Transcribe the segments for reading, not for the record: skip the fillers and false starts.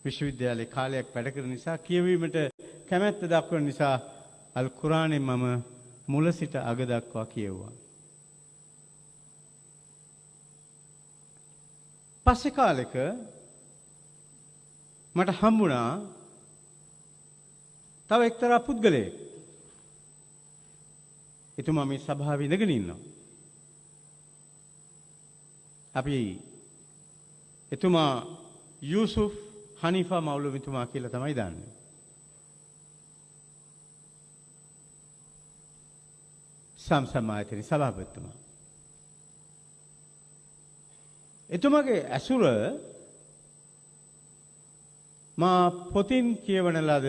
විශ්වවිද්‍යාලේ කාලයක් වැඩ කරන නිසා කියවීමට කැමැත්ත දක්වන නිසා අල් කුරානේ මම මුල සිට අග දක්වා කියවුවා. පස්සේ කාලෙක මට හම්බුණා තව එක්තරා පුද්ගලයෙක්. එතුමා මේ සභාවේ ඉඳගෙන ඉන්නවා. අපි එතුමා යූසුෆ් හනීෆා මෞලවිතුමා කියලා තමයි දන්නේ. සම්සමායතනයේ සභාපතිතුමා. එතුමාගේ ඇසුර මා පොතින් කියවන ලද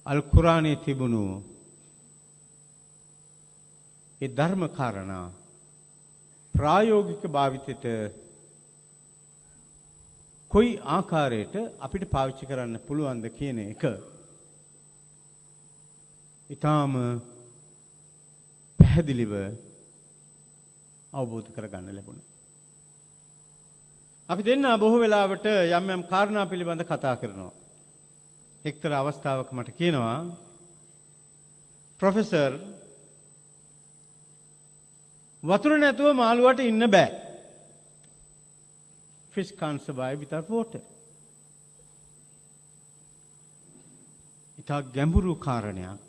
අල් කුරානයේ තිබුණු ඒ ධර්ම කාරණා ප්‍රායෝගික භාවිතයට කොයි ආකාරයට අපිට පාවිච්චි කරන්න පුළුවන්ද කියන එක ඊටාම පැහැදිලිව අවබෝධ කරගන්න ලැබුණා. අපි දෙන්න බොහෝ වෙලාවට යම් යම් කාරණා පිළිබඳ කතා කරනවා. එක්තරා අවස්ථාවක මට කියනවා ප්‍රොෆෙසර් වතුර නැතුව මාළුවට ඉන්න බෑ. Fish can't survive without water. ඉතා ගැඹුරු කාරණයක්.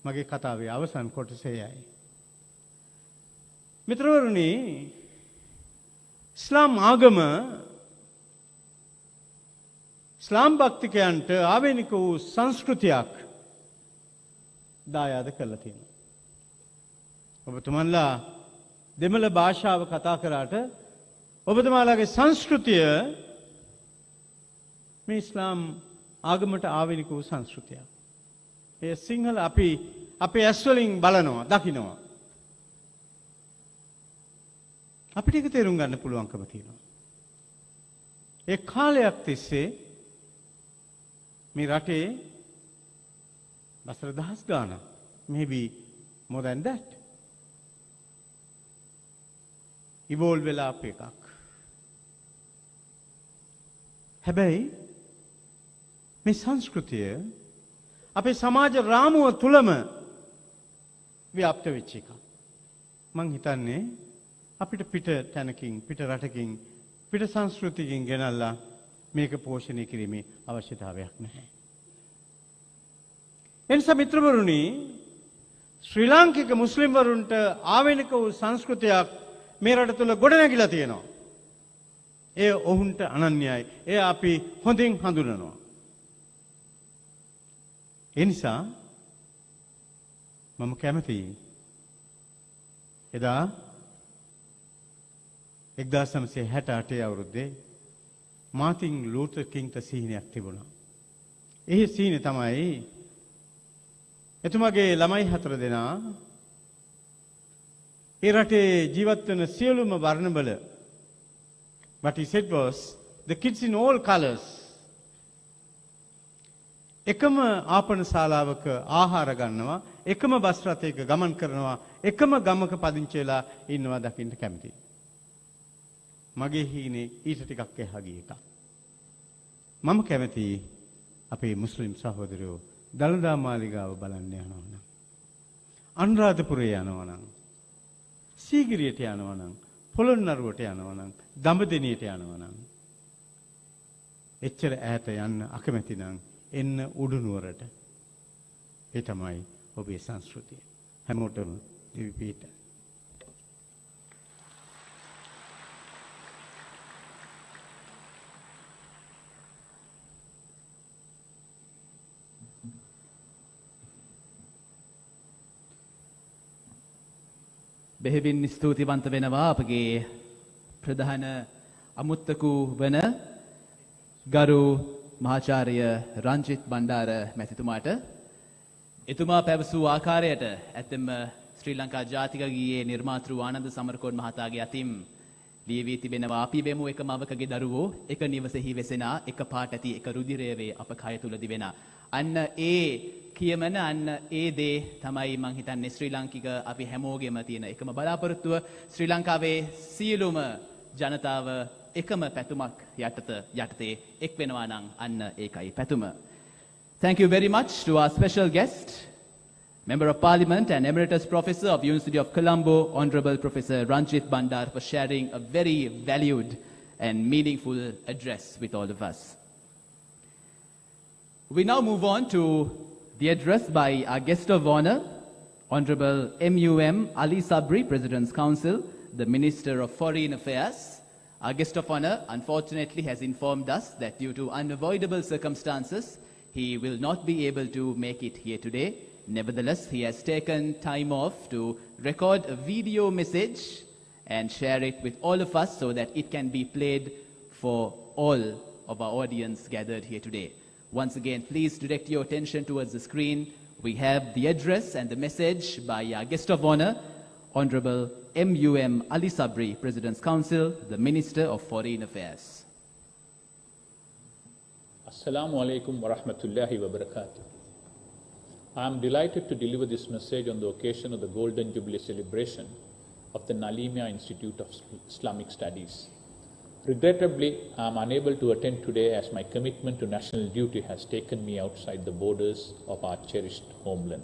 මගේ කතාවේ අවසන් කොටසේ යයි. මිත්‍රවරුනි, ඉස්ලාම් ආගම ඉස්ලාම් භක්තිකයන්ට ආවේනික වූ සංස්කෘතියක් දායාද කරලා තියෙනවා. ඔබතුමන්ලා දෙමළ භාෂාව කතා කරාට ඔබතුමාලාගේ සංස්කෘතිය මේ ඉස්ලාම් ආගමට ආවේනික වූ සංස්කෘතියක්. ඒ සිංහල අපි අපේ ඇස් වලින් බලනවා, දකිනවා. අපිට ඒක තේරුම් ගන්න පුළුවන්කම තියෙනවා. ඒ කාලයක් තිස්සේ මේ රටේ වසර දහස් ගාණක්, maybe more than that, evolve වෙලා අප එකක්. හැබැයි මේ සංස්කෘතිය අපේ සමාජ රාමුව තුලම ව්‍යාප්ත වෙච්ච එකක්. මං හිතන්නේ අපිට පිට තැනකින්, පිට රටකින්, පිට සංස්කෘතියකින් ගෙනල්ලා මේක පෝෂණය කිරීමේ අවශ්‍යතාවයක් නැහැ. එනිසා මිත්‍රවරුනි, ශ්‍රී ලාංකික මුස්ලිම් වරුන්ට ආවේනික වූ සංස්කෘතියක් මේ රට තුල ගොඩනැගිලා තියෙනවා. ඒ ඔවුන්ට අනන්‍යයි. ඒ අපි හොඳින් හඳුනනවා. ඒ නිසා මම කැමතියි එදා 1968 අවුරුද්දේ මාටින් ලූතර් කිංට සිහිනයක් තිබුණා. ඒ සිහිනේ තමයි එතුමාගේ ළමයි 4 දෙනා ඒ රටේ ජීවත් වෙන සියලුම වර්ණවල, what he said was the kids in all colors, එකම ආපන ශාලාවක ආහාර ගන්නවා, එකම බස් රථයක ගමන් කරනවා, එකම ගමක පදිංචි වෙලා ඉන්නවා දකින්න කැමතියි. මගේ හීනේ ඊට ටිකක් එහා ගිය එකක්. මම කැමතියි අපේ මුස්ලිම් සහෝදරයෝ දළදා මාලිගාව බලන්න යනවා නම්, අනුරාධපුරේ යනවා නම්, සීගිරියට යනවා නම්, පොළොන්නරුවට යනවා නම්, දඹදෙනියට යනවා නම්, එච්චර ඈත යන්න අකමැති නම් එන්න උඩුනුවරට. ඒ තමයි ඔබේ සංස්කෘතිය. හැමෝටම දිවි පිහිට. බෙහෙවින් ස්තුතිවන්ත වෙනවා අපගේ ප්‍රධාන අමුත්තකු වන ගරු මහාචාර්ය රංජිත් බණ්ඩාර මැතිතුමාට. එතුමා පැවසූ ආකාරයට ඇත්තම ශ්‍රී ලංකා ජාතික ගීයේ නිර්මාතෘ ආනන්ද සමරකෝන් මහතාගේ අතින් ලියවී තිබෙනවා. අපි වෙමු එක මවකගේ දරුවෝ එක නිවසෙහි වෙසෙනා, එක පාට ඇති එක රුධිරය වේ අප කය තුල දිවෙන. අන්න ඒ කියමන, අන්න ඒ දේ තමයි මං හිතන්නේ ශ්‍රී ලාංකික අපි හැමෝගෙම තියෙන එකම බලාපොරොත්තුව. ශ්‍රී ලංකාවේ සියලුම ජනතාව එකම පැතුමක් යටතේ එක් වෙනවා නම් අන්න ඒකයි පැතුම. Thank you very much to our special guest, Member of Parliament and Emeritus Professor of University of Colombo, Honorable Professor Ranjit Bandar, for sharing a very valued and meaningful address with all of us. We now move on to the address by our guest of honor, Honorable MUM Ali Sabri, President's Council, the Minister of Foreign Affairs. Our guest of honor unfortunately has informed us that due to unavoidable circumstances, he will not be able to make it here today. Nevertheless, he has taken time off to record a video message and share it with all of us so that it can be played for all of our audience gathered here today. Once again, please direct your attention towards the screen. We have the address and the message by our guest of honor, Honorable MUM Ali Sabri, President's Council, the Minister of Foreign Affairs. Assalamu alaikum wa rahmatullahi wa barakatuh. I am delighted to deliver this message on the occasion of the Golden Jubilee celebration of the Naleemiah Institute of Islamic Studies. Regrettably, I am unable to attend today as my commitment to national duty has taken me outside the borders of our cherished homeland.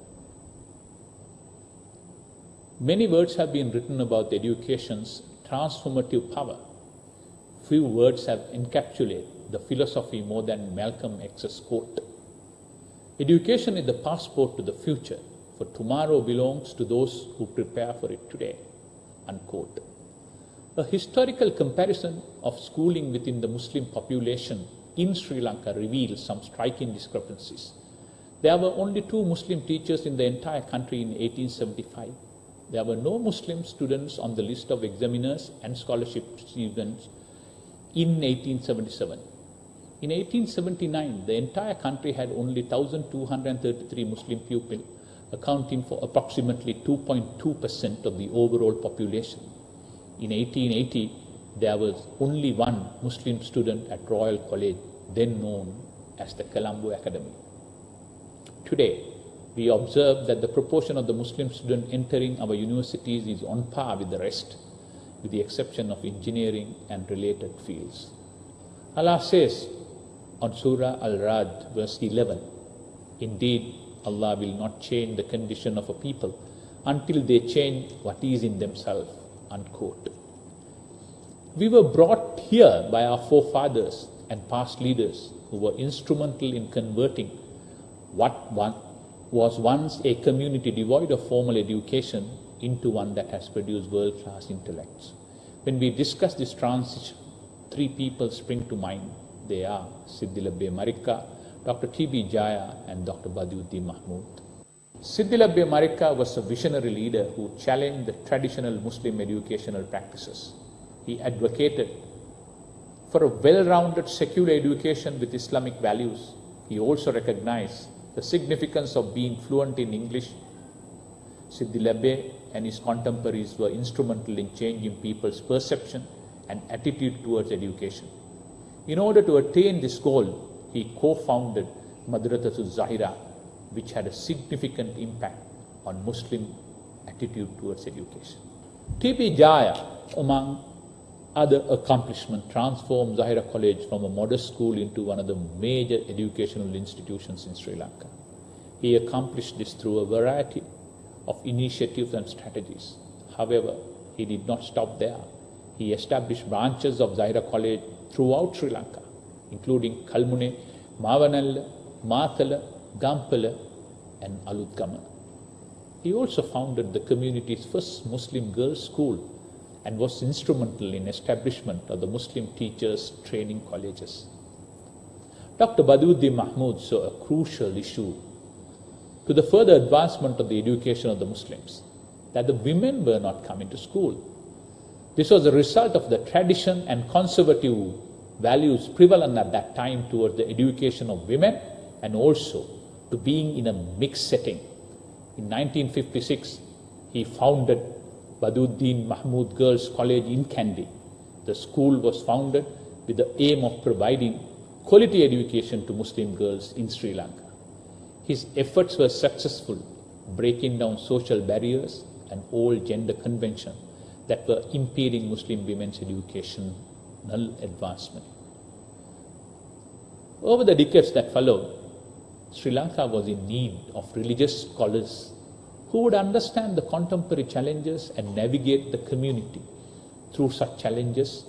Many words have been written about education's transformative power. Few words have encapsulated the philosophy more than Malcolm X's quote. Education is the passport to the future, for tomorrow belongs to those who prepare for it today. Unquote. A historical comparison of schooling within the Muslim population in Sri Lanka reveals some striking discrepancies. There were only 2 Muslim teachers in the entire country in 1875. There were no Muslim students on the list of examiners and scholarship students in 1877. In 1879, the entire country had only 1,233 Muslim pupils, accounting for approximately 2.2% of the overall population. In 1880, there was only 1 Muslim student at Royal College, then known as the Colombo Academy. Today, we observe that the proportion of the Muslim student entering our universities is on par with the rest, with the exception of engineering and related fields. Allah says on Surah Al-Ra'd, verse 11, "Indeed, Allah will not change the condition of a people until they change what is in themselves." Unquote. We were brought here by our forefathers and past leaders who were instrumental in converting what was once a community devoid of formal education into one that has produced world-class intellects. When we discuss this transition, 3 people spring to mind. They are Siddilabbe Marika, Dr. T.B. Jaya, and Dr. Badiuddin Mahmood. Siddilabbe Marika was a visionary leader who challenged the traditional Muslim educational practices. He advocated for a well-rounded secular education with Islamic values. He also recognized the significance of being fluent in English. Siddilabbe and his contemporaries were instrumental in changing people's perception and attitude towards education. In order to attain this goal, he co-founded Madrasatul Zahira, which had a significant impact on Muslim attitude towards education. T.B. Jaya, among other accomplishments, transformed Zahira College from a modest school into one of the major educational institutions in Sri Lanka. He accomplished this through a variety of initiatives and strategies. However, he did not stop there. He established branches of Zahira College throughout Sri Lanka, including Kalmune, Mavanalla, Mathala, Gampala, and Aludgama. He also founded the community's first Muslim girls' school and was instrumental in establishment of the Muslim teachers' training colleges. Dr. Badiuddin Mahmood saw a crucial issue to the further advancement of the education of the Muslims, that the women were not coming to school. This was a result of the tradition and conservative values prevalent at that time towards the education of women and also to being in a mixed setting. In 1956, he founded Badiuddin Mahmood Girls College in Kandy. The school was founded with the aim of providing quality education to Muslim girls in Sri Lanka. His efforts were successful, breaking down social barriers and old gender conventions that were impeding Muslim women's education null advancement. Over the decades that followed, Sri Lanka was in need of religious scholars who would understand the contemporary challenges and navigate the community through such challenges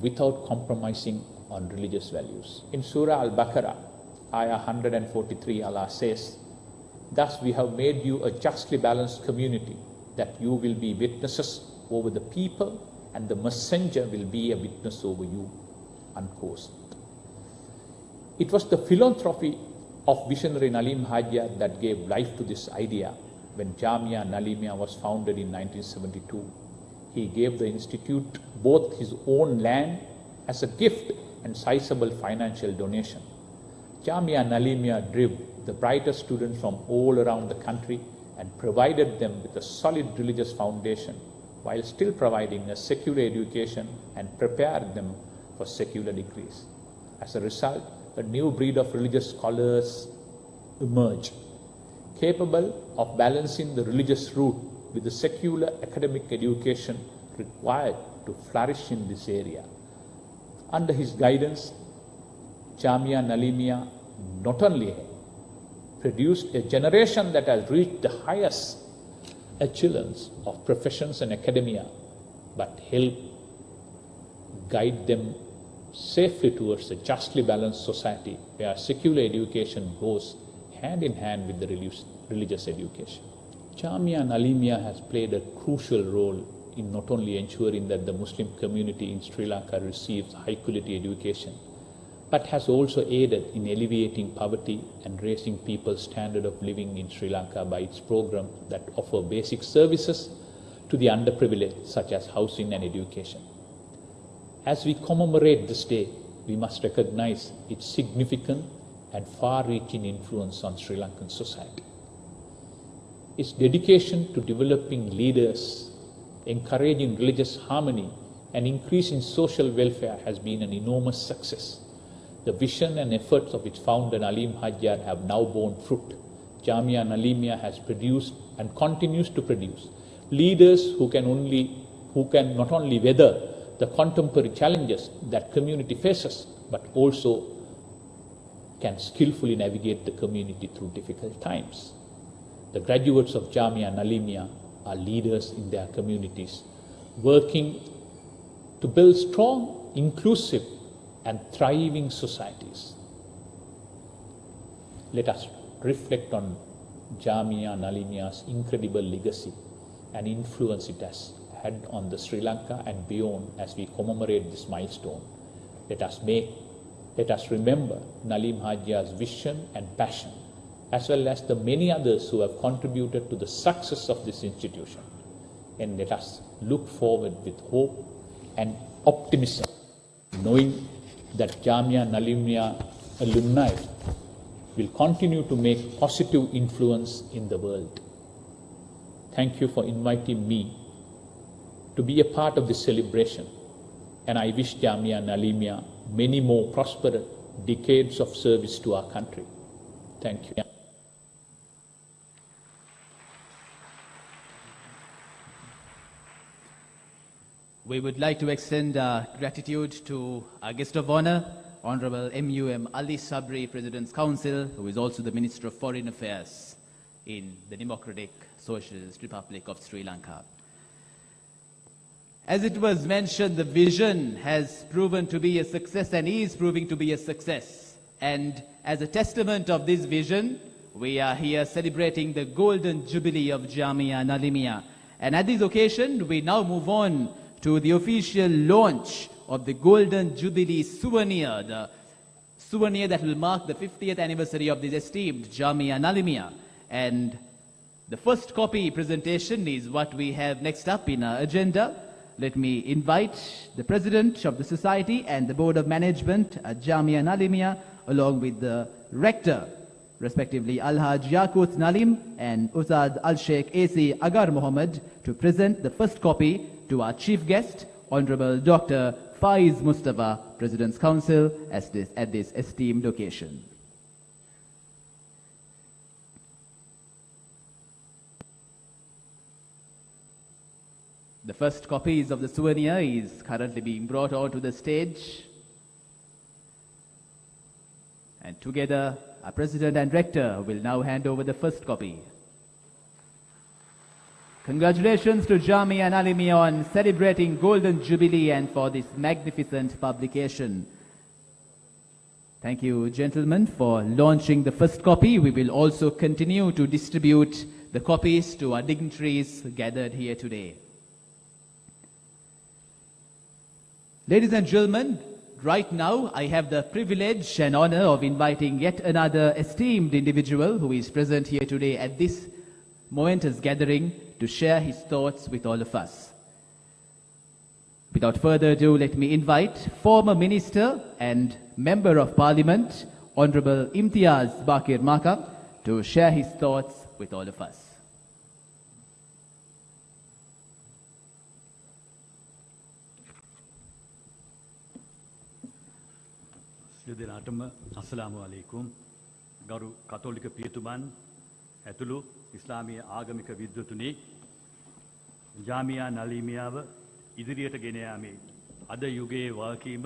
without compromising on religious values. In Surah Al-Baqarah, Ayah 143, Allah says, "Thus we have made you a justly balanced community, that you will be witnesses over the people, and the messenger will be a witness over you." Unquote. It was the philanthropy of visionary Naleem Hajjar that gave life to this idea when Jamiah Naleemiah was founded in 1972. He gave the institute both his own land as a gift and sizable financial donation. Jamiah Naleemiah drew the brightest students from all around the country and provided them with a solid religious foundation while still providing a secular education and prepared them for secular degrees. As a result, a new breed of religious scholars emerged, capable of balancing the religious root with the secular academic education required to flourish in this area. Under his guidance, Jamiah Naleemiah not only produced a generation that has reached the highest echelons of professions and academia, but helped guide them safely towards a justly balanced society where secular education goes hand in hand with the religious education. Jamiah Naleemiah has played a crucial role in not only ensuring that the Muslim community in Sri Lanka receives high quality education, but has also aided in alleviating poverty and raising people's standard of living in Sri Lanka by its program that offer basic services to the underprivileged, such as housing and education. As we commemorate this day, we must recognize its significant and far-reaching influence on Sri Lankan society. Its dedication to developing leaders, encouraging religious harmony, and increasing social welfare has been an enormous success. The vision and efforts of its founder Naleem Hajjar have now borne fruit. Jamiah Naleemiah has produced and continues to produce leaders who can not only weather the contemporary challenges that community faces, but also can skillfully navigate the community through difficult times. The graduates of Jamiah Naleemiah are leaders in their communities, working to build strong, inclusive, and thriving societies. Let us reflect on Jamiah Naleemiah's incredible legacy and influence it has had on the Sri Lanka and beyond as we commemorate this milestone. Let us remember Naleem Hajjar's vision and passion, as well as the many others who have contributed to the success of this institution. And let us look forward with hope and optimism, knowing that Jamiah Naleemiah alumni will continue to make positive influence in the world. Thank you for inviting me to be a part of this celebration, and I wish Jamiah Naleemiah many more prosperous decades of service to our country. Thank you. We would like to extend our gratitude to our guest of honor, Honorable MUM Ali Sabri, President's Council, who is also the Minister of Foreign Affairs in the Democratic Socialist Republic of Sri Lanka. As it was mentioned, the vision has proven to be a success and is proving to be a success. And as a testament of this vision, we are here celebrating the Golden Jubilee of Jamiah Naleemiah. And at this occasion, we now move on to the official launch of the Golden Jubilee souvenir, the souvenir that will mark the 50th anniversary of this esteemed Jamiah Naleemiah. And the first copy presentation is what we have next up in our agenda. Let me invite the President of the Society and the Board of Management at Jamiah Naleemiah, along with the Rector, respectively Alhaj Yaqut Nalim and Ustad Al-Sheikh A.C. Agar Muhammad, to present the first copy to our Chief Guest, Honorable Dr. Faiz Mustafa, President's Council, at this esteemed occasion. The first copies of the souvenir is currently being brought onto the stage. And together, our President and Rector will now hand over the first copy. Congratulations to Jamiah Naleemiah on celebrating Golden Jubilee and for this magnificent publication. Thank you, gentlemen, for launching the first copy. We will also continue to distribute the copies to our dignitaries gathered here today. Ladies and gentlemen, right now I have the privilege and honor of inviting yet another esteemed individual who is present here today at this momentous gathering to share his thoughts with all of us. Without further ado, let me invite former Minister and Member of Parliament, Honorable Imtiaz Bakir Maka, to share his thoughts with all of us. සියලු දෙනාටම අස්සලාමු අලයිකුම්. ගරු කතෝලික පියතුමන් ඇතුළු ඉස්ලාමීය ආගමික විද්වතුනි, ජාමියා නලීමියාව ඉදිරියට ගෙන යාමේ අද යුගයේ වගකීම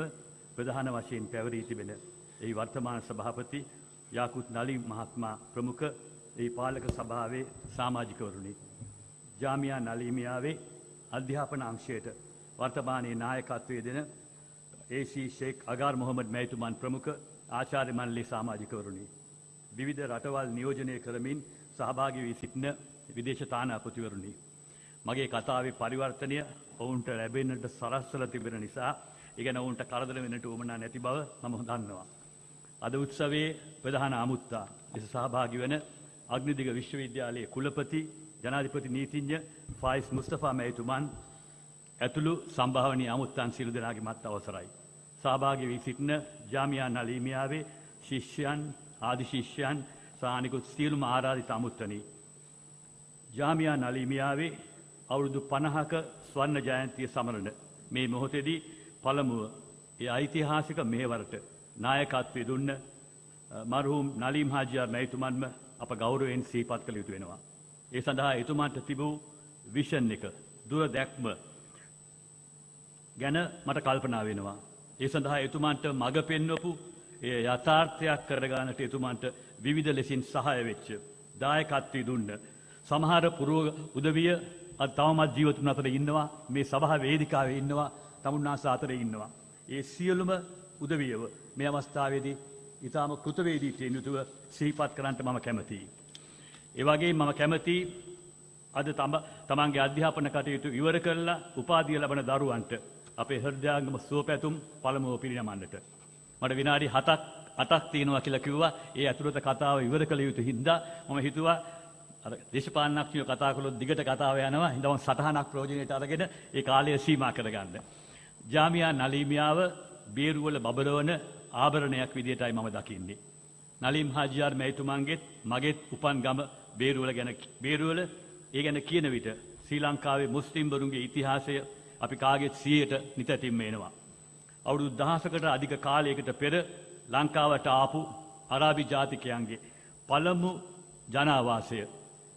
ප්‍රධාන වශයෙන් පැවරී තිබෙන ඒ වර්තමාන සභාපති යාකුත් නලීම් මහත්මයා ප්‍රමුඛ ඒ පාලක සභාවේ සමාජිකවරුනි, ජාමියා නලීමියාවේ අධ්‍යාපන අංශයට වර්තමානයේ නායකත්වයේ දෙන AC ෂේක් අගාර් මොහමඩ් මැතිතුමන් ප්‍රමුඛ ආචාර්ය මණ්ඩලයේ සමාජිකවරුනි, විවිධ රටවල් නියෝජනය කරමින් සහභාගී වී සිටින විදේශ තානාපතිවරුනි, මගේ කතාවේ පරිවර්තනය ඔවුන්ට ලැබෙන්නට සලස්සලා තිබෙන නිසා ඒ ගැන ඔවුන්ට කරදර වෙන්නට උවමනා නැති බව මම දන්නවා. අද උත්සවයේ ප්‍රධාන ආමුත්තා ලෙස සහභාගී වන අග්නිදිග විශ්වවිද්‍යාලයේ කුලපති ජනාධිපති නීතිඥ ෆායිස් මුස්තෆා මැතිතුමන් ඇතුළු සම්භාවනීය ආමුත්තන් සියලු දෙනාගේ මත් අවසරයි. සහභාගී වී සිටින ජාමියා නලීමියාවේ ශිෂ්‍යයන්, ආදි ශිෂ්‍යයන් සහ අනිකුත් සියලුම ආරාධිත ආමුත්තනි, ජාමියා නලීමියාවේ අවුරුදු 50ක ස්වර්ණ ජයන්තිය සමරන මේ මොහොතේදී පළමුව ඒ ඓතිහාසික මෙහෙවරට නායකත්වයේ දුන්න මර්හූම් නලීම් හාජියාර් මැතිතුමන්ම අප ගෞරවයෙන් සිහිපත් කළ යුතු වෙනවා. ඒ සඳහා එතුමන්ට තිබූ විෂන් එක, දුර දැක්ම ගැන මට කල්පනා වෙනවා. ඒ සඳහා එතුමන්ට මඟ පෙන්වපු ඒ යථාර්ථයක් කරගන්නට එතුමන්ට විවිධ ලෙසින් සහාය වෙච්ච, දායකත්වයේ දුන්න සමහර උදවිය අද තවමත් ජීවතුන් අතර ඉන්නවා, මේ සභා වේදිකාවේ ඉන්නවා, තමුන්නාස අතර ඉන්නවා. ඒ සියලුම උදවියව මේ අවස්ථාවේදී ඊටම කෘතවේදීත්වයෙන් යුතුව සිහිපත් කරන්නට මම කැමතියි. ඒ වගේම මම කැමතියි අද තමන්ගේ අධ්‍යාපන කටයුතු ඉවර කරලා උපාධිය ලබන දරුවන්ට අපේ හෘදයාංගම සුවපැතුම් පළමුව පිරිනමන්නට. මට විනාඩි 7ක් තියෙනවා කියලා කිව්වා. ඒ ඇතුළත කතාව ඉවර කළ යුතු හින්දා මම හිතුවා අර දේශපාලනඥයෝ කතා කළොත් දිගට කතාව යනවා. හින්දා මම සටහනක් ප්‍රයෝජනෙට අරගෙන ඒ කාලය සීමා කරගන්න. ජාමියා නලීමියාව බේරුවල බබරවන ආභරණයක් විදියටයි මම දකින්නේ. නලීම් හාජියාර් මැතිතුමන්ගෙත් මගෙත් උපන් ගම බේරුවල ඒ ගැන කියන විට ශ්‍රී ලංකාවේ මුස්ලිම්වරුන්ගේ ඉතිහාසය අපි කාගෙත් 100ට නිතැතින්ම එනවා. අවුරුදු 1000කට අධික කාලයකට පෙර ලංකාවට ආපු අරාබි ජාතිකයන්ගේ පළමු ජනාවාසය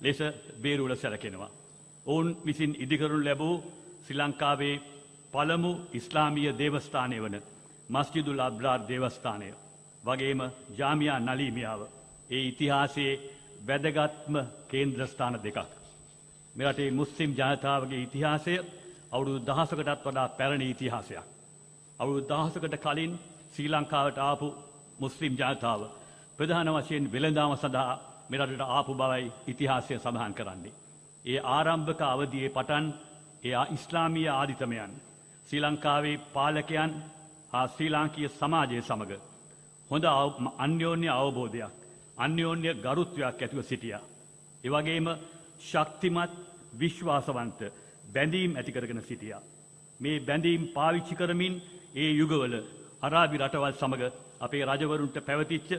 ලෙස බේරුවල සැලකෙනවා. ඔවුන් විසින් ඉදිකරනු ලැබූ ශ්‍රී ලංකාවේ පළමු ඉස්ලාමීය දේවස්ථානය වන මස්ජිදුල් අබ්රාර් දේවස්ථානය වගේම ජාමියා නලීමියාව ඒ ඉතිහාසයේ වැදගත්ම කේන්ද්‍රස්ථාන දෙකක්. මෙරටේ මුස්ලිම් ජනතාවගේ ඉතිහාසය අවුරුදු 1000කටත් වඩා පැරණි ඉතිහාසයක්. අවුරුදු 1000කට කලින් ශ්‍රී ලංකාවට ආපු මුස්ලිම් ජනතාව ප්‍රධාන වශයෙන් වෙළඳාම සඳහා මෙරටට ආපු බවයි ඉතිහාසය සඳහන් කරන්නේ. ඒ ආරම්භක අවධියේ පටන් ඒ ඉස්ලාමීය ආධිතමයන් ශ්‍රී ලංකාවේ පාලකයන් හා ශ්‍රී ලාංකීය සමාජය සමග හොඳ අන්‍යෝන්‍ය අවබෝධයක්, අන්‍යෝන්‍ය ගරුත්වයක් ඇතිව සිටියා. ඒ වගේම ශක්තිමත්, විශ්වාසවන්ත බැඳීම් ඇති කරගෙන සිටියා. මේ බැඳීම් පාවිච්චි කරමින් ඒ යුගවල අරාබි රටවල් සමග අපේ රජවරුන්ට පැවතිච්ච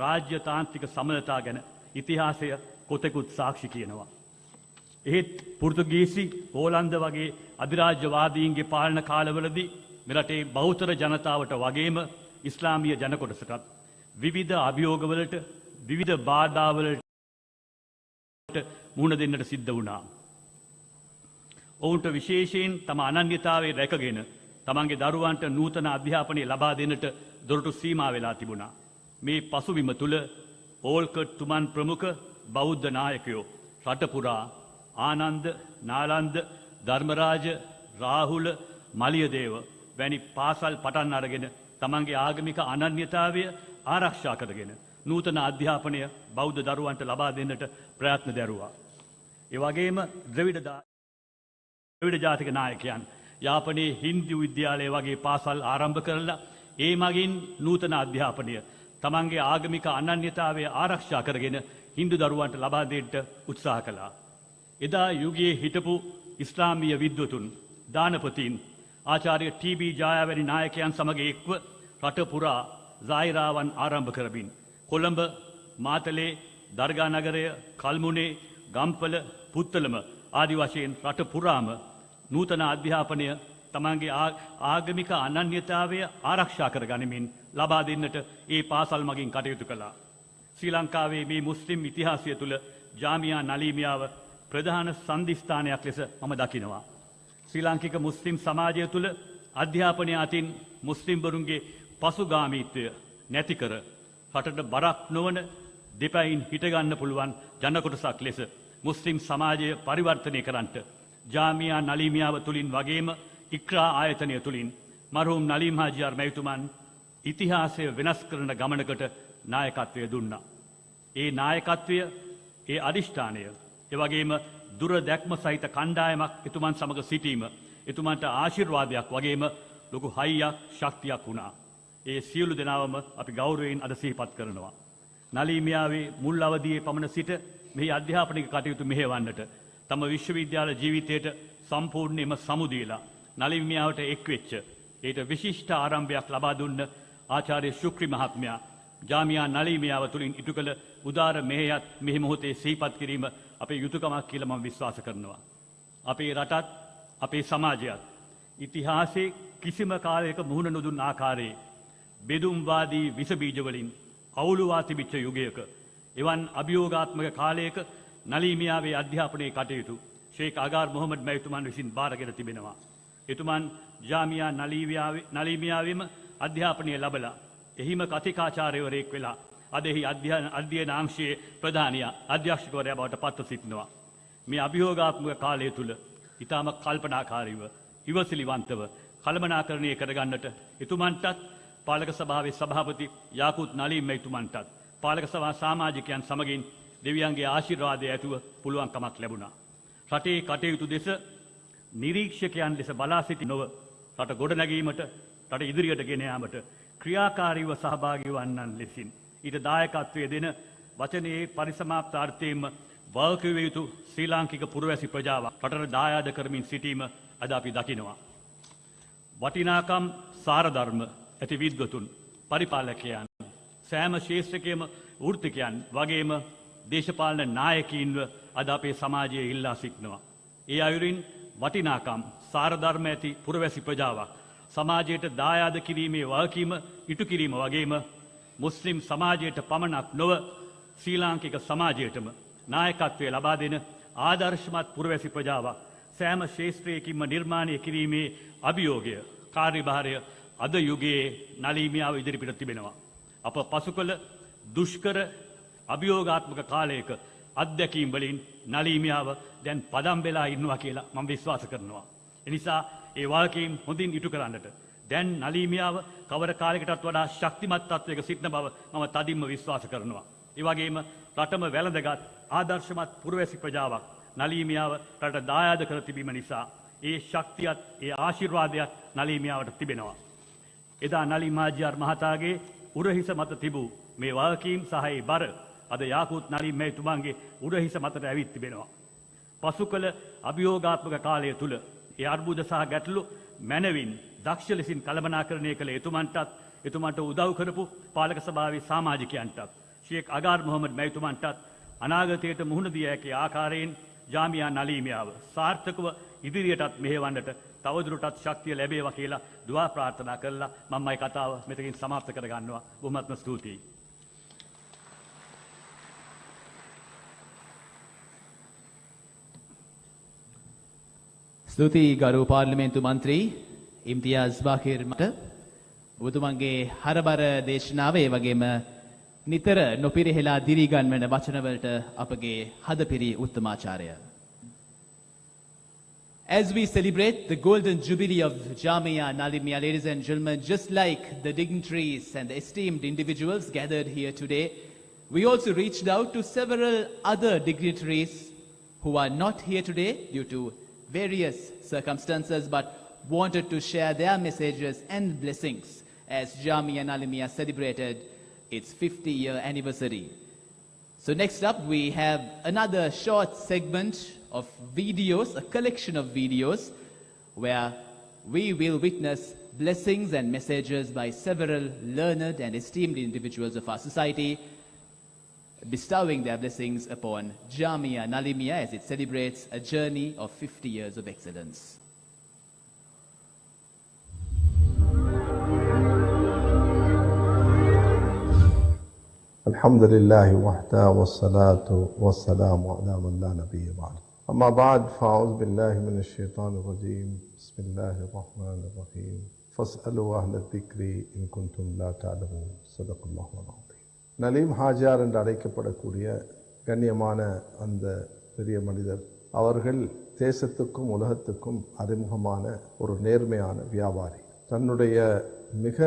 රාජ්‍ය තාන්ත්‍රික සමනතා ගැන ඉතිහාසය කොතෙකුත් සාක්ෂි කියනවා. එහෙත් පෘතුගීසි, හෝලන්ද වගේ අධිරාජ්‍යවාදීන්ගේ පාලන කාලවලදී මෙරටේ බහුතර ජනතාවට වගේම ඉස්ලාමීය ජනකොටසටත් විවිධ අභියෝගවලට, විවිධ බාධාවලට මුහුණ දෙන්නට සිද්ධ වුණා. ඔවුන්ට විශේෂයෙන් තම අනන්‍යතාවය රැකගෙන තමන්ගේ දරුවන්ට නූතන අධ්‍යාපනය ලබා දෙන්නට දොරටු සීමා වෙලා තිබුණා. මේ පසුබිම තුළ ඕල්කට් තුමන් ප්‍රමුඛ බෞද්ධ නායකයෝ රටපුරා ආනන්ද, නාලන්ද, ධර්මරාජ, රාහුල, මලියදේව වැනි පාසල් පටන් අරගෙන තමන්ගේ ආගමික අනන්‍යතාවය ආරක්ෂා කරගෙන නූතන අධ්‍යාපනය බෞද්ධ දරුවන්ට ලබා දෙන්නට ප්‍රයත්න දැරුවා. ඒ වගේම ද්‍රවිඩ ජාතික නායකයන් යාපනයේ හින්දු විද්‍යාලය වගේ පාසල් ආරම්භ කරලා ඒ මගින් නූතන අධ්‍යාපනය තමන්ගේ ආගමික අනන්‍යතාවය ආරක්ෂා කරගෙන හින්දු දරුවන්ට ලබා දෙන්නට උත්සාහ කළා. එදා යුගයේ හිටපු ඉස්ලාමීය විද්වතුන්, දානපතීන්, ආචාර්ය ටී.බී. ජායා වැනි නායකයන් සමග එක්ව රට පුරා සායිරාවන් ආරම්භ කරමින් කොළඹ, මාතලේ, දර්ගා නගරය, කල්මුනේ, ගම්පල, පුත්තලම ආදි වශයෙන් රට පුරාම නූතන අධ්‍යාපනය තමන්ගේ ආගමික අනන්‍යතාවය ආරක්ෂා කර ගනිමින් ලබා දෙන්නට ඒ පාසල් මගින් කටයුතු කළා. ශ්‍රී ලංකාවේ මේ මුස්ලිම් ඉතිහාසය තුළ ජාමියා නලීමියාව ප්‍රධාන සන්ධිස්ථානයක් ලෙස මම දකිනවා. ශ්‍රී ලාංකික මුස්ලිම් සමාජය තුළ අධ්‍යාපනය අතින් මුස්ලිම්වරුන්ගේ පසුගාමීත්වය නැතිකර රටට බරක් නොවන දෙපැයින් හිටගන්න පුළුවන් ජනකොටසක් ලෙස මුස්ලිම් සමාජය පරිවර්තනය කරන්නට ජාමියා නලීමියාව තුළින් වගේම ඉක්රා ආයතනය තුළින් මරහුම් නලීම් හාජියාර් මැතිතුමන් ඉතිහාසය වෙනස් කරන ගමනකට නායකත්වය දුන්නා. ඒ නායකත්වය, ඒ අධිෂ්ඨානය, එවැගේම දුර දැක්ම සහිත කණ්ඩායමක් එතුමන් සමග සිටීම එතුමන්ට ආශිර්වාදයක් වගේම ලොකු හයියක්, ශක්තියක් වුණා. ඒ සියලු දෙනාවම අපි ගෞරවයෙන් අද සිහිපත් කරනවා. නලීමියාවේ මුල් අවදියේ පමණ සිට මෙහි අධ්‍යාපනික කටයුතු මෙහෙවන්නට තම විශ්වවිද්‍යාල ජීවිතයට සම්පූර්ණයෙන්ම සමුදීලා නලීමියාවට එක්වෙච්ච ඒට විශිෂ්ට ආරම්භයක් ලබා දුන්න ආචාර්ය ශුක්‍රි මහත්මයා ජාමියා නලීමියාව තුළින් ඉටු කළ උදාර මෙහෙයත් මෙහි මොහොතේ සිහිපත් කිරීම අපේ යුතුයකමක් කියලා මම විශ්වාස කරනවා. අපේ රටත් අපේ සමාජයත් ඉතිහාසයේ කිසිම කාලයක මුහුණ නොදුන් ආකාරයේ බෙදුම්වාදී විස බීජ වලින් අවුලුවා තිබිච්ච යුගයක එවන් අභියෝගාත්මක කාලයක නලීමියාවේ අධ්‍යාපනයේ කටයුතු ෂේක් අගාර් මොහමඩ් මැතිතුමන් විසින් බාරගෙන තිබෙනවා. එතුමන් ජාමියා නලීමියාවෙම අධ්‍යාපනය ලබලා එහිම කතිකාචාර්යවරයෙක් වෙලා අද එහි අධ්‍යයන අංශයේ ප්‍රධානියා අධ්‍යක්ෂකවරයා බවට පත්ව සිටිනවා. මේ අභියෝගාත්මක කාලය තුල ඊටම කල්පනාකාරීව, ඉවසිලිවන්තව කළමනාකරණය කරගන්නට එතුමන්ටත් පාලක සභාවේ සභාපති යාකුත් නලීම් මැතිතුමන්ටත් පාලක සභා සමාජිකයන් සමගින් දෙවියන්ගේ ආශිර්වාදය ඇතුව පුළුවන්කමක් ලැබුණා. රටේ කටයුතු දෙස නිරීක්ෂකයන් ලෙස බලා සිටි නොව රට ගොඩනැගීමට, රට ඉදිරියට ගෙන යාමට ක්‍රියාකාරීව සහභාගී වන්නන් ලෙසින් ඊට දායකත්වයේ දෙන වචනයේ පරිසමාප්තාර්ථයෙන්ම වගකිව යුතු ශ්‍රී ලාංකික පුරවැසි ප්‍රජාවක් රටට දායාද කරමින් සිටීම අද අපි දකිනවා. වටිනාකම් සාරධර්ම ඇති විද්වතුන්, පරිපාලකයන්, සෑම ශේෂ්ත්‍රකයේම වෘත්තිකයන් වගේම දේශපාලන නායකයින්ව අද අපේ සමාජයේ ඉල්ලා සිටිනවා. ඒ අයුරින් වටිනාකම් සාරධර්ම ඇති පුරවැසි ප්‍රජාවක් සමාජයට දායාද කිරීමේ වගකීම ඉටු කිරීම වගේම මුස්ලිම් සමාජයට පමණක් නොව ශ්‍රී ලාංකික සමාජයටම නායකත්වය ලබා දෙන ආදර්ශමත් පුරවැසි ප්‍රජාවක් සෑම ශේෂ්ත්‍රයකින්ම නිර්මාණය කිරීමේ අභියෝගය, කාර්යභාරය අද යුගයේ නලීමියාව ඉදිරිපිට තිබෙනවා. අප පසු කළ දුෂ්කර අභියෝගාත්මක කාලයක අත්දැකීම් වලින් නලීමියාව දැන් පදම් වෙලා ඉන්නවා කියලා මම විශ්වාස කරනවා. එනිසා ඒ වගකීම් හොඳින් ඉටු කරන්නට දැන් නලීමියාව කවර කාලයකටත් වඩා ශක්තිමත් තත්වයක සිටින බව මම තදින්ම විශ්වාස කරනවා. ඒ වගේම රටම වැළඳගත් ආදර්ශමත් පුරවැසි ප්‍රජාවක් නලීමියාව රට දායාද කර තිබීම නිසා ඒ ශක්තියත් ඒ ආශිර්වාදයත් නලීමියාවට තිබෙනවා. එදා නලීම් හාජියාර් මහතාගේ උරහිස මත තිබූ මේ වගකීම් සහ ඒ බර අද යාකුත් නලීම් මැතිතුමන්ගේ උරහිස මතට ඇවිත් තිබෙනවා. පසු කළ අභියෝගාත්මක කාලය තුල ඒ අර්බුද සහ ගැටලු මැනවින් දක්ෂ ලෙසින් කළමනාකරණය කළ එතුමන්ට උදව් කරපු පාලක සභාවේ සමාජිකයන්ටත් ෂේක් අගාර් මොහමඩ් මැතිතුමන්ටත් අනාගතයට මුහුණ දිය හැකි ආකාරයෙන් ජාමියා නලීමියාව සාර්ථකව ඉදිරියටත් මෙහෙවන්නට තවදුරටත් ශක්තිය ලැබේවා කියලා දුවා ප්‍රාර්ථනා කරලා මම මේ කතාව මෙතකින් සමාප්ත කර ගන්නවා. බොහොමත්ම ස්තුතියි. ස්තුති ගරු පාර්ලිමේන්තු මන්ත්‍රී ඉම්තියාස් බාකිර් මට ඔබතුමන්ගේ හරබර දේශනාව ඒ වගේම නිතර නොපිරිහෙලා දිරිගන්වන වචනවලට අපගේ හදපිරි උත්තමාචාරය. As we celebrate the golden jubilee of Jamiah Naleemiah, ladies and gentlemen, just like the dignitaries and the esteemed individuals gathered here today, we also reached out to several other dignitaries who are not here today due to various circumstances but wanted to share their messages and blessings as Jamiah Naleemiah celebrated its 50-year anniversary. So next up we have another short segment of videos, a collection of videos where we will witness blessings and messages by several learned and esteemed individuals of our society, bestowing their blessings upon Jamiah Naleemiah as it celebrates a journey of 50 years of excellence. الحمد لله وحده والصلاة والسلام على من لا نبي بعده. أما بعد فأعوذ بالله من الشيطان الرجيم. بسم الله الرحمن الرحيم. فاسألوا أهل الذكر إن كنتم لا تعلمون. صدق الله العظيم. Naleem ஹாஜியார் என்று அழைக்கப்படக்கூடிய கண்ணியமான அந்த பெரிய மனிதர் அவர்கள் தேசத்துக்கும் உலகத்துக்கும் அறிமுகமான ஒரு நேர்மையான வியாபாரி. தன்னுடைய மிக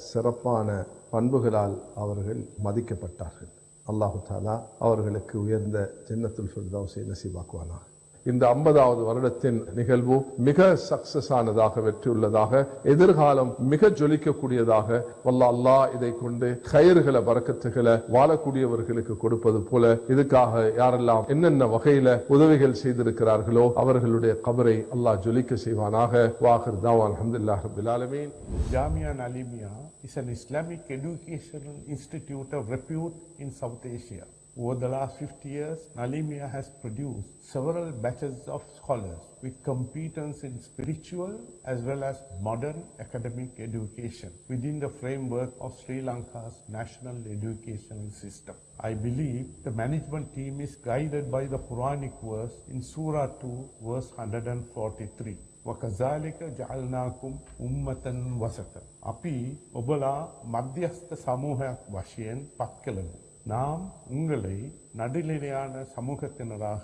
சிறப்பான பண்புகளால் அவர்கள் மதிக்கப்பட்டார்கள். அல்லாஹு தாலா அவர்களுக்கு உயர்ந்த ஜன்னத்துல் ஃபிர்தௌஸை நசீபாக்குவானாக. இந்த 50வது வருடத்தின் நிகழ்வு மிக சக்சஸ் ஆனதாக, வெற்றியுள்ளதாக, எதிர்காலம் மிக ஜொலிக்கக்கூடியதாக அல்லாஹ் இதை கொண்டு கயிறுகளை பரக்கத்துகளை வாழக்கூடியவர்களுக்கு கொடுப்பது போல இதுக்காக யாரெல்லாம் என்னென்ன வகையில உதவிகள் செய்திருக்கிறார்களோ அவர்களுடைய கபரை அல்லாஹ் ஜொலிக்க செய்வானாக. வாஹிர் தாவா அல்ஹம்துலில்லாஹி ரப்பில் ஆலமீன். Jamiah Naleemiah is an Islamic educational institute of repute in South Asia. Over the last 50 years, Naleemiah has produced several batches of scholars with competence in spiritual as well as modern academic education within the framework of Sri Lanka's national educational system. I believe the management team is guided by the Quranic verse in Surah 2, verse 143. وَكَذَلِكَ جَعَلْنَاكُمْ أُمَّةً وَسَطًا. අපි ඔබලා මධ්‍යස්ථ සමූහයක් වශයෙන් පත් කළෙමු. நாம் உங்களை நடுநிலையான சமூகத்தினராக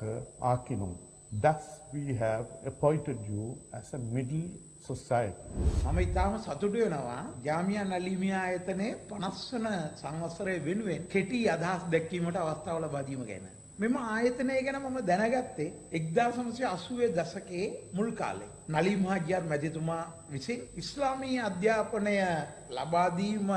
ஆக்கினோம். Thus we have appointed you as a middle society. මම ඉතාම සතුටු වෙනවා ජාමියා නලීමියා ආයතනයේ 50 වන සංවත්සරය වෙනුවෙන් කෙටි අදහස් දැක්වීමට අවස්ථාව ලබා දීම ගැන. මෙම ආයතනය ගැන මම දැනගත්තේ 1980 දශකයේ මුල් කාලේ. නලීම් හාජියාර් මැතිතුමා විසින් ඉස්ලාමීය අධ්‍යාපනය ලබා දීම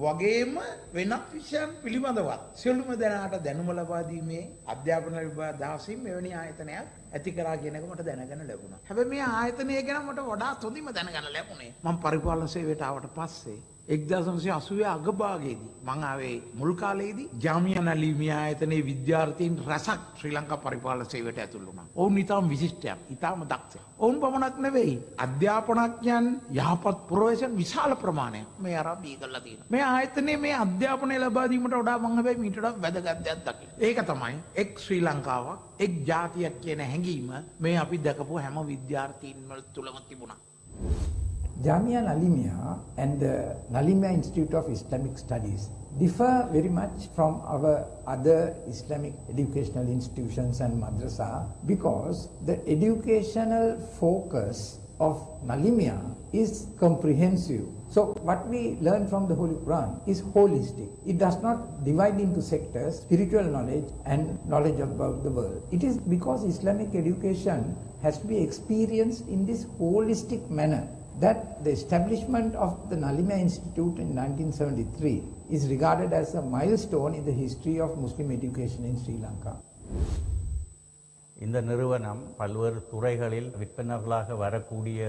වගේම වෙනත් විෂයන් පිළිබඳවත් සියලුම දෙනාට දැනුම ලබා දීමේ අධ්‍යාපන විභාග දහසින් මෙවැනි ආයතනයක් ඇති කරා කියන එක මට දැනගන්න ලැබුණා. හැබැයි මේ ආයතනය ගැන මට වඩා තොදින්ම දැනගන්න ලැබුණේ මම පරිපාලන සේවයට ආවට පස්සේ 1980 අගභාගයේදී මම ආවේ මුල් කාලයේදී ජාමියා නලීමියා ආයතනයේ විද්‍යාර්ථීන් රසක් ශ්‍රී ලංකා පරිපාලන සේවයට ඇතුළු වුණා. ඔවුන් ඊටම විශිෂ්ටයක්, ඊටම දක්ෂ. ඔවුන් පමණක් නෙවෙයි අධ්‍යාපනඥයන් යහපත් පුරවැසියන් විශාල ප්‍රමාණයක් මේ ආරම්භය කළා තියෙනවා. මේ ආයතනයේ මේ අධ්‍යාපනය ලබා දීමට වඩා මම හැබැයි මීට වඩා වැදගත් දෙයක් දකිනවා. ඒක තමයි එක් ශ්‍රී ලංකාවක්, එක් ජාතියක් කියන හැඟීම මේ අපි දැකපු හැම විද්‍යාර්ථීන් තුළම තිබුණා. Jamiah Naleemiah and the Naleemiah Institute of Islamic Studies differ very much from our other Islamic educational institutions and madrasa because the educational focus of Naleemiah is comprehensive. So what we learn from the Holy Quran is holistic. It does not divide into sectors, spiritual knowledge and knowledge about the world. It is because Islamic education has to be experienced in this holistic manner that the establishment of the Naleemiah Institute in 1973 is regarded as a milestone in the history of Muslim education in Sri Lanka. இந்த நிறுவனம் பல்வேறு துறைகளில் விற்பனர்களாக வரக்கூடிய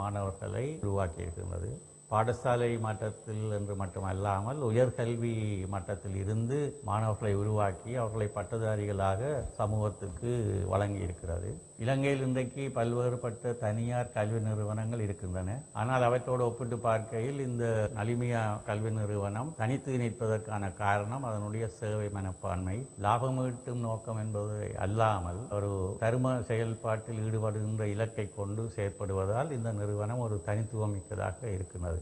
மாணவர்களை உருவாக்கியிருக்கிறது. பாடசாலை மட்டத்தில் என்று மட்டுமல்லாமல் உயர்கல்வி மட்டத்தில் இருந்து மாணவர்களை உருவாக்கி அவர்களை பட்டதாரிகளாக சமூகத்துக்கு வழங்கி இருக்கிறது. இலங்கையில் இன்றைக்கு பல்வேறுபட்ட தனியார் கல்வி நிறுவனங்கள் இருக்கின்றன. ஆனால் அவற்றோடு ஒப்பிட்டு பார்க்கையில் இந்த நலிமியா கல்வி நிறுவனம் தனித்து நிற்பதற்கான காரணம் அதனுடைய சேவை மனப்பான்மை. லாபம் ஈட்டும் நோக்கம் என்பது அல்லாமல் ஒரு தர்ம செயல்பாட்டில் ஈடுபடுகின்ற இலக்கை கொண்டு செயற்படுவதால் இந்த நிறுவனம் ஒரு தனித்துவம் மிக்கதாக இருக்கிறது.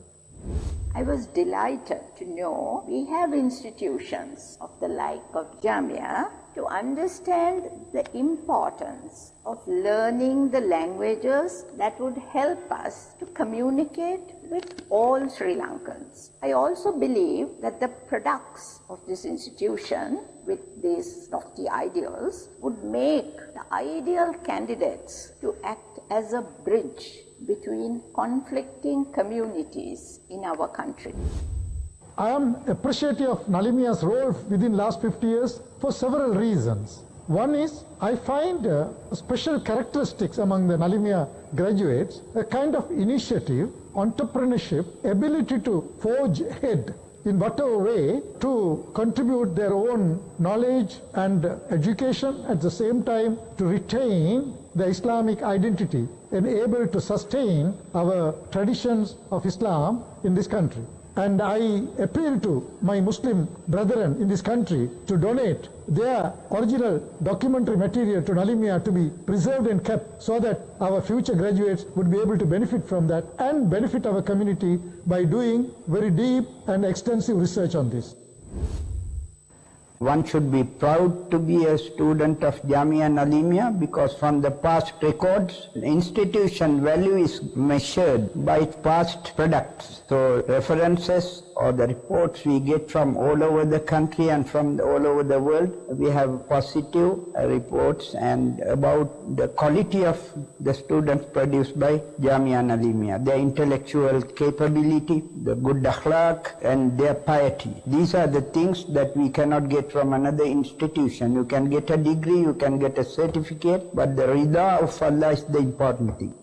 I was delighted to know we have institutions of the like of Jamiah to understand the importance of learning the languages that would help us to communicate with all Sri Lankans. I also believe that the products of this institution with these lofty ideals would make the ideal candidates to act as a bridge between conflicting communities in our country. I am appreciative of Naleemiah's role within last 50 years for several reasons. One is I find special characteristics among the Naleemiah graduates, a kind of initiative, entrepreneurship, ability to forge ahead in whatever way to contribute their own knowledge and education, at the same time to retain the Islamic identity and able to sustain our traditions of Islam in this country. And I appeal to my Muslim brethren in this country to donate their original documentary material to Naleemiah to be preserved and kept so that our future graduates would be able to benefit from that and benefit our community by doing very deep and extensive research on this. One should be proud to be a student of Jamiah Naleemiah because from the past records, the institution value is measured by its past products. So references or the reports we get from all over the country and from all over the world, we have positive reports and about the quality of the students produced by Jamiah Naleemiah, their intellectual capability, the good akhlaq and their piety. These are the things that we cannot get from another institution. You can get a degree, you can get a certificate, but the rida of Allah is the important thing.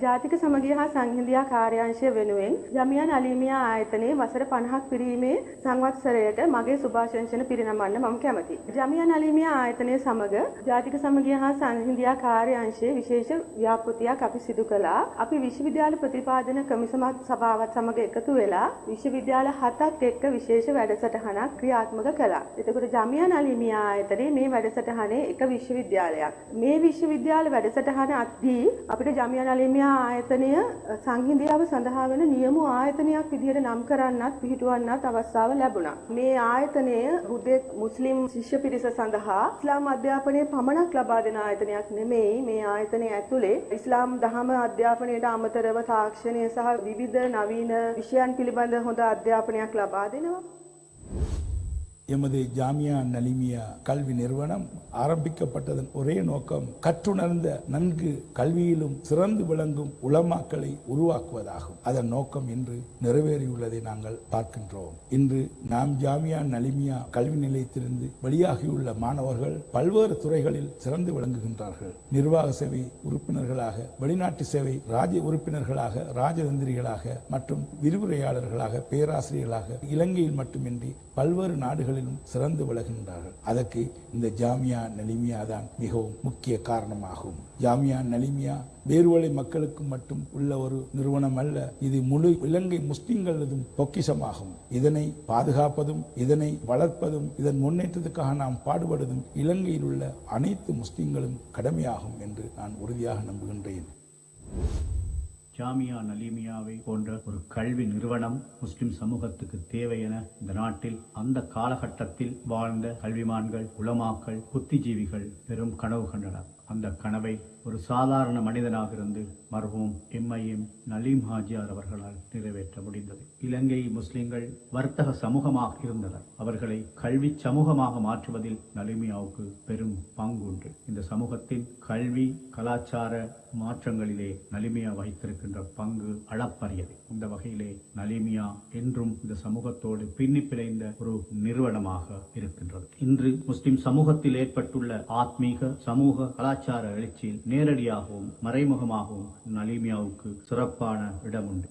ජාතික සමගිය හා සංහිඳියා කාර්යාංශය වෙනුවෙන් ජමියා නලීමියා ආයතනයේ වසර 50ක් පිරීමේ සංවත්සරයට මගේ සුභාශංසන පිරිනමන්න මම කැමැතියි. ජමියා නලීමියා ආයතනය සමග ජාතික සමගිය හා සංහිඳියා කාර්යාංශයේ විශේෂ ව්‍යාපෘතියක් අපි සිදු කළා. අපි විශ්වවිද්‍යාල ප්‍රතිපාදන කමිසම සභාවත් සමග එකතු වෙලා විශ්වවිද්‍යාල 7ක් එක්ක විශේෂ වැඩසටහනක් ක්‍රියාත්මක කළා. එතකොට ජමියා නලීමියා ආයතනයේ මේ වැඩසටහනේ එක විශ්වවිද්‍යාලයක්. මේ විශ්වවිද්‍යාල වැඩසටහන අත්දී අපිට ජමියා නලීමියා ආයතනය සංහිඳියාව සඳහා වෙන නියම ආයතනයක් විදිහට නම් කරන්නත් පිහිටුවන්නත් අවස්ථාව ලැබුණා. මේ ආයතනය හුදෙක් මුස්ලිම් ශිෂ්‍ය පිරිස සඳහා ඉස්ලාම් අධ්‍යාපනය පමණක් ලබා දෙන ආයතනයක් නෙමෙයි. මේ ආයතනය ඇතුලේ ඉස්ලාම් දහම අධ්‍යාපනයට අමතරව තාක්ෂණය සහ විවිධ නවීන විෂයන් පිළිබඳ හොඳ අධ්‍යාපනයක් ලබා දෙනවා. எமது ஜாமியா நலிமியா கல்வி நிறுவனம் ஆரம்பிக்கப்பட்டதன் ஒரே நோக்கம் கற்றுணர்ந்த நன்கு கல்வியிலும் சிறந்து விளங்கும் உலமாக்களை உருவாக்குவதாகும். அதன் நோக்கம் இன்று நிறைவேறியுள்ளதை நாங்கள் பார்க்கின்றோம். இன்று நாம் ஜாமியா நலிமியா கல்வி நிலையத்திலிருந்து வெளியாகியுள்ள மாணவர்கள் பல்வேறு துறைகளில் சிறந்து விளங்குகின்றார்கள். நிர்வாக சேவை உறுப்பினர்களாக, வெளிநாட்டு சேவை ராஜ்ய உறுப்பினர்களாக, ராஜதந்திரிகளாக மற்றும் விரிவுரையாளர்களாக, பேராசிரியர்களாக இலங்கையில் மட்டுமின்றி பல்வேறு நாடுகளிலும் சிறந்து விளங்குகின்றார்கள். அதற்கு இந்த ஜாமியா நலிமியா தான் மிகவும் முக்கிய காரணமாகும். ஜாமியா நலிமியா வேறுவழி மக்களுக்கு மட்டும் உள்ள ஒரு நிறுவனம் அல்ல, இது முழு இலங்கை முஸ்லிம்களதும் பொக்கிஷமாகும். இதனை பாதுகாப்பதும், இதனை வளர்ப்பதும், இதன் முன்னேற்றத்துக்காக நாம் பாடுபடுவதும் இலங்கையில் உள்ள அனைத்து முஸ்லிம்களும் கடமையாகும் என்று நான் உறுதியாக நம்புகின்றேன். ஜாமியா நலீமியாவை போன்ற ஒரு கல்வி நிறுவனம் முஸ்லிம் சமூகத்துக்கு தேவை என இந்த நாட்டில் அந்த காலகட்டத்தில் வாழ்ந்த கல்விமான்கள், உலமாக்கள், புத்திஜீவிகள் பெரும் கனவு கண்டனர். அந்த கனவை ஒரு சாதாரண மனிதனாக இருந்து மர்ஹூம் எம்ஐஎம் நலீம் ஹாஜியார் அவர்களால் நிறைவேற்ற முடிந்தது. இலங்கை முஸ்லிம்கள் வர்த்தக சமூகமாக இருந்தனர். அவர்களை கல்வி சமூகமாக மாற்றுவதில் நலீமியாவுக்கு பெரும் பங்கு உண்டு. இந்த சமூகத்தின் கல்வி கலாச்சார மாற்றங்களிலே நலீமியா வகித்திருக்கின்ற பங்கு அளப்பரியது. இந்த வகையிலே நலீமியா என்றும் இந்த சமூகத்தோடு பின்னி பிணைந்த ஒரு நிறுவனமாக இருக்கின்றது. இன்று முஸ்லிம் சமூகத்தில் ஏற்பட்டுள்ள ஆத்மீக சமூக கலாச்சார எழுச்சியில் நேரடியாகவும் மறைமுகமாகவும் நலீமியாவுக்கு சிறப்பான இடம் உண்டு.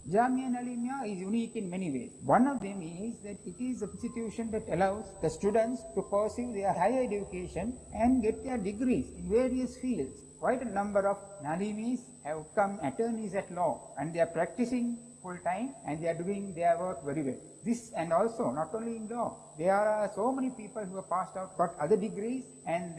Jamiah Naleemiah is unique in many ways. One of them is that it is an institution that allows the students to pursue their higher education and get their degrees in various fields. Quite a number of Naleemis have become attorneys at law, and they are practicing full time and they are doing their work very well. This, and also not only in law, there are so many people who have passed out, got other degrees, and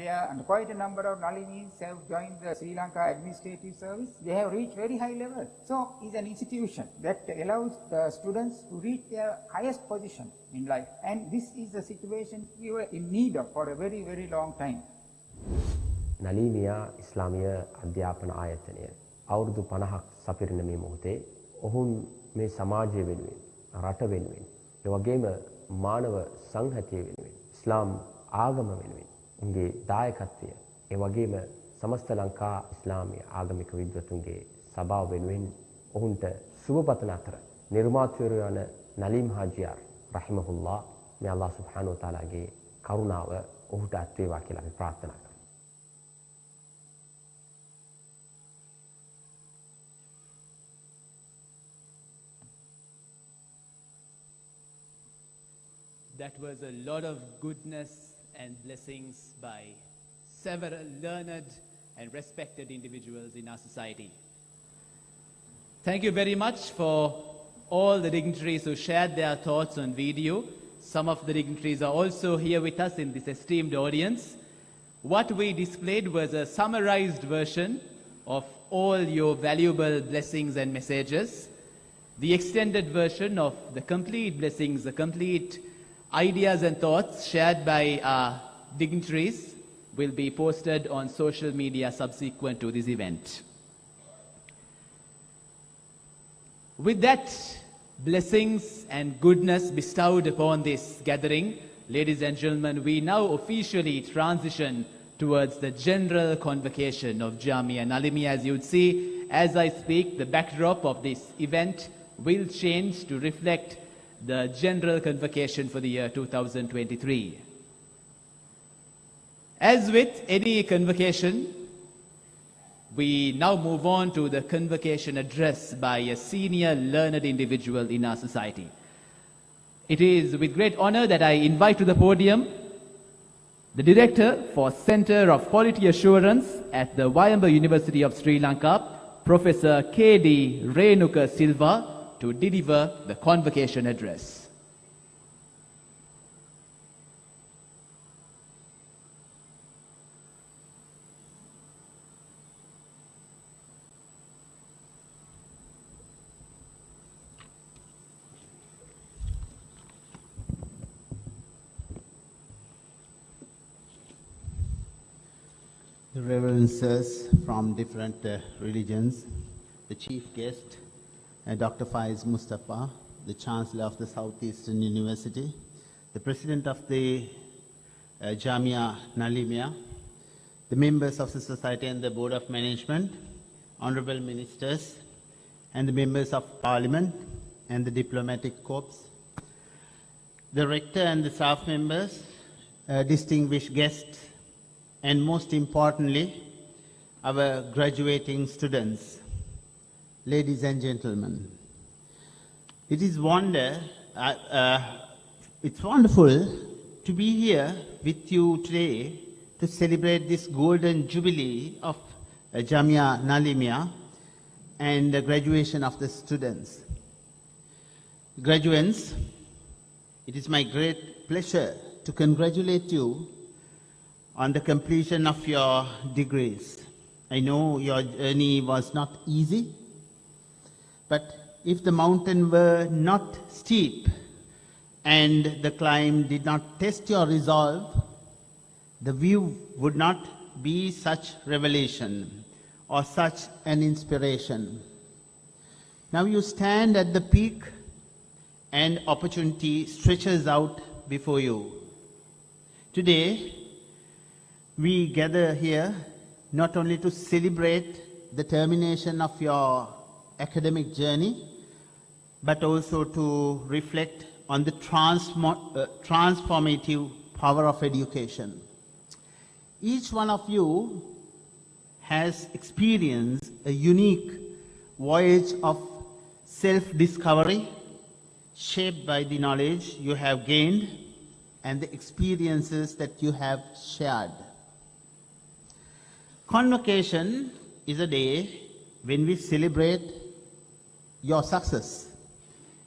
quite a number of Naleemis have joined the Sri Lanka Administrative Service. They have reached very high levels. So it's an institution that allows the students to reach their highest position in life. And this is the situation we were in need of for a very, very long time. නලීමියා ඉස්ලාමීය අධ්‍යාපන ආයතනය අවුරුදු 50ක් සපිරෙන මේ මොහොතේ ඔවුන් මේ සමාජය වෙනුවෙන් රට වෙනුවෙන් ඒ වගේම මානව සංහතිය වෙනුවෙන් ඉස්ලාම් ආගම වෙනුවෙන් උන්ගේ දායකත්වය ඒ වගේම සමස්ත ලංකා ඉස්ලාමීය ආගමික විද්වතුන්ගේ සභාව වෙනුවෙන් ඔවුන්ට සුබපතන අතර නිර්මාතෘවරු යන නලීම් හාජියාර් රහිමහුල්ලා මේ අල්ලාහ් සුබ්හානහු වතාලාගේ කරුණාව ඔහුට අත්වේවා කියලා අපි ප්‍රාර්ථනා කරනවා. That was a lot of goodness and blessings by several learned and respected individuals in our society. Thank you very much for all the dignitaries who shared their thoughts on video. Some of the dignitaries are also here with us in this esteemed audience. What we displayed was a summarized version of all your valuable blessings and messages. The extended version of the complete blessings, the complete ideas and thoughts shared by our dignitaries will be posted on social media subsequent to this event. With that blessings and goodness bestowed upon this gathering, ladies and gentlemen, we now officially transition towards the general convocation of Jamiah Naleemiah. As you'd see, as I speak, the backdrop of this event will change to reflect the general convocation for the year 2023. As with any convocation, we now move on to the convocation address by a senior learned individual in our society. It is with great honor that I invite to the podium the Director for Center of Quality Assurance at the Wayamba University of Sri Lanka, Professor K.D. Renuka Silva, to deliver the convocation address. The reverences from different religions, the chief guest, Dr. Faiz Mustafa, the Chancellor of the Southeastern University, the President of the Jamiah Naleemiah, the members of the Society and the Board of Management, Honorable Ministers, and the members of Parliament and the Diplomatic Corps, the Rector and the staff members, distinguished guests, and most importantly, our graduating students. Ladies and gentlemen, it is it's wonderful to be here with you today to celebrate this golden jubilee of Jamiah Naleemiah and the graduation of the students. Graduates, it is my great pleasure to congratulate you on the completion of your degrees. I know your journey was not easy, but if the mountain were not steep and the climb did not test your resolve, the view would not be such revelation or such an inspiration. Now you stand at the peak and opportunity stretches out before you. Today, we gather here not only to celebrate the termination of your academic journey, but also to reflect on the transformative power of education. Each one of you has experienced a unique voyage of self-discovery shaped by the knowledge you have gained and the experiences that you have shared. Convocation is a day when we celebrate your success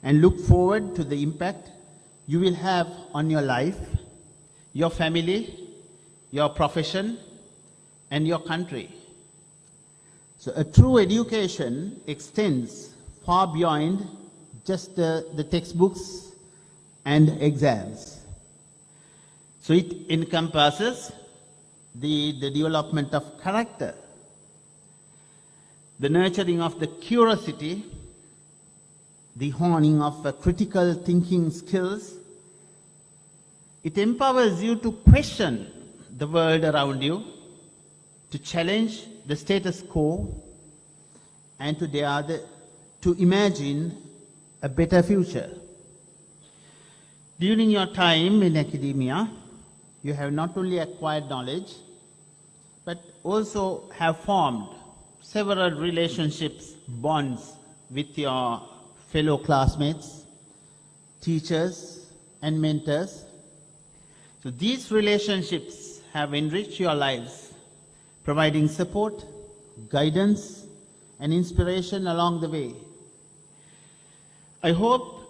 and look forward to the impact you will have on your life, your family, your profession, and your country. So a true education extends far beyond just the textbooks and exams. So it encompasses the development of character, the nurturing of the curiosity, the honing of critical thinking skills. It empowers you to question the world around you, to challenge the status quo, and to dare to imagine a better future. During your time in academia, you have not only acquired knowledge, but also have formed several relationships, bonds with your fellow classmates, teachers, and mentors. So these relationships have enriched your lives, providing support, guidance, and inspiration along the way. I hope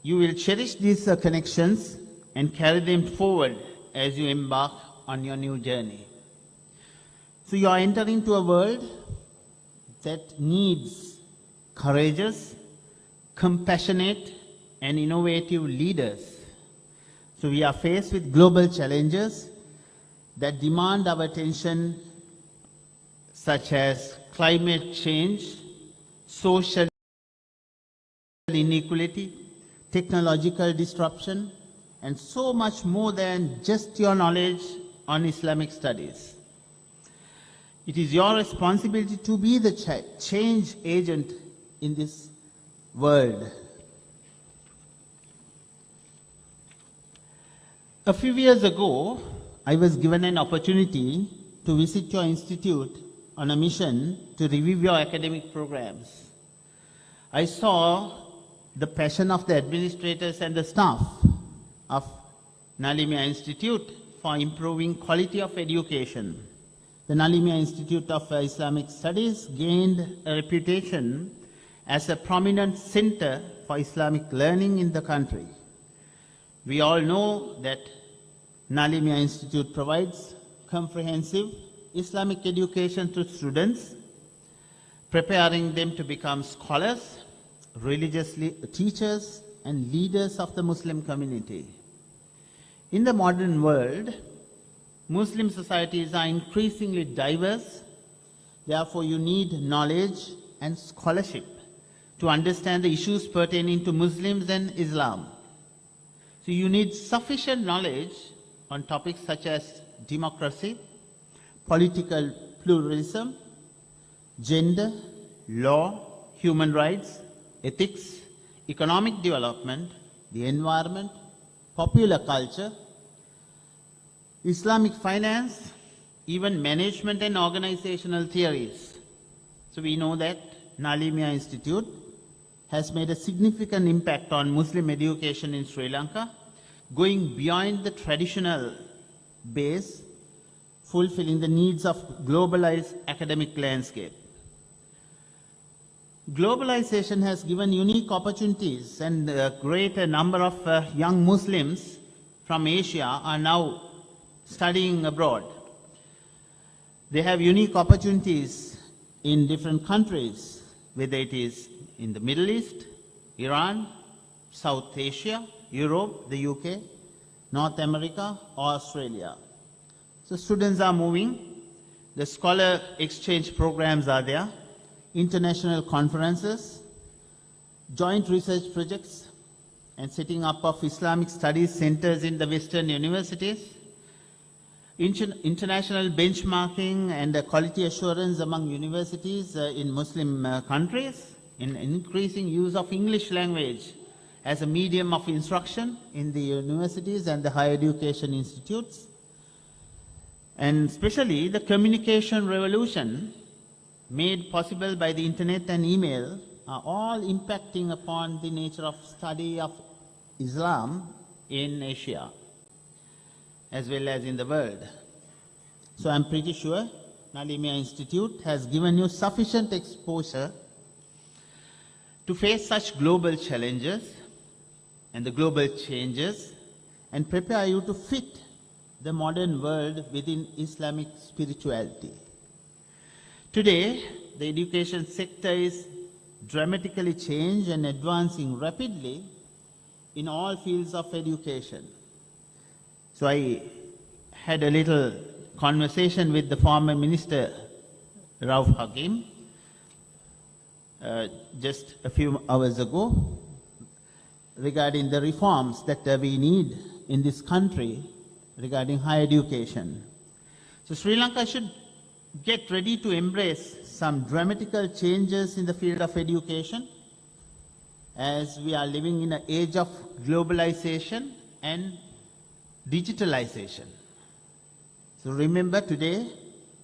you will cherish these connections and carry them forward as you embark on your new journey. So you are entering into a world that needs courageous, compassionate, and innovative leaders. So we are faced with global challenges that demand our attention, such as climate change, social inequality, technological disruption, and so much more than just your knowledge on Islamic studies. It is your responsibility to be the change agent in this world. A few years ago, I was given an opportunity to visit your institute on a mission to review your academic programs. I saw the passion of the administrators and the staff of Naleemiah Institute for improving quality of education. The Naleemiah Institute of Islamic Studies gained a reputation as a prominent center for Islamic learning in the country. We all know that Naleemiah Institute provides comprehensive Islamic education to students, preparing them to become scholars, religious teachers, and leaders of the Muslim community. In the modern world, Muslim societies are increasingly diverse. Therefore, you need knowledge and scholarship to understand the issues pertaining to Muslims and Islam. So you need sufficient knowledge on topics such as democracy, political pluralism, gender, law, human rights, ethics, economic development, the environment, popular culture, Islamic finance, even management and organizational theories. So we know that Naleemiah Institute has made a significant impact on Muslim education in Sri Lanka, going beyond the traditional base, fulfilling the needs of globalized academic landscape. Globalization has given unique opportunities, and a greater number of young Muslims from Asia are now studying abroad. They have unique opportunities in different countries, whether it is in the Middle East, Iran, South Asia, Europe, the UK, North America, or Australia. So students are moving, the scholar exchange programs are there, international conferences, joint research projects, and setting up of Islamic studies centers in the Western universities, international benchmarking and quality assurance among universities in Muslim countries, in increasing use of English language as a medium of instruction in the universities and the higher education institutes, and especially the communication revolution made possible by the internet and email are all impacting upon the nature of study of Islam in Asia as well as in the world. So I'm pretty sure Naleemiah Institute has given you sufficient exposure to face such global challenges and the global changes and prepare you to fit the modern world within Islamic spirituality. Today, the education sector is dramatically changed and advancing rapidly in all fields of education. So I had a little conversation with the former minister, Rauf Hakim, just a few hours ago regarding the reforms that we need in this country regarding higher education. So Sri Lanka should get ready to embrace some dramatical changes in the field of education as we are living in an age of globalization and digitalization. So remember, today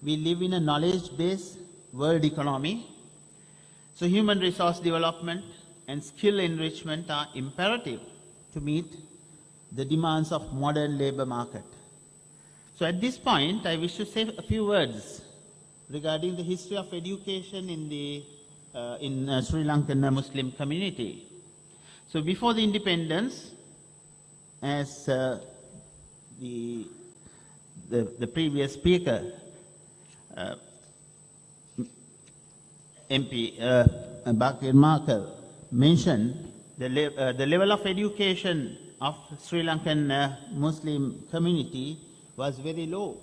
we live in a knowledge-based world economy. So human resource development and skill enrichment are imperative to meet the demands of modern labor market. So at this point, I wish to say a few words regarding the history of education in the Sri Lankan Muslim community. So before the independence, as the previous speaker, MP Bakir Markle mentioned, the level of education of Sri Lankan Muslim community was very low.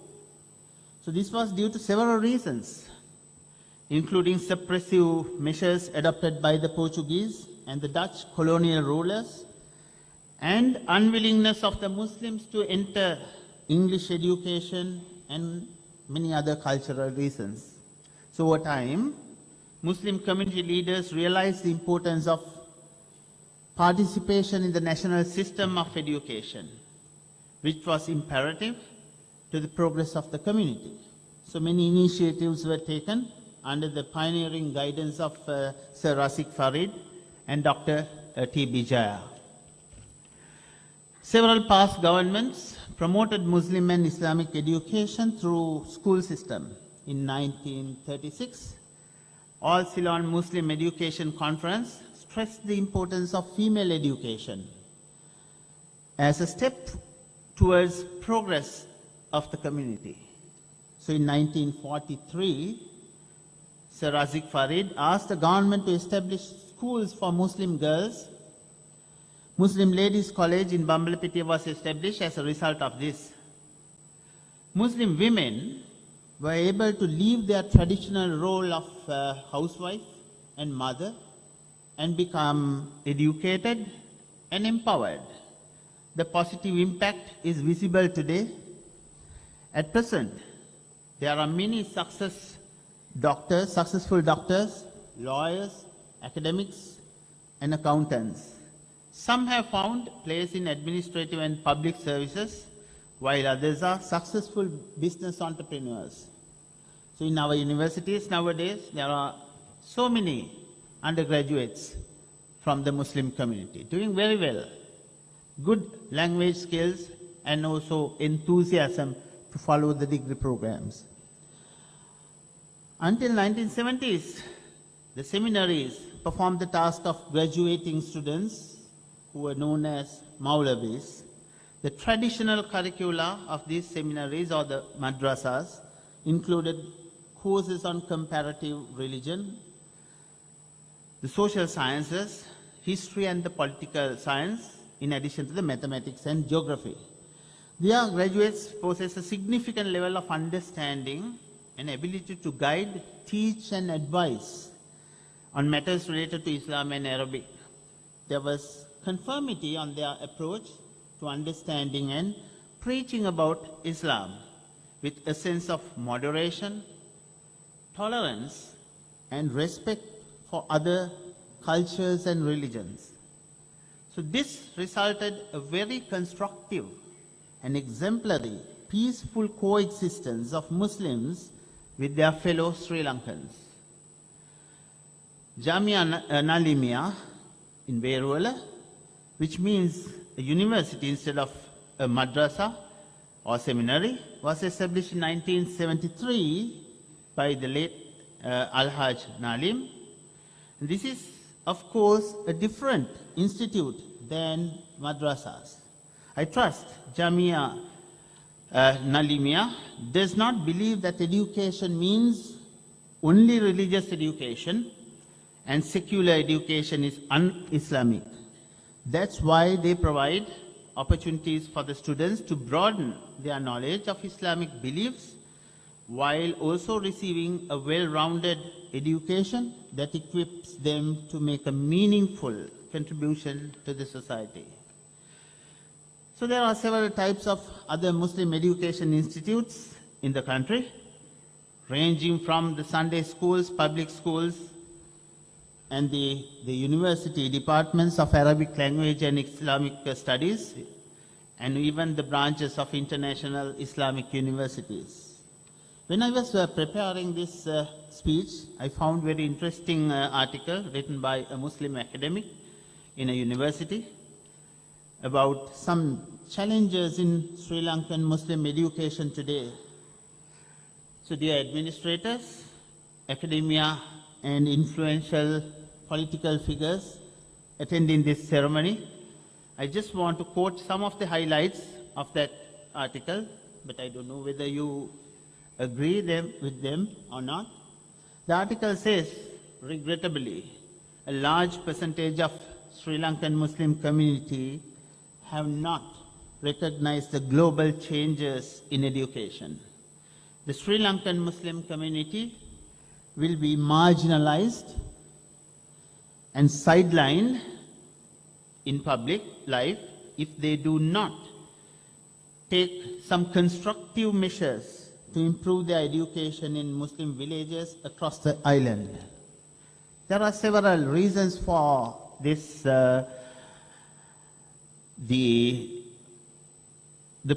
So this was due to several reasons, including suppressive measures adopted by the Portuguese and the Dutch colonial rulers, and unwillingness of the Muslims to enter English education and many other cultural reasons. So over time, Muslim community leaders realized the importance of participation in the national system of education, which was imperative to the progress of the community. So many initiatives were taken under the pioneering guidance of Sir Razik Farid and Dr. T.B. Jaya. Several past governments promoted Muslim and Islamic education through school system. In 1936, All Ceylon Muslim Education Conference stressed the importance of female education as a step towards progress of the community. So in 1943, Sir Razik Farid asked the government to establish schools for Muslim girls. Muslim Ladies College in Bambalapitiya was established as a result of this. Muslim women were able to leave their traditional role of housewife and mother and become educated and empowered. The positive impact is visible today. At present, there are many successful doctors, lawyers, academics, and accountants. Some have found place in administrative and public services, while others are successful business entrepreneurs. So in our universities nowadays, there are so many undergraduates from the Muslim community doing very well. Good language skills and also enthusiasm to follow the degree programs. Until 1970s, the seminaries performed the task of graduating students who were known as Maulavis. The traditional curricula of these seminaries or the madrasas included courses on comparative religion, the social sciences, history and the political science, in addition to the mathematics and geography. Their graduates possess a significant level of understanding and ability to guide, teach and advise on matters related to Islam and Arabic. There was conformity on their approach to understanding and preaching about Islam with a sense of moderation, tolerance and respect for other cultures and religions. So this resulted a very constructive and exemplary peaceful coexistence of Muslims with their fellow Sri Lankans. Jamiah Naleemiah in Beruala, which means a university instead of a madrasa or seminary, was established in 1973 by the late Al-Haj Nalim. This is, of course, a different institute than madrasas. I trust Jamiah Naleemiah does not believe that education means only religious education and secular education is un-Islamic. That's why they provide opportunities for the students to broaden their knowledge of Islamic beliefs while also receiving a well-rounded education that equips them to make a meaningful contribution to the society. So there are several types of other Muslim education institutes in the country, ranging from the Sunday schools, public schools, and the university departments of Arabic language and Islamic studies, and even the branches of international Islamic universities. When I was preparing this speech, I found a very interesting article written by a Muslim academic in a university about some challenges in Sri Lankan Muslim education today. So dear administrators, academia, and influential political figures attending this ceremony, I just want to quote some of the highlights of that article, but I don't know whether you agree with them or not. The article says, regrettably, a large percentage of Sri Lankan Muslim community have not recognized the global changes in education. The Sri Lankan Muslim community will be marginalized and sidelined in public life if they do not take some constructive measures to improve their education in Muslim villages across the island. There are several reasons for this, the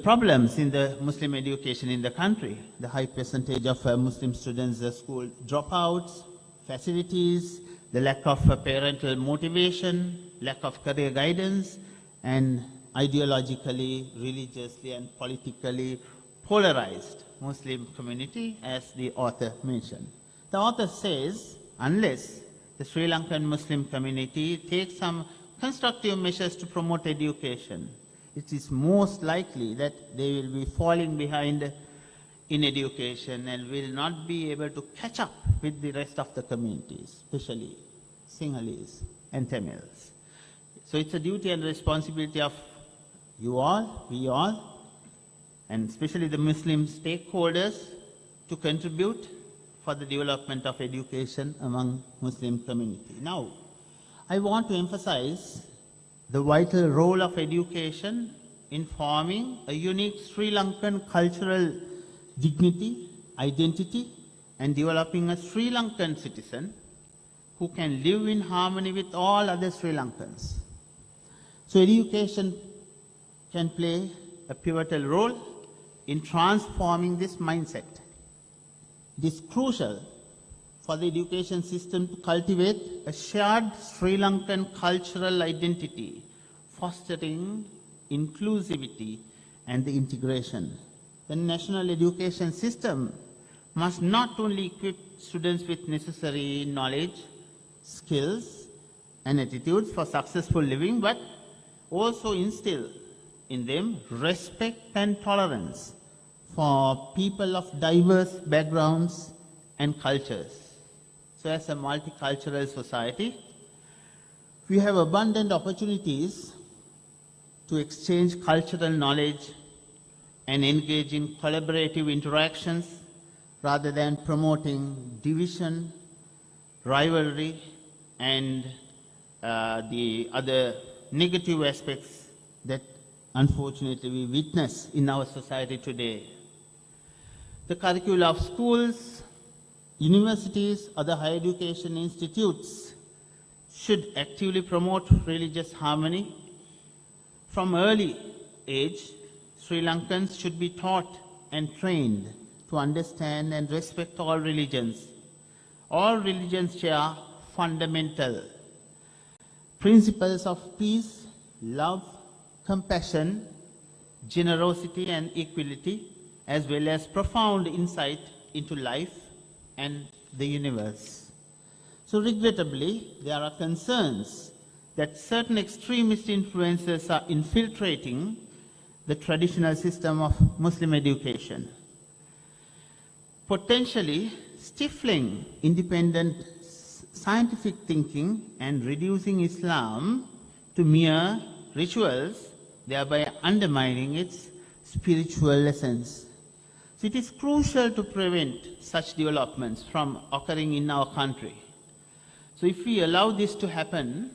problems in the Muslim education in the country. The high percentage of Muslim students, school dropouts, facilities, the lack of parental motivation, lack of career guidance, and ideologically, religiously, and politically polarized Muslim community, as the author mentioned. The author says, unless the Sri Lankan Muslim community takes some constructive measures to promote education, it is most likely that they will be falling behind in education and will not be able to catch up with the rest of the communities, especially Sinhalese and Tamils. So it's a duty and responsibility of you all, we all, and especially the Muslim stakeholders to contribute for the development of education among Muslim community. Now, I want to emphasize the vital role of education in forming a unique Sri Lankan cultural dignity, identity, and developing a Sri Lankan citizen who can live in harmony with all other Sri Lankans. So education can play a pivotal role in transforming this mindset. It is crucial for the education system to cultivate a shared Sri Lankan cultural identity, fostering inclusivity and the integration. The national education system must not only equip students with necessary knowledge, skills, and attitudes for successful living, but also instill in them respect and tolerance for people of diverse backgrounds and cultures. So as a multicultural society, we have abundant opportunities to exchange cultural knowledge and engage in collaborative interactions rather than promoting division, rivalry, and the other negative aspects that unfortunately we witness in our society today. The curricula of schools, universities, other higher education institutes should actively promote religious harmony. From early age, Sri Lankans should be taught and trained to understand and respect all religions. All religions share fundamental principles of peace, love, compassion, generosity and equality, as well as profound insight into life and the universe. So regrettably, there are concerns that certain extremist influences are infiltrating the traditional system of Muslim education, potentially stifling independent scientific thinking and reducing Islam to mere rituals, thereby undermining its spiritual essence. So it is crucial to prevent such developments from occurring in our country. So if we allow this to happen,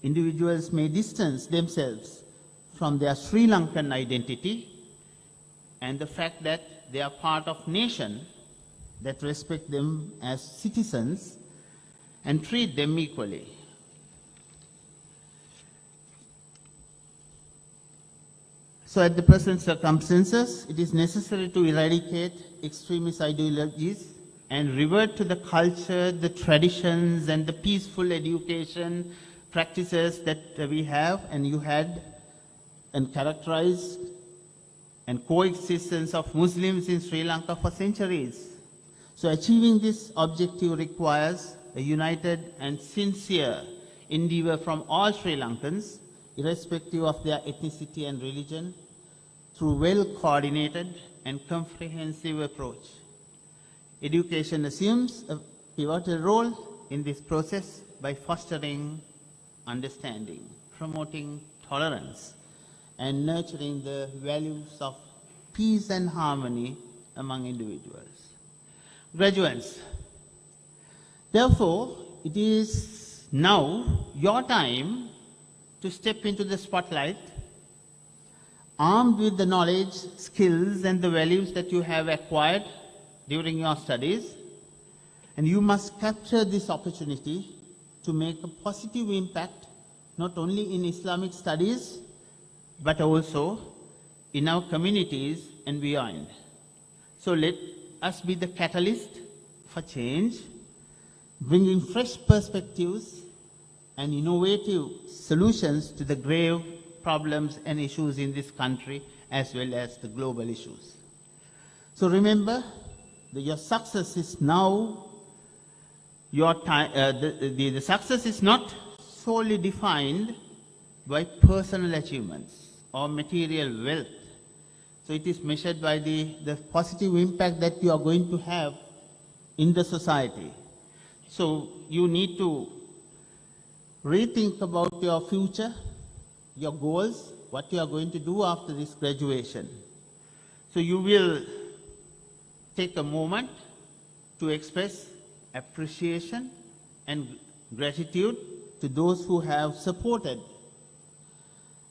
individuals may distance themselves from their Sri Lankan identity and the fact that they are part of a nation that respect them as citizens and treat them equally. So at the present circumstances, it is necessary to eradicate extremist ideologies and revert to the culture, the traditions, and the peaceful education practices that we have and you had, and characterized and coexistence of Muslims in Sri Lanka for centuries. So achieving this objective requires a united and sincere endeavor from all Sri Lankans, irrespective of their ethnicity and religion, through well-coordinated and comprehensive approach. Education assumes a pivotal role in this process by fostering understanding, promoting tolerance, and nurturing the values of peace and harmony among individuals. Graduates, therefore, it is now your time to step into the spotlight, armed with the knowledge, skills, and the values that you have acquired during your studies, and you must capture this opportunity to make a positive impact not only in Islamic studies, but also in our communities and beyond. So let us be the catalyst for change, bringing fresh perspectives and innovative solutions to the grave problems and issues in this country as well as the global issues. So remember that your success is now your time. The success is not solely defined by personal achievements or material wealth. So it is measured by the positive impact that you are going to have in the society. So you need to rethink about your future, your goals, what you are going to do after this graduation. So you will take a moment to express appreciation and gratitude to those who have supported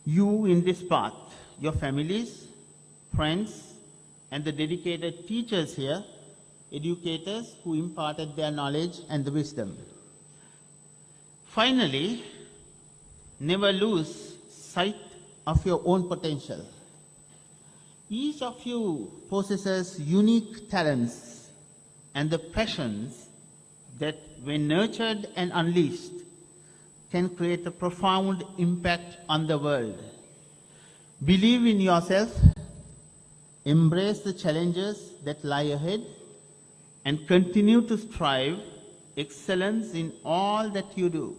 you in this path, your families, friends, and the dedicated teachers here, educators who imparted their knowledge and the wisdom. Finally, never lose sight of your own potential. Each of you possesses unique talents and the passions that, when nurtured and unleashed, can create a profound impact on the world. Believe in yourself, embrace the challenges that lie ahead, and continue to strive excellence in all that you do.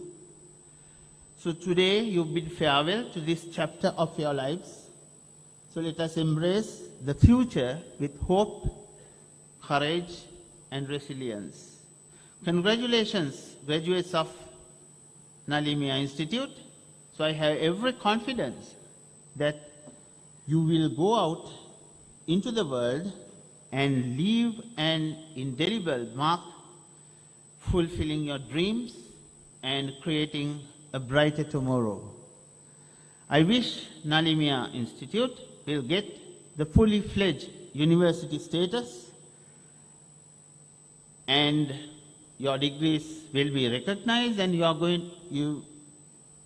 So today you bid farewell to this chapter of your lives. So let us embrace the future with hope, courage, and resilience. Congratulations, graduates of Naleemiah Institute. So I have every confidence that you will go out into the world and leave an indelible mark, fulfilling your dreams and creating a brighter tomorrow. I wish Naleemiah Institute will get the fully fledged university status, and your degrees will be recognized, and you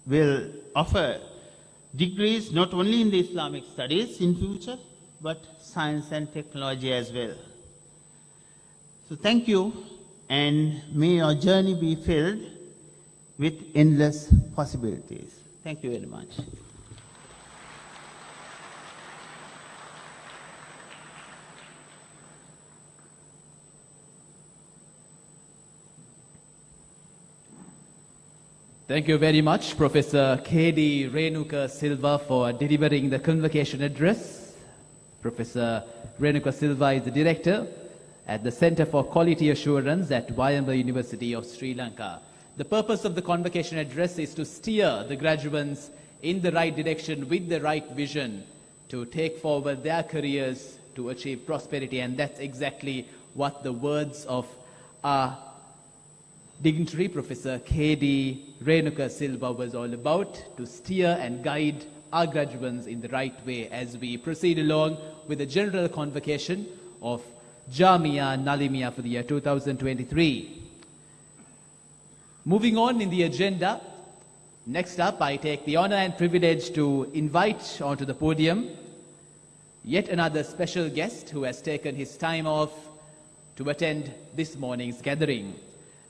will offer degrees not only in the Islamic studies in future, but science and technology as well. So thank you and may your journey be filled with endless possibilities. Thank you very much. Thank you very much, Professor K.D. Renuka Silva, for delivering the convocation address. Professor Renuka Silva is the director at the Center for Quality Assurance at Wayamba University of Sri Lanka. The purpose of the convocation address is to steer the graduates in the right direction with the right vision to take forward their careers to achieve prosperity, and that's exactly what the words of our dignitary Professor K.D. Renuka Silva was all about, to steer and guide our graduates in the right way as we proceed along with the general convocation of Jamiah Naleemiah for the year 2023. Moving on in the agenda, next up I take the honor and privilege to invite onto the podium yet another special guest who has taken his time off to attend this morning's gathering.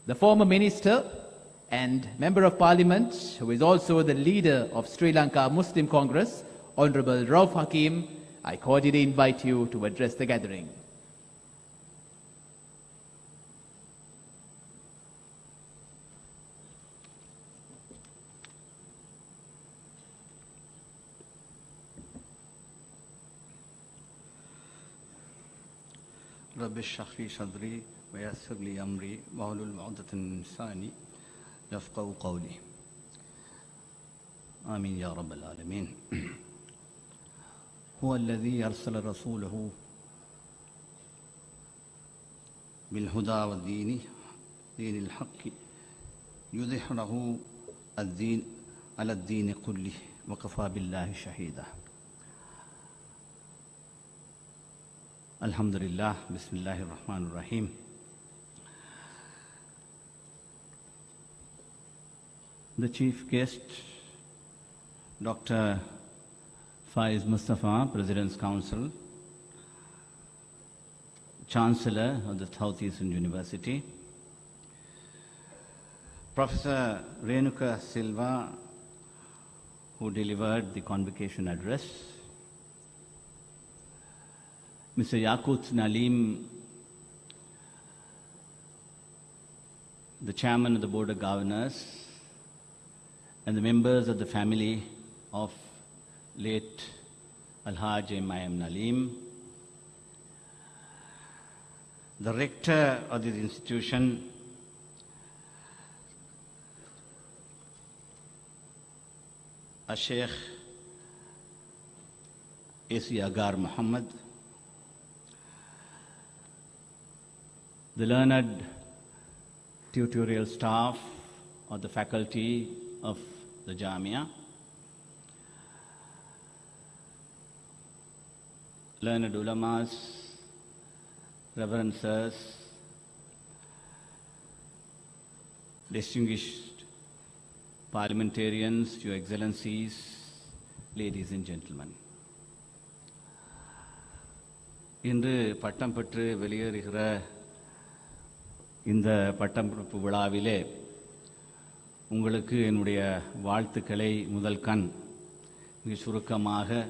The former Minister and Member of Parliament, who is also the leader of Sri Lanka Muslim Congress, Honorable Rauf Hakim, I cordially invite you to address the gathering. رب اشرح لي صدري ويسر لي أمري واحلل عقدة من لساني يفقهوا قولي آمين يا رب العالمين. هو الذي أرسل رسوله بالهدى والدين دين الحق يظهره الدين على الدين كله وكفى بالله شهيدا. Alhamdulillah, Bismillahir Rahmanir Rahim. The Chief Guest, Dr. Faiz Mustafa, President's Council, Chancellor of the Southeastern University, Professor Renuka Silva, who delivered the convocation address, Mr. Yaqut Nalim, the Chairman of the Board of Governors, and the members of the family of late Alhaj Jamiah Naleem, the Rector of this institution, Sheikh A.C. Agar Muhammad, the learned tutorial staff of the faculty of the Jamiah, learned ulamas, reverend sirs, distinguished parliamentarians, your excellencies, ladies and gentlemen. இன்று பட்டம் பெற்று வெளியேறுகிற இந்த பட்டமளிப்பு விழாவிலே உங்களுக்கு என்னுடைய வாழ்த்துக்களை முதல் கண் மிக சுருக்கமாக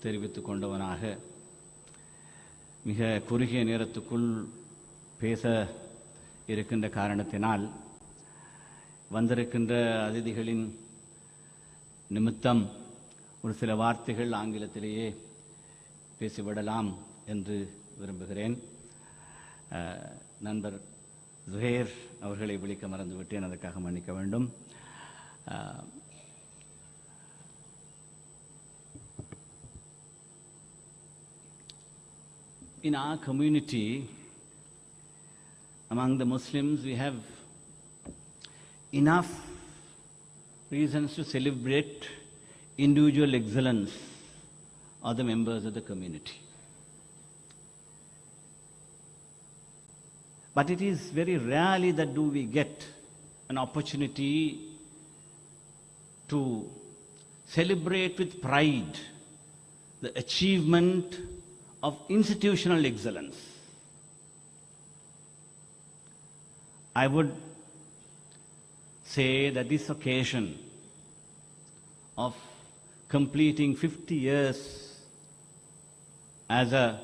தெரிவித்துக் கொண்டவனாக, மிக குறுகிய நேரத்துக்குள் பேச இருக்கின்ற காரணத்தினால் வந்திருக்கின்ற அதிதிகளின் நிமித்தம் ஒரு சில வார்த்தைகள் ஆங்கிலத்திலேயே பேசிவிடலாம் என்று விரும்புகிறேன். நண்பர் ஜுஹேர் அவர்களை விழிக்க மறந்துவிட்டேன், அதற்காக மன்னிக்க வேண்டும். In our community, among the Muslims, we have enough reasons to celebrate individual excellence of the members of the community. But it is very rarely that do we get an opportunity to celebrate with pride the achievement of institutional excellence. I would say that this occasion of completing 50 years as a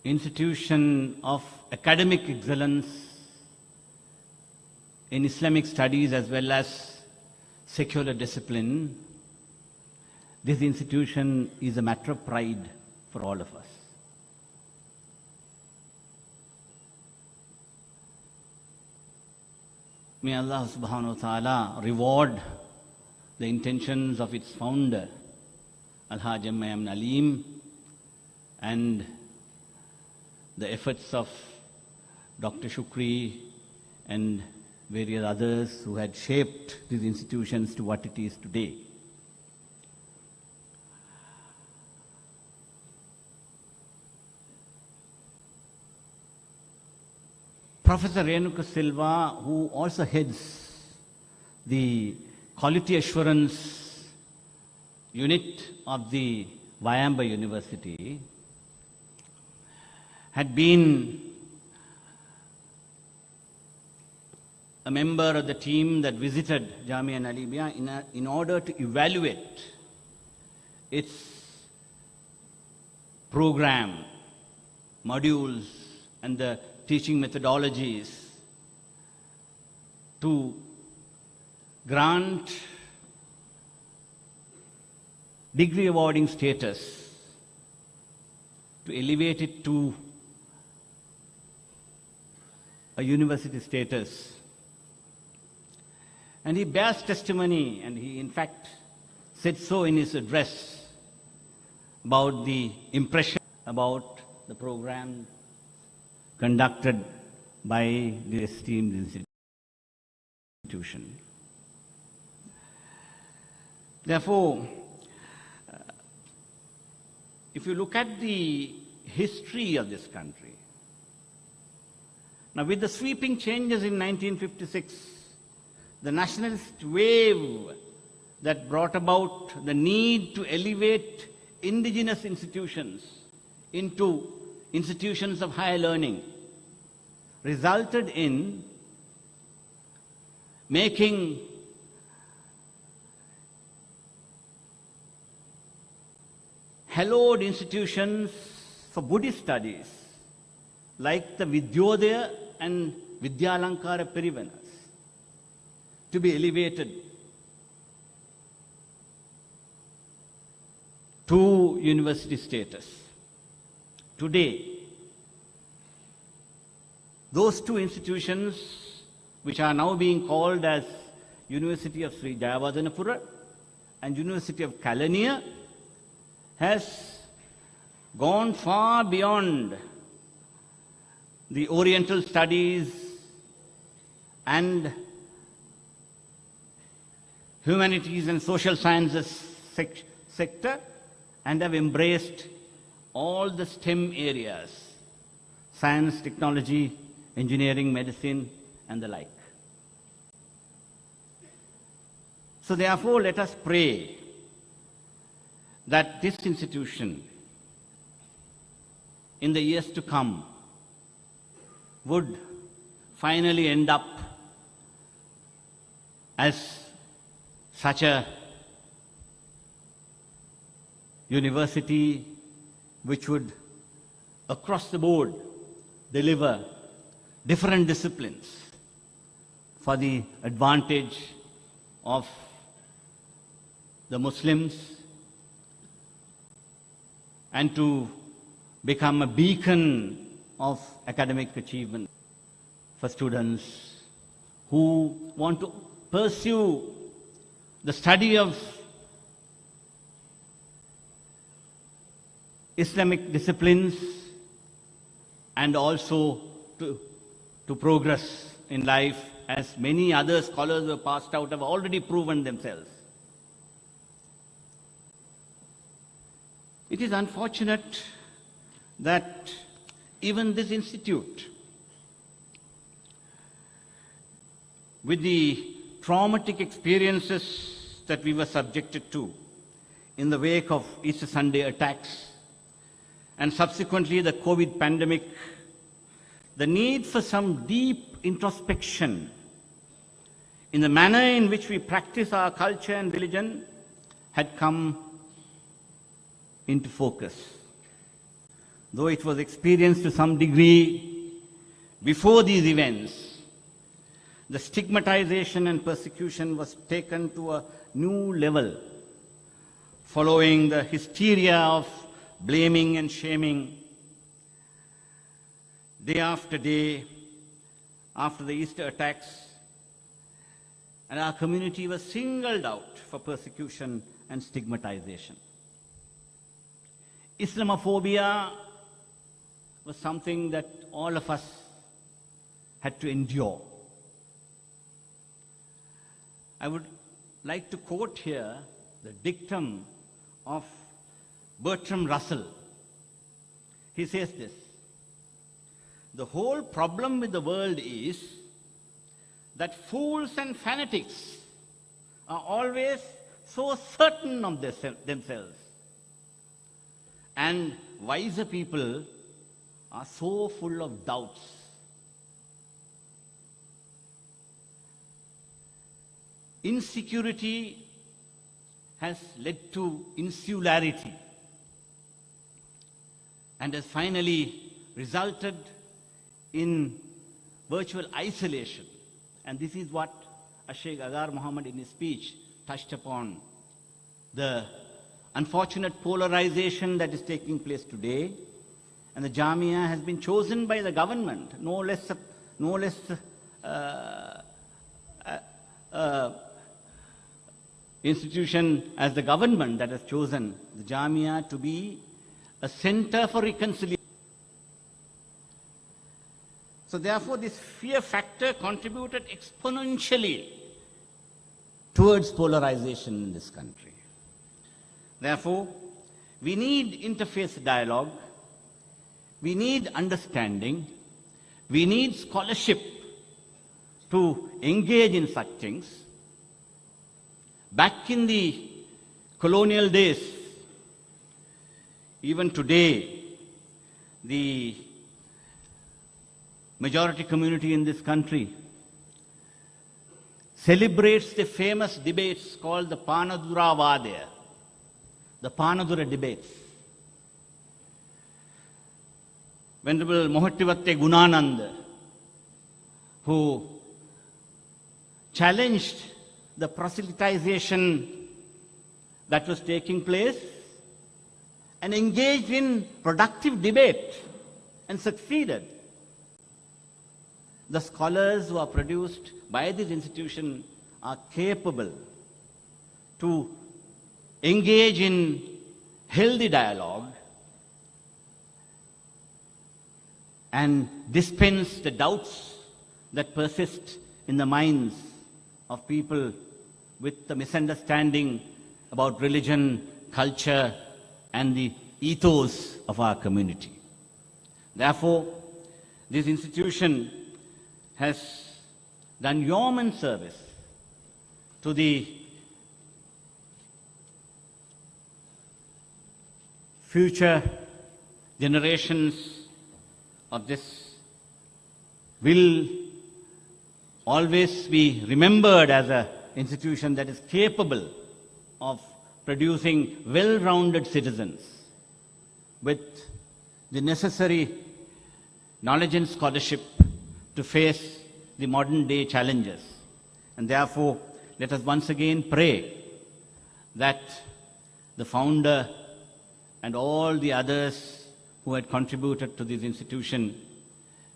institution of academic excellence in Islamic studies as well as secular discipline, this institution is a matter of pride for all of us. May Allah subhanahu wa ta'ala reward the intentions of its founder, Jamiah Naleemiah, and the efforts of Dr. Shukri and various others who had shaped these institutions to what it is today. Professor Renuka Silva, who also heads the Quality Assurance Unit of the Wayamba University, had been a member of the team that visited Jamiah Naleemiah in order to evaluate its program, modules, and the teaching methodologies to grant degree awarding status, to elevate it to a university status. And he bears testimony, and he in fact said so in his address about the impression about the program conducted by the esteemed institution. Therefore, if you look at the history of this country, now with the sweeping changes in 1956, the nationalist wave that brought about the need to elevate indigenous institutions into institutions of higher learning resulted in making hallowed institutions for Buddhist studies like the Vidyodaya and Vidyalankara Pirivanas to be elevated to university status. Today, those two institutions, which are now being called as University of Sri Jayawardenapura and University of Kalaniya, has gone far beyond the Oriental studies and humanities and social sciences sector, and have embraced all the STEM areas: science, technology, engineering, medicine, and the like. So therefore, let us pray that this institution, in the years to come, would finally end up as such a university which would, across the board, deliver different disciplines for the advantage of the Muslims, and to become a beacon of academic achievement for students who want to pursue the study of Islamic disciplines and also to progress in life, as many other scholars who have passed out have already proven themselves. It is unfortunate that even this institute, with the traumatic experiences that we were subjected to in the wake of Easter Sunday attacks, and subsequently the COVID pandemic, the need for some deep introspection in the manner in which we practice our culture and religion had come into focus. Though it was experienced to some degree before these events, the stigmatization and persecution was taken to a new level following the hysteria of blaming and shaming day after day after the Easter attacks, and our community was singled out for persecution and stigmatization. Islamophobia was something that all of us had to endure. I would like to quote here the dictum of Bertrand Russell. He says this: "The whole problem with the world is that fools and fanatics are always so certain of themselves, and wiser people are so full of doubts." Insecurity has led to insularity and has finally resulted in virtual isolation. And this is what Sheikh Agar Muhammad in his speech touched upon, the unfortunate polarization that is taking place today. And the Jamiah has been chosen by the government, no less institution as the government that has chosen the Jamiah to be a center for reconciliation. So therefore, this fear factor contributed exponentially towards polarization in this country. Therefore, we need interfaith dialogue, we need understanding, we need scholarship to engage in such things. Back in the colonial days, even today, the majority community in this country celebrates the famous debates called the Panadura Vadaya, the Panadura debates. Venerable Mohattivatte Gunananda, who challenged the proselytization that was taking place and engaged in productive debate and succeeded. The scholars who are produced by this institution are capable to engage in healthy dialogue and dispense the doubts that persist in the minds of people with the misunderstanding about religion, culture, and the ethos of our community. Therefore, this institution has done yeoman service to the future generations of this, will always be remembered as an institution that is capable of producing well-rounded citizens with the necessary knowledge and scholarship to face the modern-day challenges. And therefore, let us once again pray that the founder and all the others who had contributed to this institution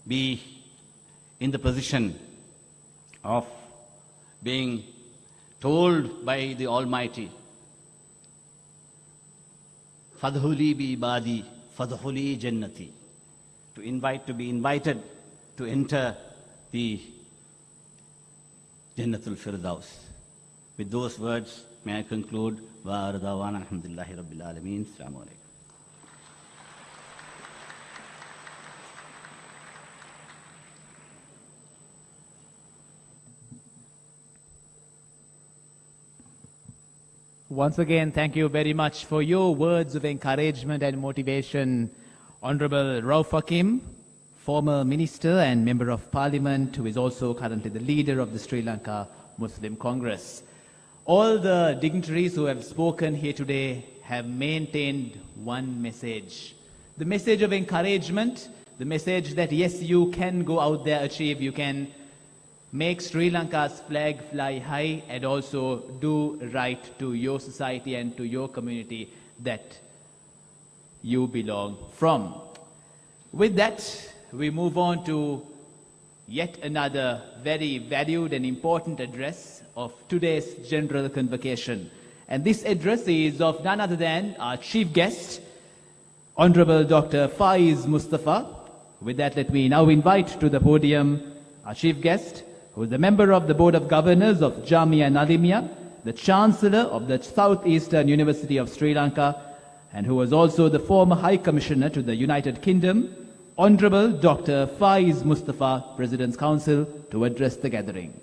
be in the position of being told by the Almighty, Fadhuli bi ibadi, fadhuli jannati, to be invited to enter the Jannatul Firdaus. With those words, may I conclude. Wa ardawana alhamdulillahi rabbil alameen. Assalamu alaikum. Once again, thank you very much for your words of encouragement and motivation Honorable Rauf Hakim, former minister and member of parliament, who is also currently the leader of the Sri Lanka Muslim Congress. All the dignitaries who have spoken here today have maintained one message. The message of encouragement, the message that yes, you can go out there, achieve, you can make Sri Lanka's flag fly high and also do right to your society and to your community that you belong from. With that, we move on to yet another very valued and important address of today's General Convocation. And this address is of none other than our chief guest, Honorable Dr. Faiz Mustafa. With that, let me now invite to the podium our chief guest, who is a member of the Board of Governors of Jamiah Naleemiah, the Chancellor of the Southeastern University of Sri Lanka, and who was also the former High Commissioner to the United Kingdom, Honorable Dr. Faiz Mustafa, President's Council, to address the gathering.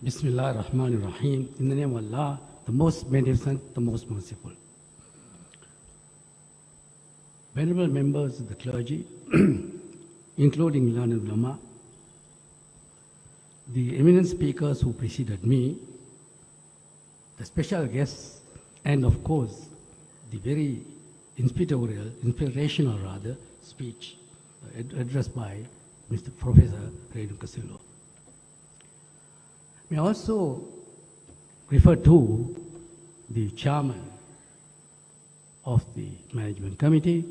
Bismillah ar-Rahman ar-Rahim. In the name of Allah, the most beneficent, the most merciful. Venerable members of the clergy, including learned ulama, the eminent speakers who preceded me, the special guests, and of course, the very inspirational speech addressed by Mr. Professor Renu Kasillo. May I also refer to the chairman of the management committee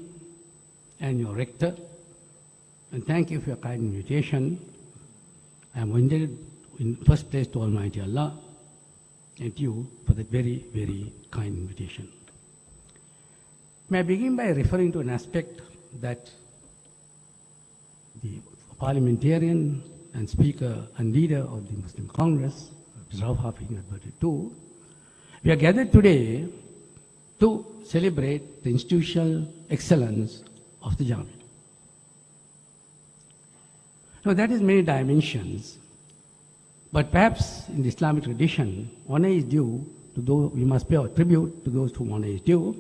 and your rector, and thank you for your kind invitation. I am indebted in first place to Almighty Allah and you for that very, very kind invitation. May I begin by referring to an aspect that the parliamentarian and speaker and leader of the Muslim Congress, Mr. Rauf Hakim, adverted to. We are gathered today to celebrate the institutional excellence of the Jamiah. Now that is many dimensions, but perhaps in the Islamic tradition, honor is due to those, we must pay our tribute to those whom honor is due,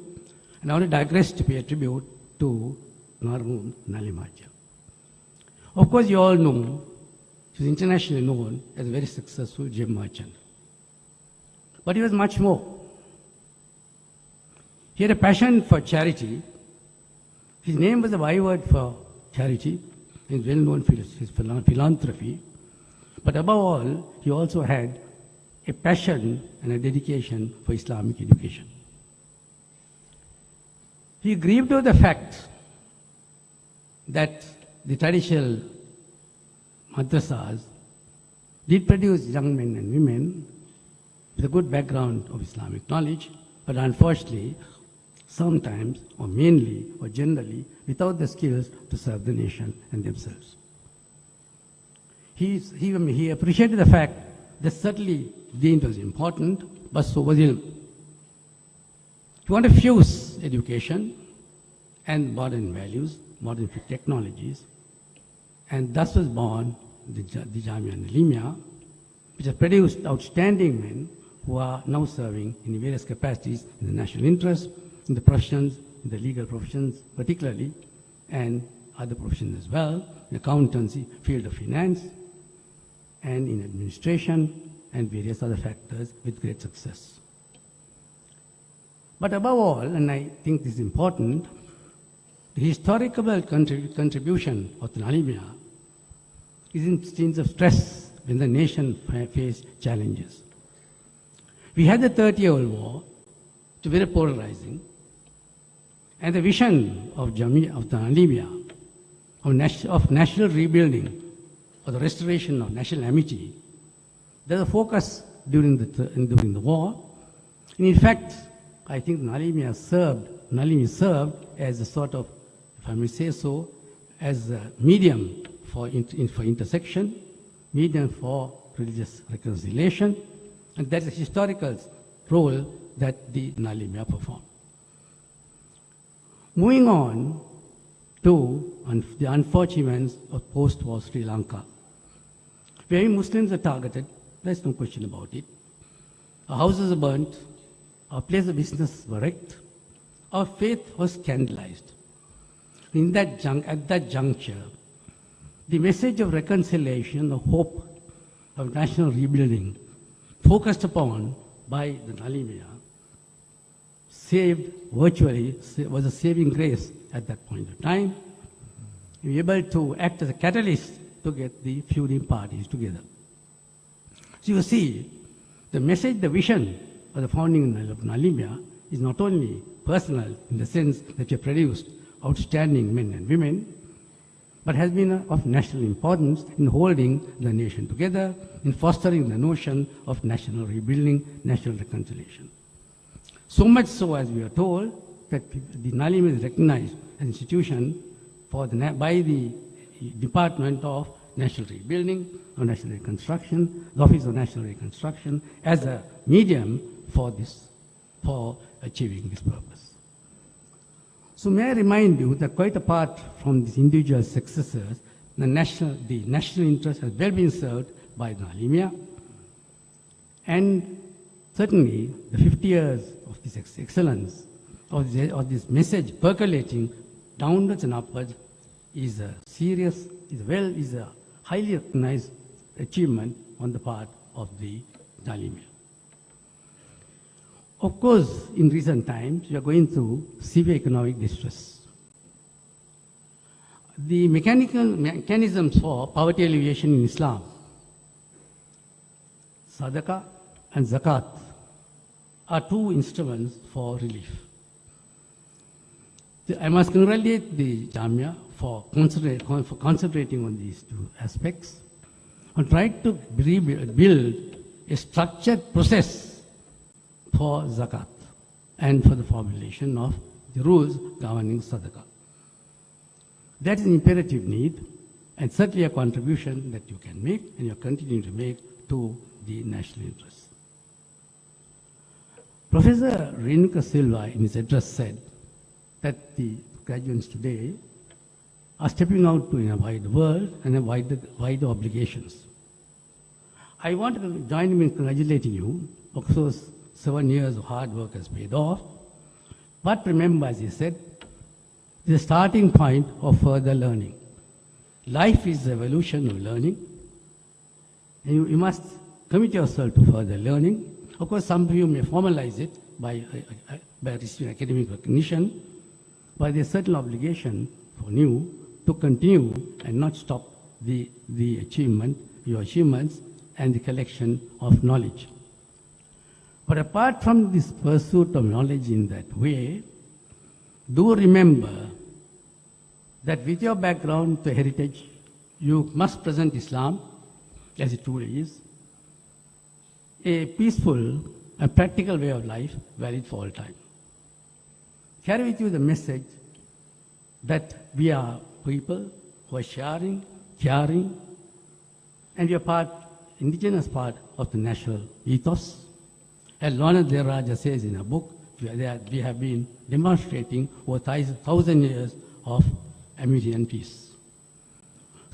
and I want to digress to pay a tribute to Jamiah Naleemiah. Of course, you all know, he was internationally known as a very successful gem merchant. But he was much more. He had a passion for charity. His name was a byword for charity. He is well known for his philanthropy. But above all, he also had a passion and a dedication for Islamic education. He grieved over the fact that the traditional madrasas did produce young men and women with a good background of Islamic knowledge, but unfortunately, sometimes, or mainly, or generally, without the skills to serve the nation and themselves. He appreciated the fact that certainly deen was important, but so was ilm. He wanted to fuse education and modern values, modern technologies, and thus was born the Jamiah Naleemiah, which has produced outstanding men who are now serving in various capacities in the national interest, in the professions, in the legal professions particularly, and other professions as well, in accountancy, field of finance, and in administration, and various other factors with great success. But above all, and I think this is important, the historical contribution of the Naleemiah is in scenes of stress when the nation faced challenges. We had the 30-year-old war, to very polarizing, and the vision of the Naleemiah, of national rebuilding, or the restoration of national amity, there's a focus during the war. And in fact, I think Naleemiah served as a sort of, if I may say so, as a medium for intersection, medium for religious reconciliation, and that's a historical role that the Naleemiah performed. Moving on to the unfortunate events of post-war Sri Lanka, where Muslims are targeted, there's no question about it. Our houses are burnt, our place of business were wrecked, our faith was scandalized. At that juncture, the message of reconciliation, of hope, of national rebuilding, focused upon by the Naleemiah, was a saving grace at that point of time. We were able to act as a catalyst to get the feuding parties together. So you see, the message, the vision of the founding of Naleemiah is not only personal in the sense that you produced outstanding men and women, but has been of national importance in holding the nation together, in fostering the notion of national rebuilding, national reconciliation. So much so, as we are told, that the Naleemiah is recognized as an institution by the Department of National Rebuilding or National Reconstruction, the Office of National Reconstruction, as a medium for achieving this purpose. So may I remind you that quite apart from these individual successors, the national interest has well been served by the Naleemiah, and certainly the 50 years of this excellence, of this message percolating downwards and upwards is a highly recognized achievement on the part of the Naleemiah. Of course, in recent times, we are going through severe economic distress. The mechanisms for poverty alleviation in Islam, sadaqah and zakat, are two instruments for relief. I must congratulate the Jamiah for concentrating on these two aspects and trying to build a structured process for zakat and for the formulation of the rules governing sadaqah. That is an imperative need and certainly a contribution that you can make and you are continuing to make to the national interest. Professor Renuka Silva in his address said that the graduates today are stepping out to a wide world and have wider obligations. I want to join him in congratulating you. Of course, 7 years of hard work has paid off. But remember, as he said, the starting point of further learning. Life is the evolution of learning. And you must commit yourself to further learning. Of course, some of you may formalize it by receiving academic recognition, but there's certain obligation for you to continue and not stop your achievements and the collection of knowledge. But apart from this pursuit of knowledge in that way, do remember that with your background to heritage, you must present Islam as it truly is, a peaceful and practical way of life valid for all time. Carry with you the message that we are people who are sharing, caring, and we are indigenous part of the national ethos. As Lorna Deraja says in her book, we have been demonstrating over 1,000 years of amity and peace.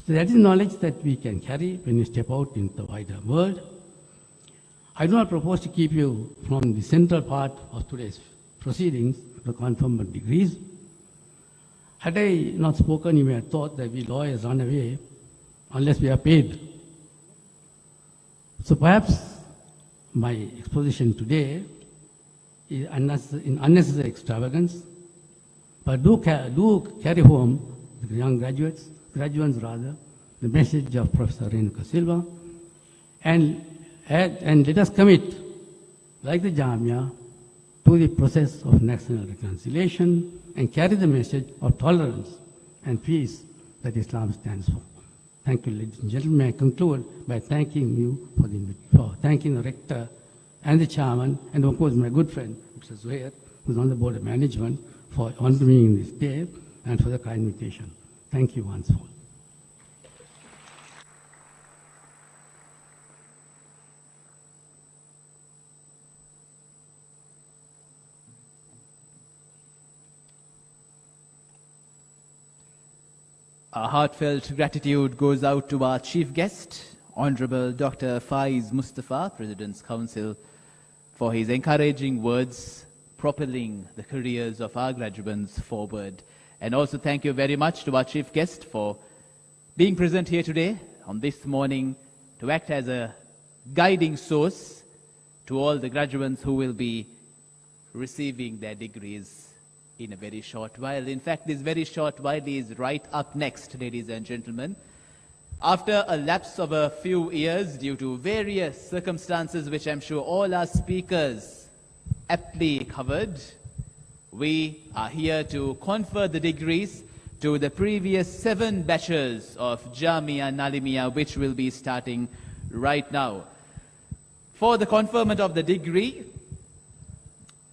So that is knowledge that we can carry when we step out into the wider world. I do not propose to keep you from the central part of today's proceedings, the conferment degrees. Had I not spoken, you may have thought that we lawyers run away unless we are paid. So perhaps my exposition today is unnecessary extravagance, but do carry home, the young graduates rather, the message of Professor Renuka Silva, and let us commit, like the Jamiah, to the process of national reconciliation and carry the message of tolerance and peace that Islam stands for. Thank you, ladies and gentlemen. May I conclude by thanking you for thanking the rector and the chairman, and of course my good friend, Mr. Zuhair, who's on the board of management, for honoring me this day and for the kind invitation. Thank you once more. Our heartfelt gratitude goes out to our chief guest, Honorable Dr. Faiz Mustafa, President's Council, for his encouraging words, propelling the careers of our graduates forward. And also thank you very much to our chief guest for being present here today on this morning to act as a guiding source to all the graduates who will be receiving their degrees in a very short while. In fact, this very short while is right up next, ladies and gentlemen. After a lapse of a few years due to various circumstances, which I'm sure all our speakers aptly covered, we are here to confer the degrees to the previous 7 batches of Jamiah Naleemiah, which will be starting right now. For the conferment of the degree,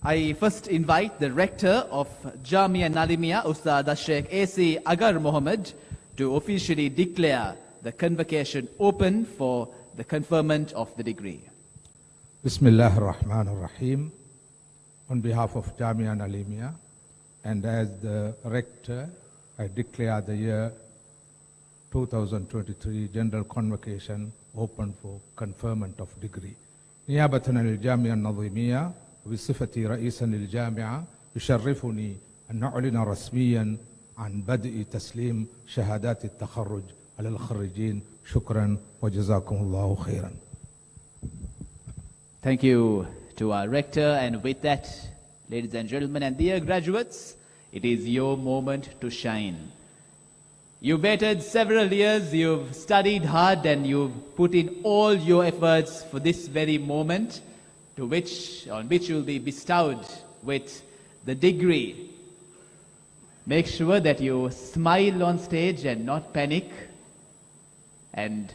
I first invite the rector of Jamiah Naleemiah, Ustad Sheikh A.C. Agar Mohammed, to officially declare the convocation open for the conferment of the degree. Bismillah ar-Rahman ar-Rahim. On behalf of Jamiah Naleemiah and as the rector, I declare the year 2023 General Convocation open for conferment of degree. نيابة عن الجامعة النظيمية بصفتي رئيسا للجامعة يشرفني أن نعلن رسميا عن بدء تسليم شهادات التخرج على الخريجين. شكرا وجزاكم الله خيرا. Thank you to our rector, and with that, ladies and gentlemen and dear graduates, it is your moment to shine. You've waited several years, you've studied hard, and you've put in all your efforts for this very moment on which you'll be bestowed with the degree. Make sure that you smile on stage and not panic. And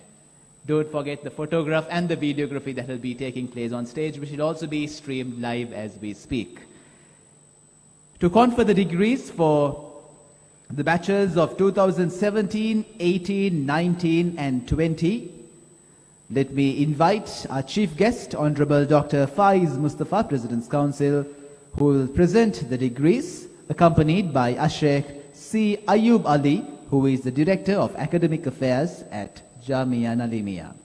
don't forget the photograph and the videography that will be taking place on stage, which will also be streamed live as we speak. To confer the degrees for the batches of 2017, 18, 19 and 20, let me invite our chief guest, Honorable Dr. Faiz Mustafa, President's Council, who will present the degrees, accompanied by Sheikh C. Ayub Ali, who is the Director of Academic Affairs at Jamiah Naleemiah.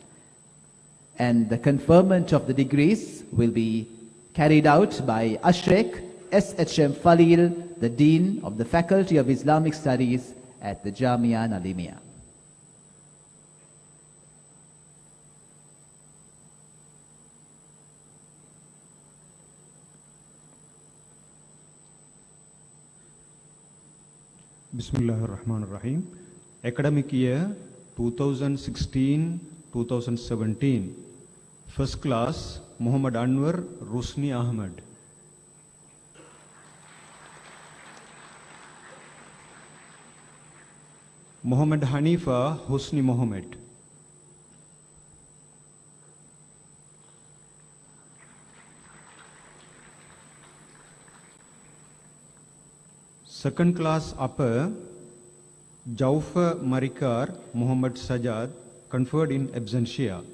And the conferment of the degrees will be carried out by Sheikh S.H.M. Falil, the Dean of the Faculty of Islamic Studies at the Jamiah Naleemiah. Bismillah ar-Rahman ar-Rahim. Academic year 2016-2017. First class, Muhammad Anwar Rusni Ahmad. Muhammad Hanifa Husni Mohammed. Second class upper, Jaufa Marikar Muhammad Sajad, conferred in absentia.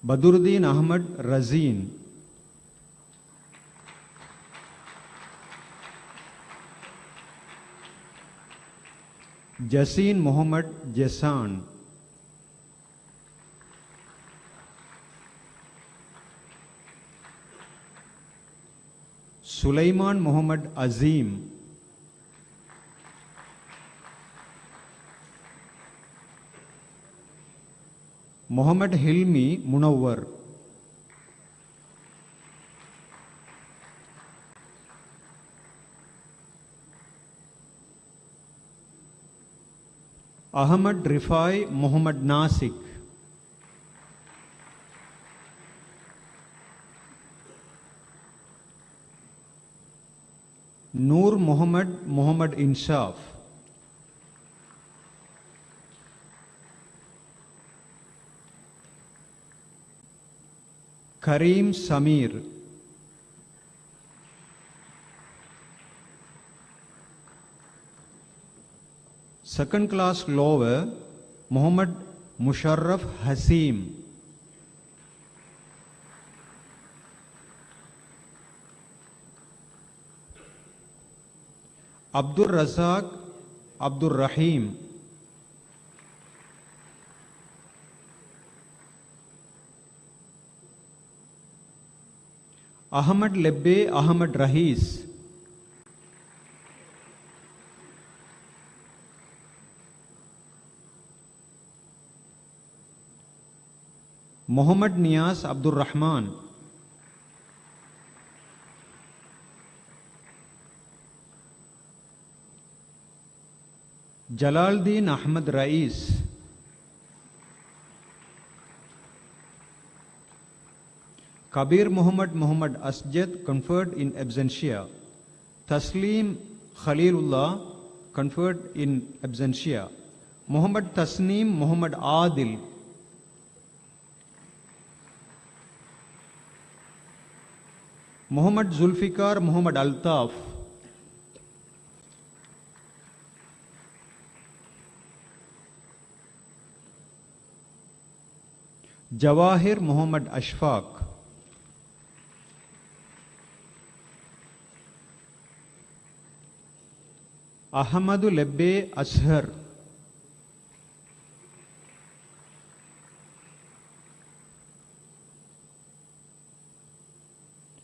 Badruddin Ahmad Razin. Jasin Muhammad Jesan. Sulaiman Muhammad Azim. Muhammad Hilmi Munawwar. Ahmad Rifai Muhammad Nasik. Noor Muhammad Insaf. Kareem Samir. Second class lower, Muhammad Musharraf Hasim. Abdul Razak Abdul Rahim, Ahmad Lebbe Ahmad Rahis, Muhammad Nias Abdul Rahman, Jalaluddin Ahmad Rais, Kabir Muhammad Asjad, conferred in absentia. Taslim Khalilullah, conferred in absentia. Muhammad Tasneem Muhammad Adil, Muhammad Zulfikar Muhammad Altaf, Jawahir Muhammad Ashfaq, Ahmadu Lebbe Ashar,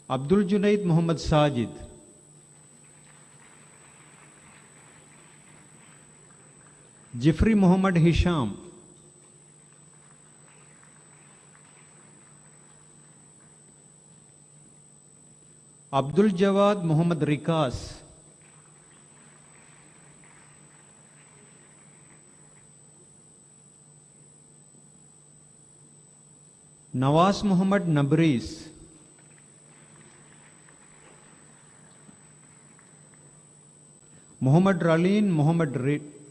Abdul Junaid Muhammad Sajid, Jifri Muhammad Hisham, Abdul Jawad Muhammad Rikas, Nawaz Muhammad Nabris, Muhammad Ralin Muhammad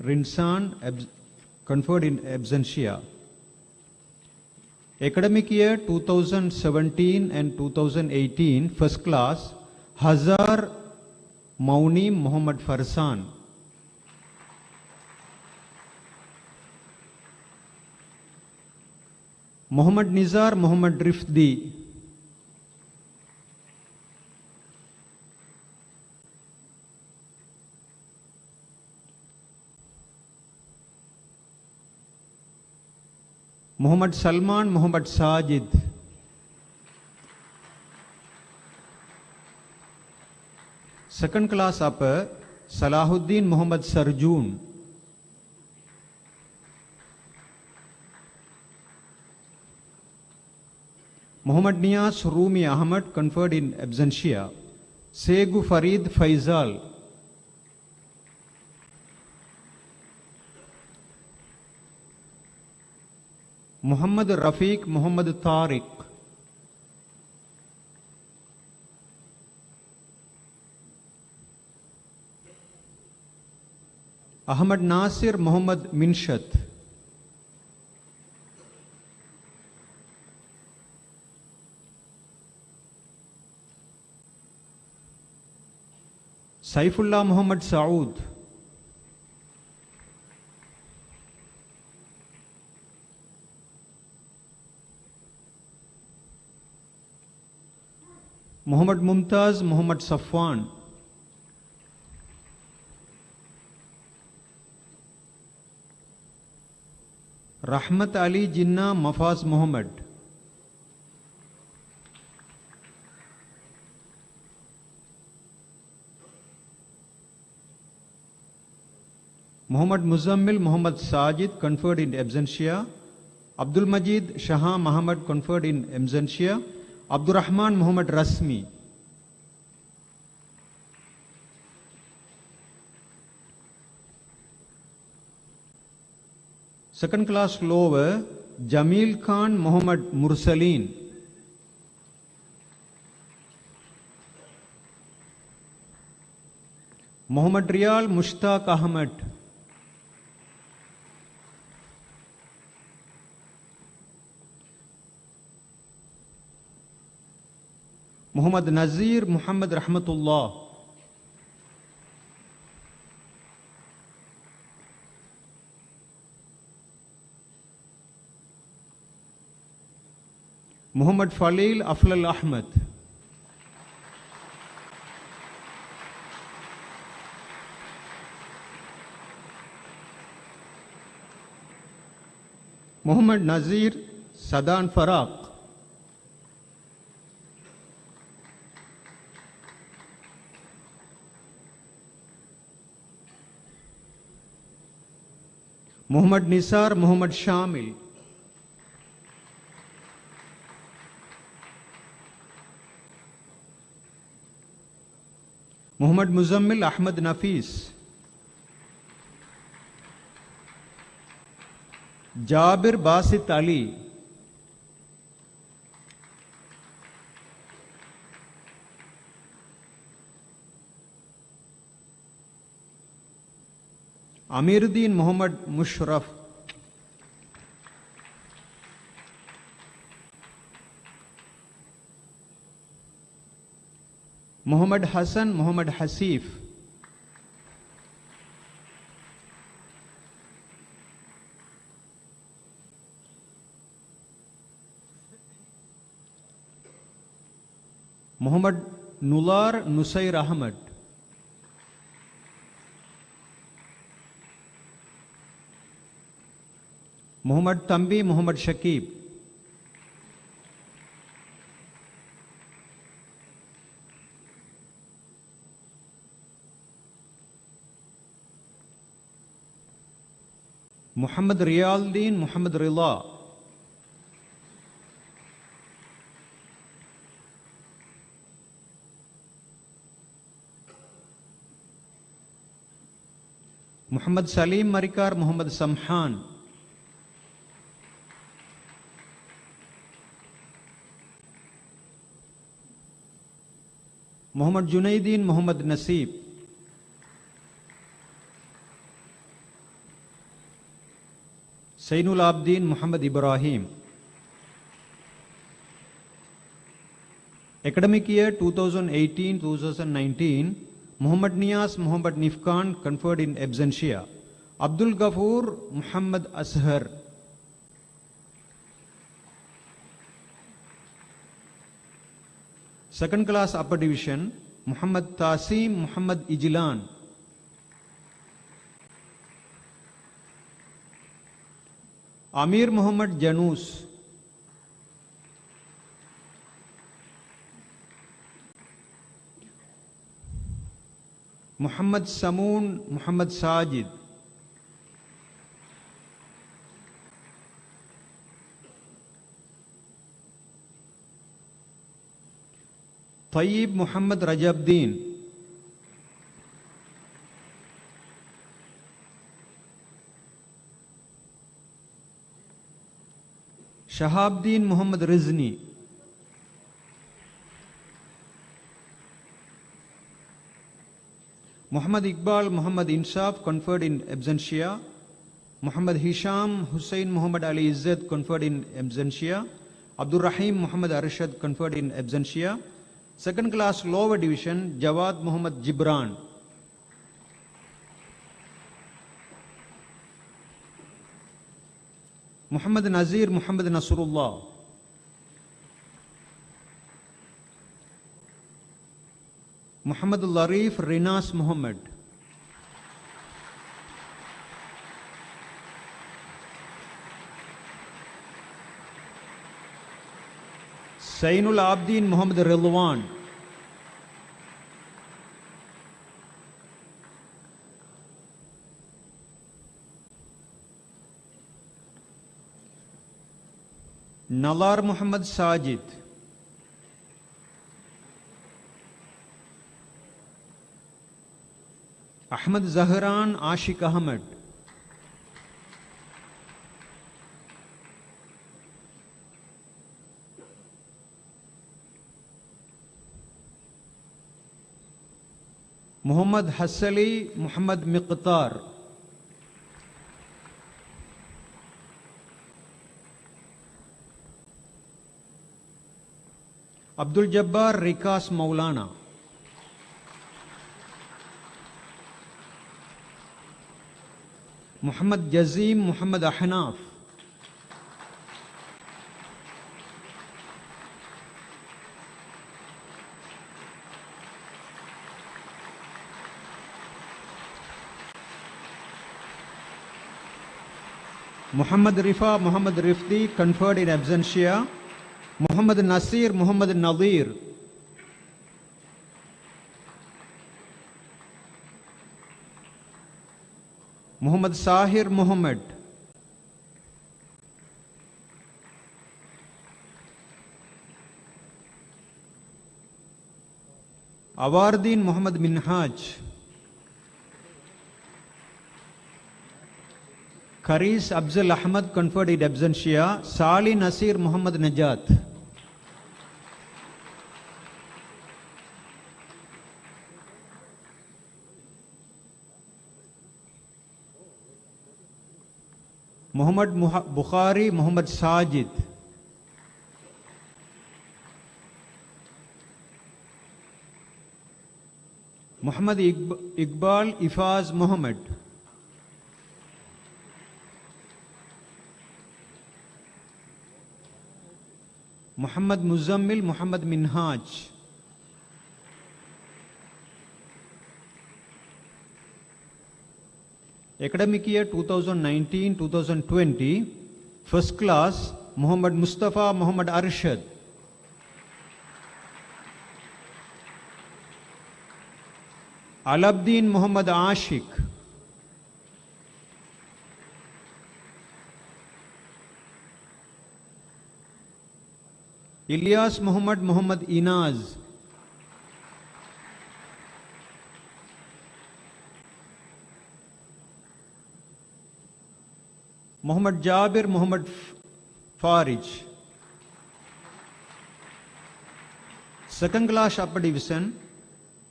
Rinsan, conferred in absentia. Academic year 2017 and 2018, first class, Hazar Mauni Muhammad Farsan, Muhammad Nizar Muhammad Rifdi, Muhammad Salman Muhammad Sajid, second class upper, Salahuddin Muhammad Sarjun, Muhammad Nias Rumi Ahmad, conferred in absentia. Segu Farid Faisal, Muhammad Rafiq Muhammad Tariq, Ahmad Nasir Muhammad Minshat, Saifullah Muhammad Saud, Muhammad Mumtaz Muhammad Safwan, Rahmat Ali Jinnah Mafaz Muhammad, Muhammad Muzammil Muhammad Sajid, conferred in absentia. Abdul Majid Shah Muhammad, conferred in absentia. Abdul Rahman Muhammad Rasmi, second class lower, Jamil Khan Muhammad Mursaleen, Muhammad Riyal Mushtaq Ahmad, Muhammad Nazir Muhammad Rahmatullah, Muhammad Falil Aflal Ahmad, Muhammad Nazir Sadan Faraq. Muhammad Nisar Muhammad Shamil. Muhammad Muzammil Ahmad Nafis. Jabir Basit Ali. Amiruddin Muhammad Mushraf. Muhammad Hassan Muhammad Hasif. Muhammad Nular Nusair Ahmad. Muhammad Tambi Muhammad Shakib. Muhammad Riyaldeen Muhammad Rila. Muhammad Salim Marikar Muhammad Samhan. Muhammad Junaidin Muhammad Nasib. Sainul Abdin Muhammad Ibrahim. Academic year 2018-2019, Muhammad Nias Muhammad Nifkan conferred in absentia. Abdul Ghafoor Muhammad Ashar. Second class upper division, Muhammad Tasim Muhammad Ijlan. Amir Muhammad Janus. Muhammad Samoon Muhammad Sajid. Tayyib Muhammad Rajabdeen. Shahabdeen Muhammad Rizni. Muhammad Iqbal Muhammad Insaf conferred in absentia. Muhammad Hisham Hussain Muhammad Ali Izzat conferred in absentia. Abdul Rahim Muhammad Arshad conferred in absentia. Second class lower division, Jawad Muhammad Jibran. Muhammad Nazir Muhammad Nasrullah. Muhammad Larif Rinas Muhammad. Sainul Abdin Muhammad Rilwan. Nalar Muhammad Sajid. Ahmad Zahran Ashik Ahmad. Muhammad Hassali Muhammad Miqtar. Abdul Jabbar Rikas Maulana. Muhammad Jazim Muhammad Ahnaf. Muhammad Rifa, Muhammad Rifdi conferred in absentia. Muhammad Nasir, Muhammad Nadir. Muhammad Sahir Muhammad. Awardin Muhammad Minhaj. Karis Abzal Ahmad conferred in absentia. Sali Nasir Muhammad Najat. Muhammad Bukhari Muhammad Sajid. Muhammad Iqbal Ifaz Muhammad. Muhammad Muzammil Muhammad Minhaj. Academic year 2019-2020, first class Muhammad Mustafa Muhammad Arshad. Alabdin Muhammad Ashik. Ilyas Muhammad Muhammad Inaz. Muhammad Jabir Muhammad Farij. Second class upper division,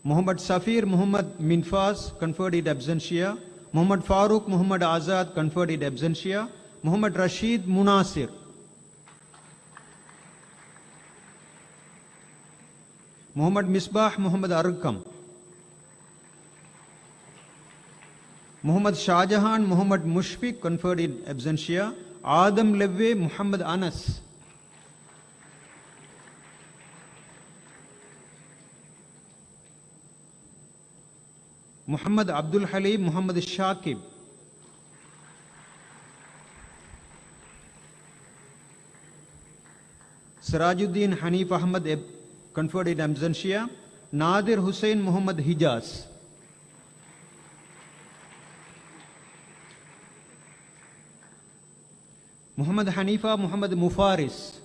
Muhammad Safir Muhammad Minfaz conferred in absentia. Muhammad Farooq Muhammad Azad conferred in absentia. Muhammad Rashid Munasir. Muhammad Misbah Muhammad Arkam. Muhammad Shahjahan Muhammad Mushfiq conferred in absentia. Adam Levwe Muhammad Anas. Muhammad Abdul Halim Muhammad Shakib. Sirajuddin Hanif Ahmad conferred in absentia. Nadir Hussain Muhammad Hijaz. Muhammad Hanifa Muhammad Mufaris.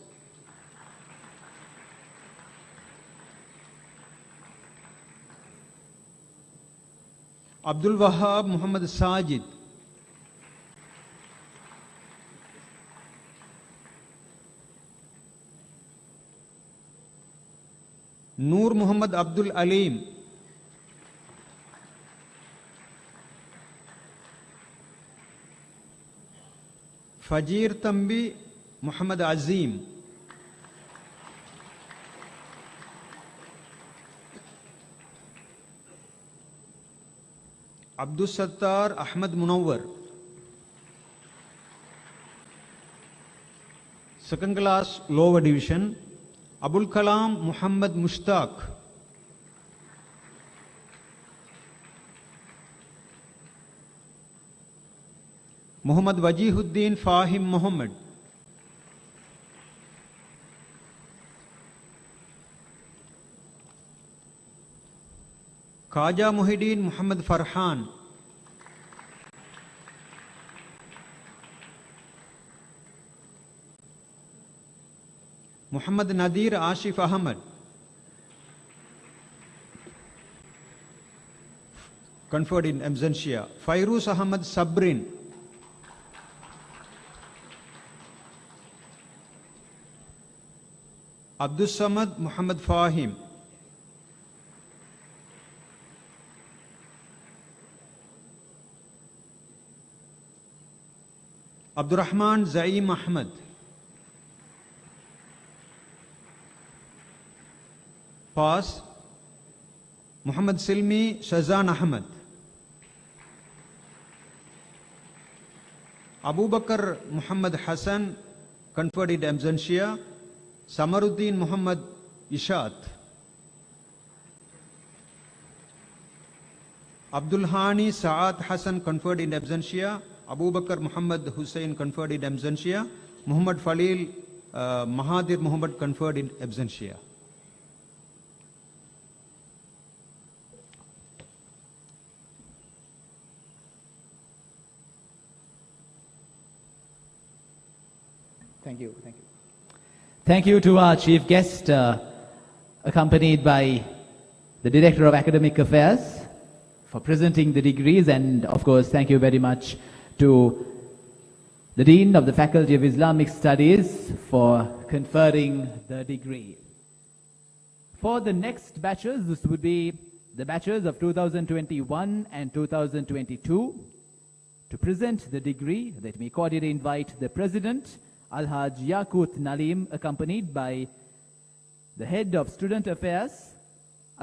Abdul Wahab Muhammad Sajid. Noor Muhammad Abdul Alim. Fajir Tambi Muhammad Azim. Abdul Sattar Ahmad Munawwar. Second class lower division, Abul Kalam Muhammad Mushtaq. Muhammad Wajihuddin Fahim Muhammad. Khaja Muhyiddin Muhammad Farhan. Muhammad Nadir Ashif Ahmad. Conferred in absentia. Fairuz Ahmad Sabrin. Abdus Samad Muhammad Fahim. Abdurrahman Zaim Ahmad. Pass. Muhammad Silmi Shazan Ahmad. Abu Bakr Muhammad Hassan conferred in absentia. Samaruddin Muhammad Ishat. Abdul Hani Saad Hassan conferred in absentia. Abu Bakr Muhammad Hussein conferred in absentia. Muhammad Falil Mahathir Muhammad conferred in absentia. Thank you. Thank you. Thank you to our chief guest, accompanied by the Director of Academic Affairs, for presenting the degrees, and of course thank you very much to the Dean of the Faculty of Islamic Studies for conferring the degree. For the next batches, this would be the batches of 2021 and 2022. To present the degree, let me cordially invite the President, Alhaj Yaqut Nalim, accompanied by the Head of Student Affairs,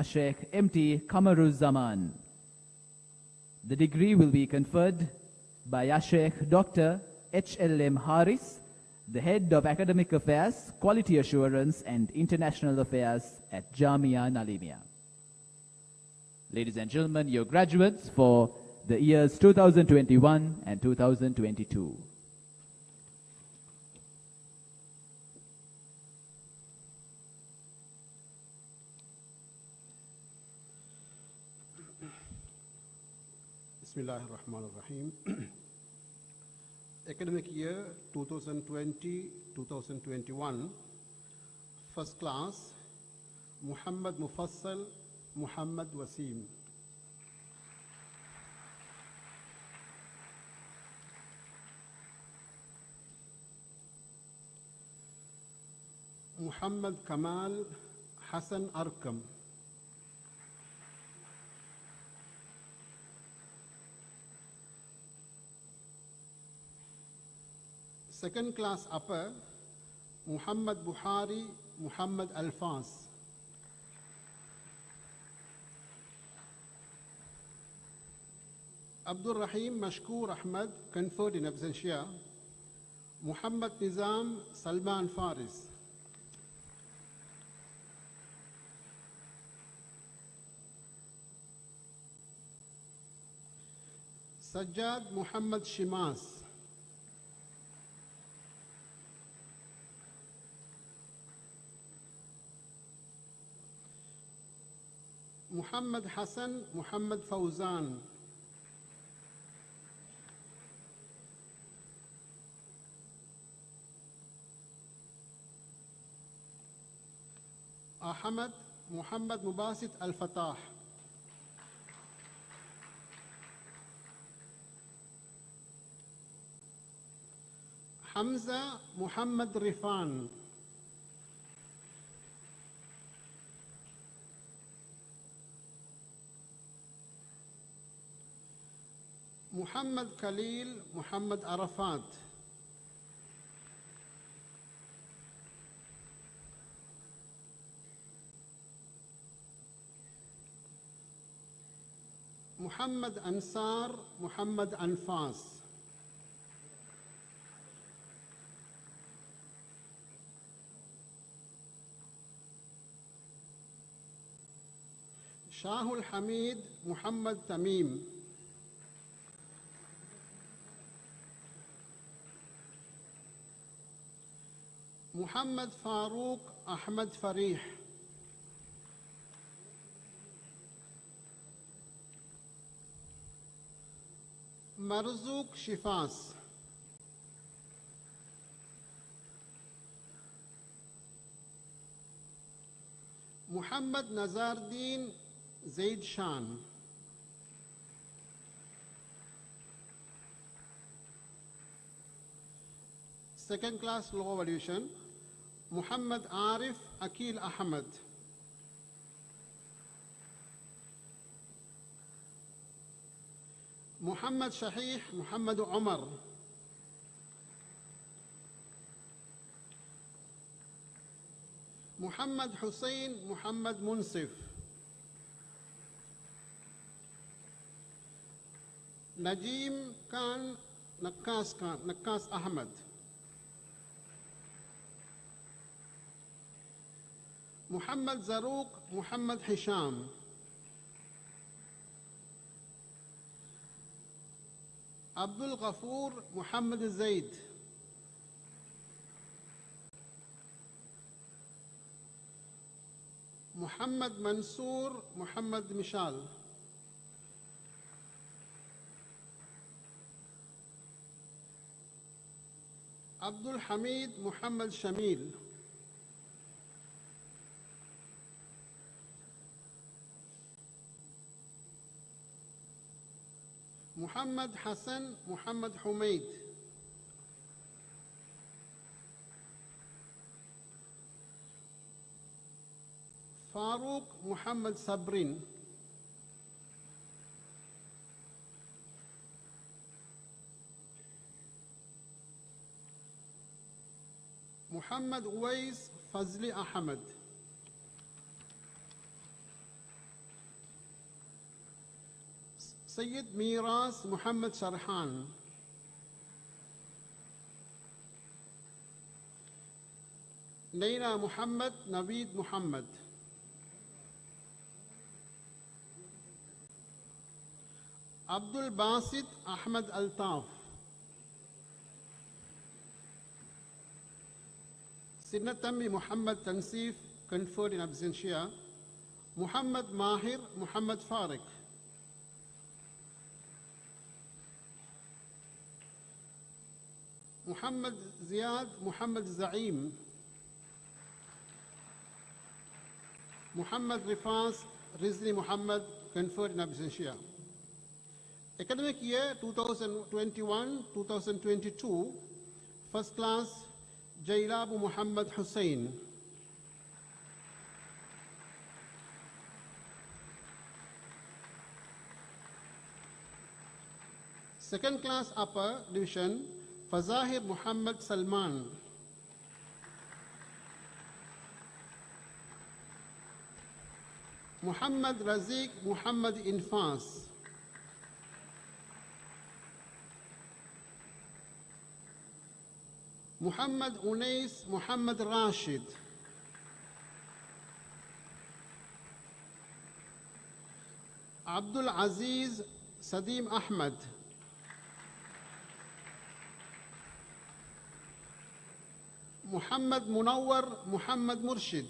Sheikh M.T. Kamaruzzaman. The degree will be conferred by Sheikh Dr. H.L.M. Haris, the Head of Academic Affairs, Quality Assurance and International Affairs at Jamiah Naleemiah. Ladies and gentlemen, your graduates for the years 2021 and 2022. Bismillahirrahmanirrahim. Academic year 2020-2021, first class, Muhammad Mufassal Muhammad Wasim. Muhammad Kamal Hassan Arkam. Second class upper, Muhammad Buhari Muhammad Alfas. Abdul Rahim Mashkur Ahmad, conferred in absentia. Muhammad Nizam Salman Faris. Sajjad Muhammad Shimas. Muhammad Hassan Muhammad Fawzan. Ahmad Muhammad Mubasit Al-Fatah. Hamza Muhammad Rifan. Muhammad Khalil Muhammad Arafat. Muhammad Ansar Muhammad Anfas. Shahul Hamid Muhammad Tamim. Muhammad Farooq Ahmad Farih. Marzouk Shifas. Muhammad Nazardeen Zaid Shan. Second class low valuation, Muhammad Arif Akil Ahmad. Muhammad Shahih Muhammad Umar. Muhammad Hussein Muhammad Munsif. Najim Khan Nakkas Ahmad. Muhammad Zaruq Muhammad Hisham. Abdul Ghafoor Muhammad Zaid. Muhammad Mansoor Muhammad Mishal. Abdul Hamid Muhammad Shamil. Muhammad Hassan Muhammad Humaid. Farooq Muhammad Sabrin. Muhammad Uwais Fazli Ahmed. Sayyid Miras Muhammad Sharhan. Naina Muhammad Naveed Muhammad. Abdul Basit Ahmad Altaf. Sinnatami Muhammad Tansif, conferred in absentia. Muhammad Mahir Muhammad Farik. Muhammad Ziyad Muhammad Zaim. Muhammad Rifas Rizli Muhammad, conferred in absentia. Academic year 2021-2022, first class Jailabu Muhammad Hussein. Second class upper division Fazahir Muhammad Salman. Muhammad Raziq Muhammad Infas. Muhammad Unais Muhammad Rashid. Abdul Aziz Sadim Ahmad. Muhammad Munawwar Muhammad Murshid.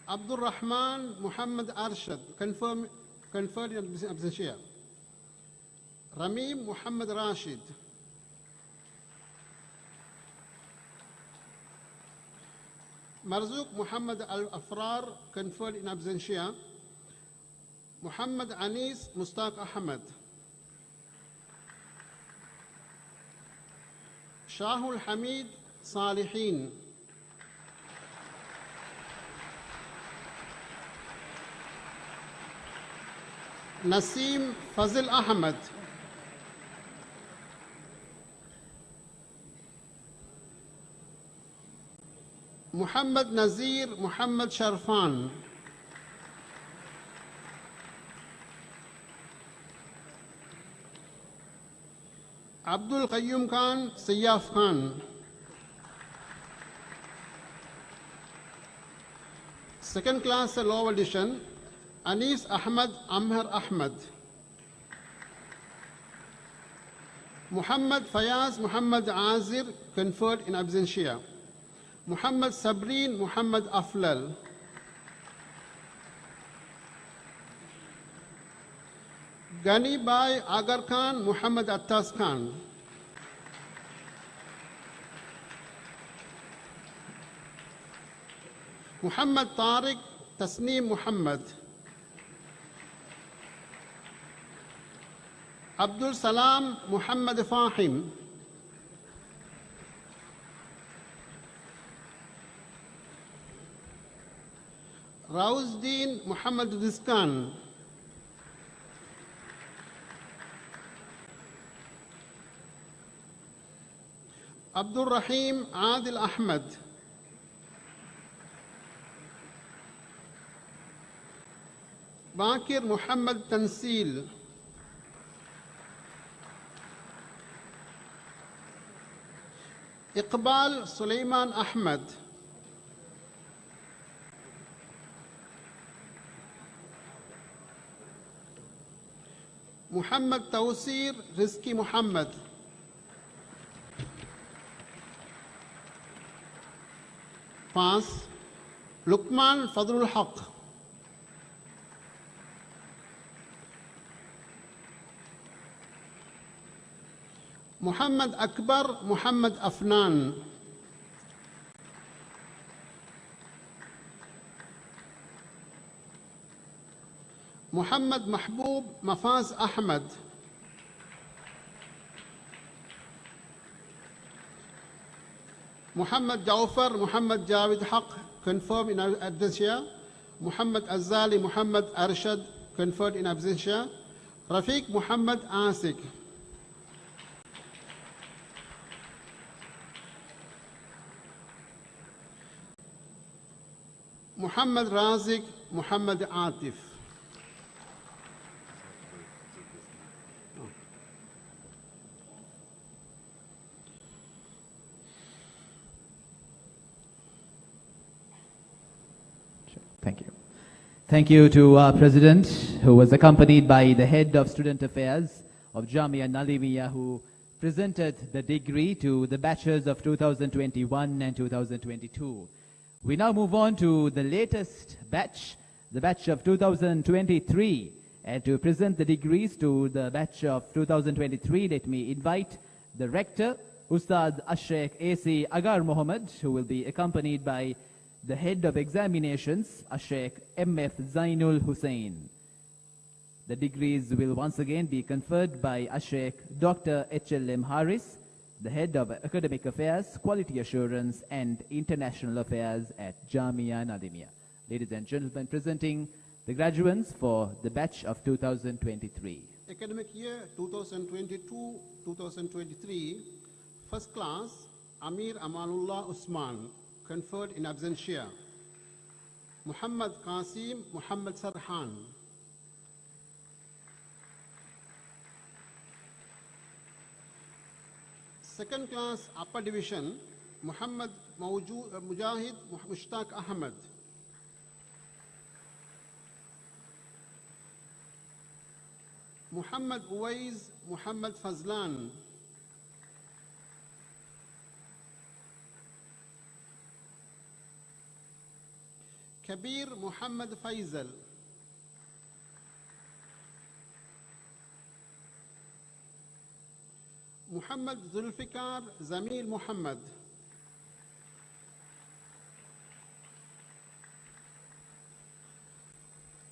Abdul Rahman Muhammad Arshad, conferred in absentia. Ramim Muhammad Rashid. Marzouk Muhammad Al-Afrar, conferred in absentia. Muhammad Anis Mustaq Ahmad. Shahul Hamid Salihin. Nasim Fazil Ahmad. Muhammad Nazir Muhammad Sharfan. Abdul Qayyum Khan Sayyaf Khan. Second class lower edition Anis Ahmad Amhar Ahmad. Muhammad Fayaz Muhammad Azir, conferred in absentia. Muhammad Sabreen Muhammad Aflal. Gani Bai Agar Khan Muhammad Attas Khan. Muhammad Tariq Tasneem Muhammad. Abdul Salam Muhammad Fahim. Rauzdeen Muhammad Rizkan. Abdul Rahim Adil Ahmad. Bakir Muhammad Tansil. Iqbal Sulaiman Ahmad. Muhammad Tawsir Rizki Muhammad. Pass. Luqman Fadlul Haq. Muhammad Akbar Muhammad Afnan. Muhammad Mahbub Mafaz Ahmad. Muhammad Jawfar Muhammad Javid Haq, confirmed in absentia. Muhammad Azali Muhammad Arshad, conferred in absentia. Rafiq Muhammad Asik. Muhammad Razik Muhammad Atif. Thank you. Thank you to our President, who was accompanied by the Head of Student Affairs of Jamiah Naleemiah, who presented the degree to the batches of 2021 and 2022. We now move on to the latest batch, the batch of 2023. And to present the degrees to the batch of 2023, let me invite the Rector, Ustad Sheikh A.C. Agar Mohammed, who will be accompanied by the Head of Examinations, Sheikh M.F. Zainul Hussain. The degrees will once again be conferred by Sheikh Dr. H.L.M. Harris, the Head of Academic Affairs, Quality Assurance and International Affairs at Jamiah Naleemiah. Ladies and gentlemen, presenting the graduates for the batch of 2023. Academic year 2022-2023, first class, Amir Amanullah Usman, conferred in absentia. Muhammad Qasim Muhammad Sarhan. Second class, upper division, Muhammad Mujahid Mushtaq Ahmad. Muhammad Uwais Muhammad Fazlan. Kabir Muhammad Faisal. Muhammad Zulfikar Zamil Muhammad.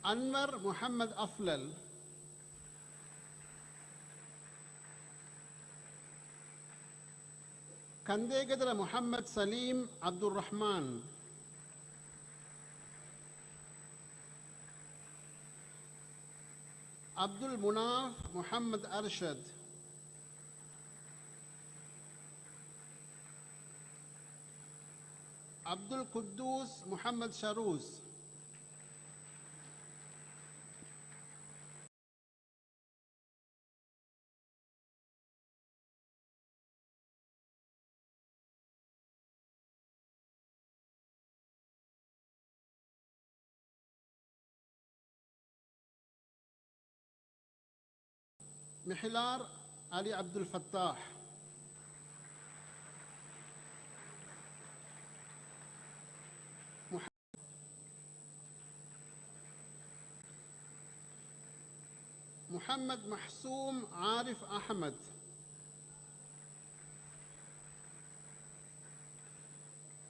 Anwar Muhammad Aflal. Kandegadra Muhammad Salim Abdul Rahman. Abdul Munaf Muhammad Arshad. Abdul Quddus Muhammad Sharuz. Mihlar Ali Abdul Fattah. Muhammad Mahsoom Arif Ahmad.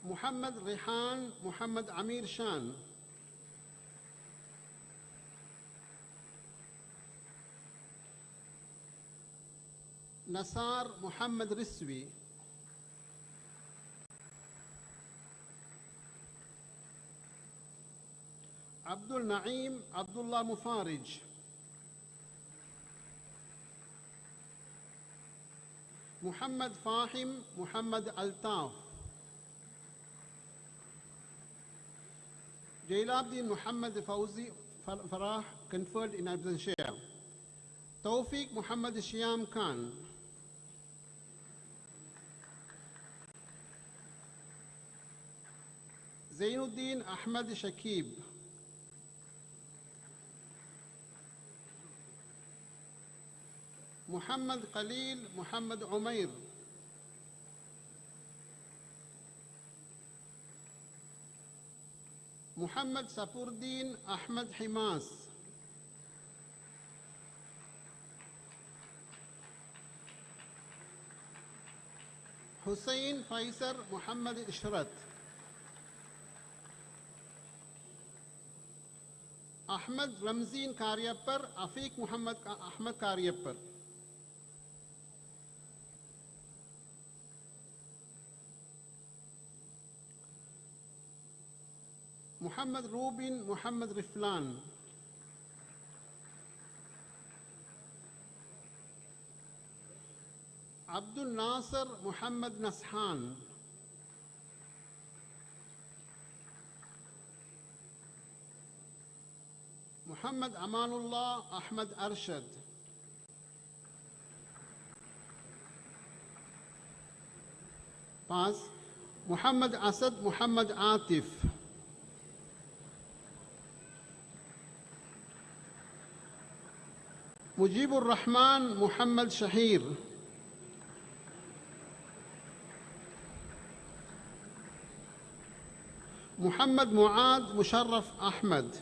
Muhammad Rihan Muhammad Amir Shan. Nasar Muhammad Riswi. Abdul Naeem Abdullah Mufarij. Muhammad Fahim Muhammad Altaf. Jailabdin Muhammad Fauzi Farah, conferred in absentia. Tawfiq Muhammad Shyam Khan. Zainuddin Ahmad Shakib. محمد خليل محمد عمير محمد سفور الدين أحمد حماس حسين فيصل محمد إشرت أحمد رمزين كاريبر أفيق محمد أحمد كاريبر محمد روبين محمد رفلان عبد الناصر محمد نسحان محمد أمان الله أحمد أرشد pass محمد أسد محمد عاطف مجيب الرحمن محمد شهير محمد معاذ مشرف أحمد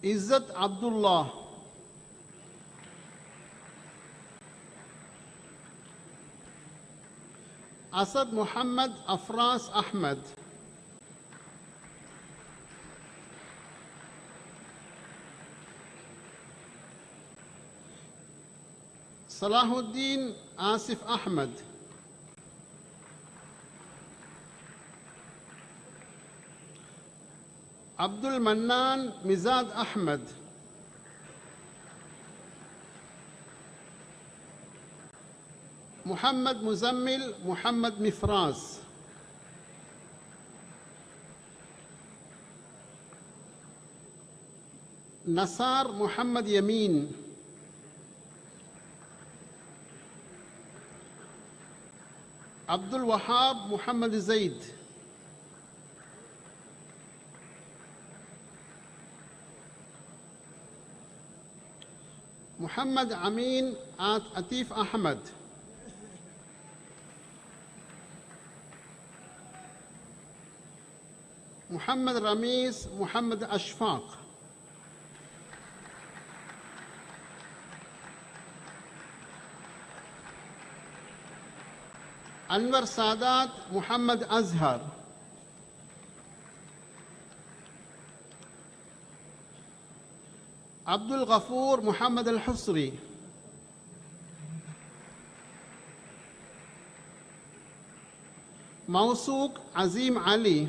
عزت عبد الله أسد محمد أفراس أحمد صلاح الدين آسف أحمد عبد المنان مزاد أحمد محمد مزمل محمد مفراس نصار محمد يمين عبد الوهاب محمد زيد محمد أمين عتيف أحمد محمد رميس محمد أشفاق أنور سادات محمد أزهر عبد الغفور محمد الحصري موثوق عزيم علي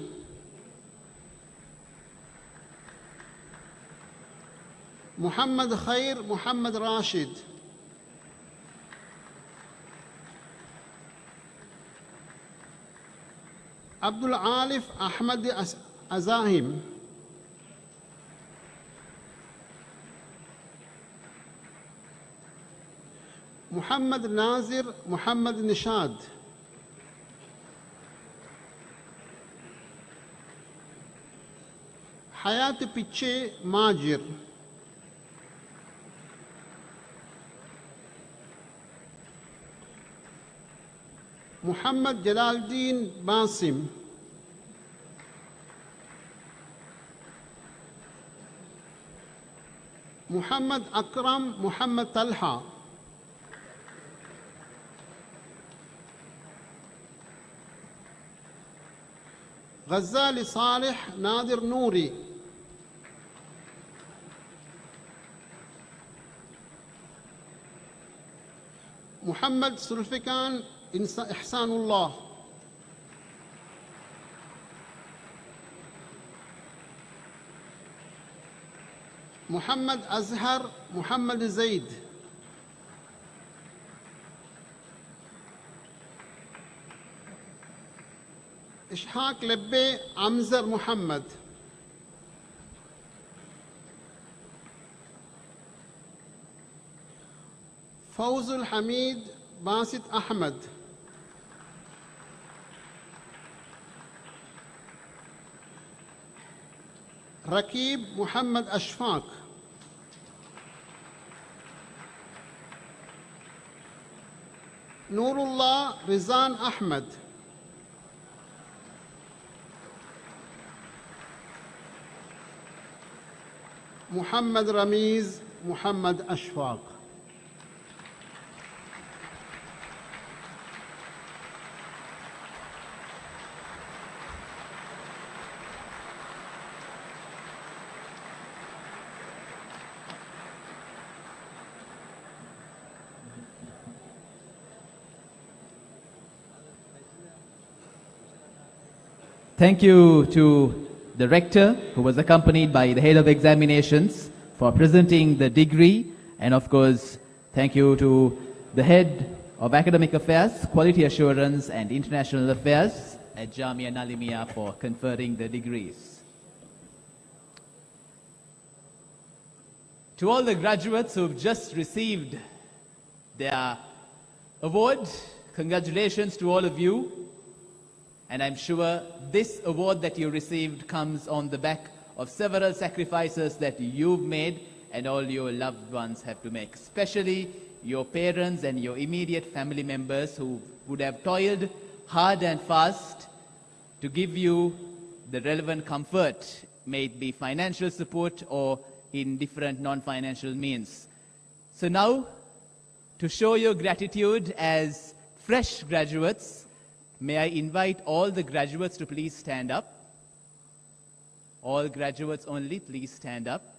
محمد خير محمد راشد عبد العالف أحمد أزاهم محمد نازر محمد نشاد حياة بيتشي ماجر محمد جلال الدين باسم محمد أكرم محمد طلحة غزالي صالح نادر نوري محمد سلفكان إحسان الله محمد أزهر محمد زيد إشحاق لبي عمزر محمد فوز الحميد باسط أحمد Rakib Muhammad Ashfaq. Nurullah Rizan Ahmed. Muhammad Ramiz Muhammad Ashfaq. Thank you to the rector, who was accompanied by the head of examinations, for presenting the degree. And of course, thank you to the head of academic affairs, quality assurance and international affairs at Jamiah Naleemiah for conferring the degrees. To all the graduates who've just received their award, congratulations to all of you. And I'm sure this award that you received comes on the back of several sacrifices that you've made and all your loved ones have to make, especially your parents and your immediate family members who would have toiled hard and fast to give you the relevant comfort, may it be financial support or in different non-financial means. So now, to show your gratitude as fresh graduates, may I invite all the graduates to please stand up. All graduates only, please stand up.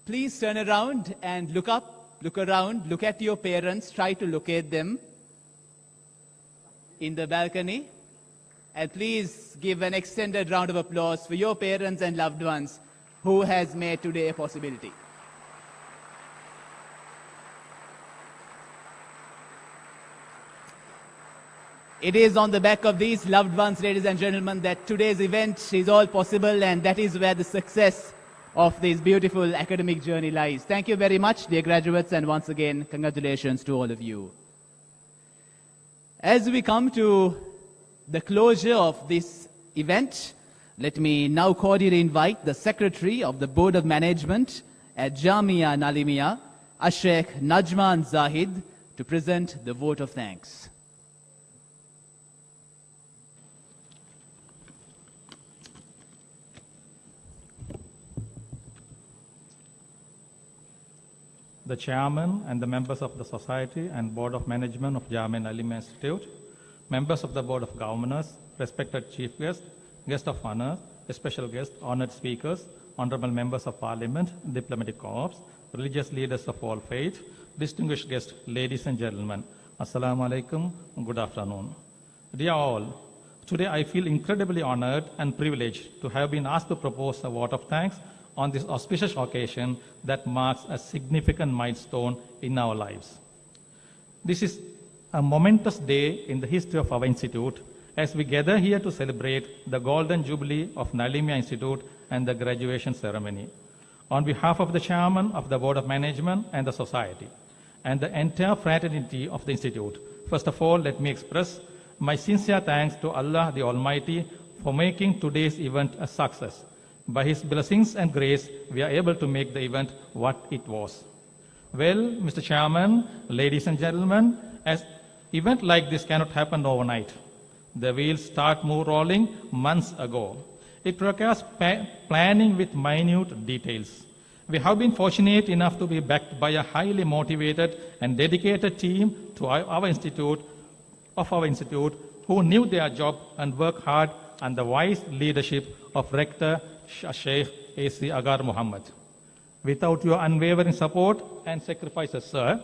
Please turn around and look up, look around, look at your parents, try to locate them in the balcony. And please give an extended round of applause for your parents and loved ones who has made today a possibility. It is on the back of these loved ones, ladies and gentlemen, that today's event is all possible, and that is where the success of this beautiful academic journey lies. Thank you very much, dear graduates, and once again, congratulations to all of you. As we come to the closure of this event, let me now cordially invite the Secretary of the Board of Management at Jamiah Naleemiah, Sheikh Najman Zahid, to present the vote of thanks. The chairman and the members of the society and board of management of Jamiah Naleemiah Institute, members of the board of governors, respected chief guest, guest of honor, special guest, honored speakers, honorable members of parliament, diplomatic corps, religious leaders of all faiths, distinguished guests, ladies and gentlemen, Assalamu alaikum, good afternoon. Dear all, today I feel incredibly honored and privileged to have been asked to propose a vote of thanks on this auspicious occasion that marks a significant milestone in our lives. This is a momentous day in the history of our institute as we gather here to celebrate the Golden Jubilee of Naleemiah Institute and the graduation ceremony. On behalf of the chairman of the Board of Management and the society and the entire fraternity of the institute, first of all, let me express my sincere thanks to Allah the Almighty for making today's event a success. By His blessings and grace, we are able to make the event what it was. Well, Mr. Chairman, ladies and gentlemen, an event like this cannot happen overnight. The wheels start rolling months ago. It requires planning with minute details. We have been fortunate enough to be backed by a highly motivated and dedicated team to our institute, who knew their job and worked hard under the wise leadership of Rector Sheikh A.C. Agar Muhammad. Without your unwavering support and sacrifices, sir,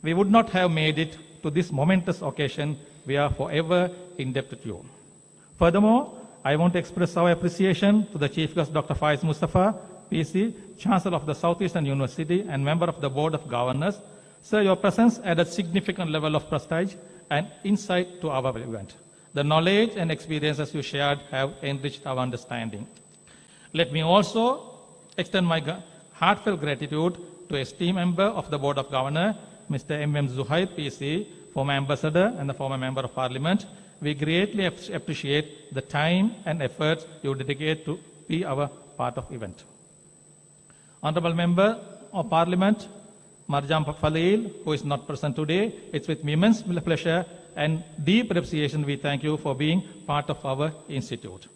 we would not have made it to this momentous occasion. We are forever indebted to you. Furthermore, I want to express our appreciation to the Chief Guest Dr. Faiz Mustafa, PC, Chancellor of the Southeastern University and member of the Board of Governors. Sir, your presence added significant level of prestige and insight to our event. The knowledge and experiences you shared have enriched our understanding. Let me also extend my heartfelt gratitude to esteemed member of the Board of Governors, Mr. M.M. Zuhair, PC, former ambassador and the former member of parliament, We greatly appreciate the time and efforts you dedicate to be our part of event. Honorable Member of Parliament, Marjam Falil, who is not present today, it's with immense pleasure and deep appreciation we thank you for being part of our institute.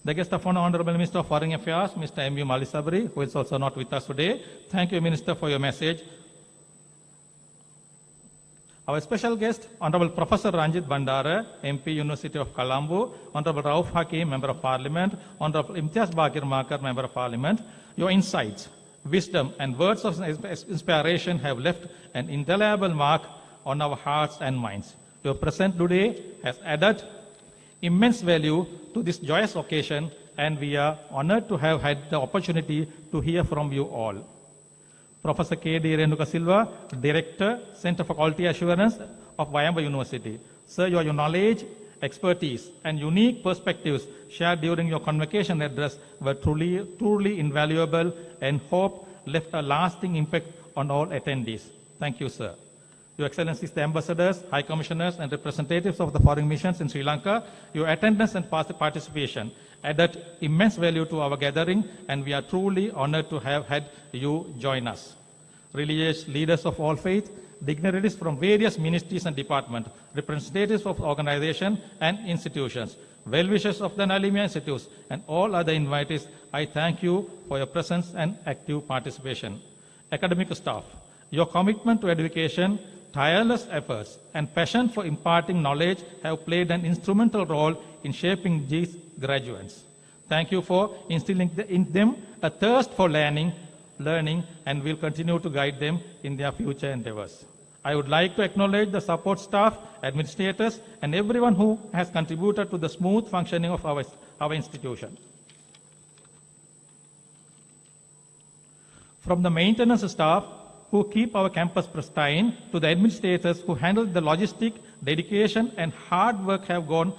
The guest of honor, Honorable Minister of Foreign Affairs, Mr. M.U. Malisabri, who is also not with us today. Thank you, Minister, for your message. Our special guest, Honorable Professor Ranjit Bandara, MP, University of Colombo, Honorable Rauf Hakim, Member of Parliament, Honorable Imtiaz Bakir Makar, Member of Parliament. Your insights, wisdom, and words of inspiration have left an indelible mark on our hearts and minds. Your presence today has added immense value to this joyous occasion, and we are honored to have had the opportunity to hear from you all. Professor K.D. Renuka Silva, Director, Center for Quality Assurance of Wayamba University. Sir, your knowledge, expertise, and unique perspectives shared during your convocation address were truly invaluable and hope left a lasting impact on all attendees. Thank you, sir. Your Excellencies, the ambassadors, high commissioners, and representatives of the foreign missions in Sri Lanka, your attendance and participation added immense value to our gathering, and we are truly honored to have had you join us. Religious leaders of all faiths, dignitaries from various ministries and departments, representatives of organizations and institutions, well-wishers of the Naleemiah Institutes, and all other invitees, I thank you for your presence and active participation. Academic staff, your commitment to education, tireless efforts, and passion for imparting knowledge have played an instrumental role in shaping these graduates. Thank you for instilling in them a thirst for learning, and will continue to guide them in their future endeavors. I would like to acknowledge the support staff, administrators, and everyone who has contributed to the smooth functioning of our institution. From the maintenance staff who keep our campus pristine to the administrators who handle the logistic, dedication, and hard work have not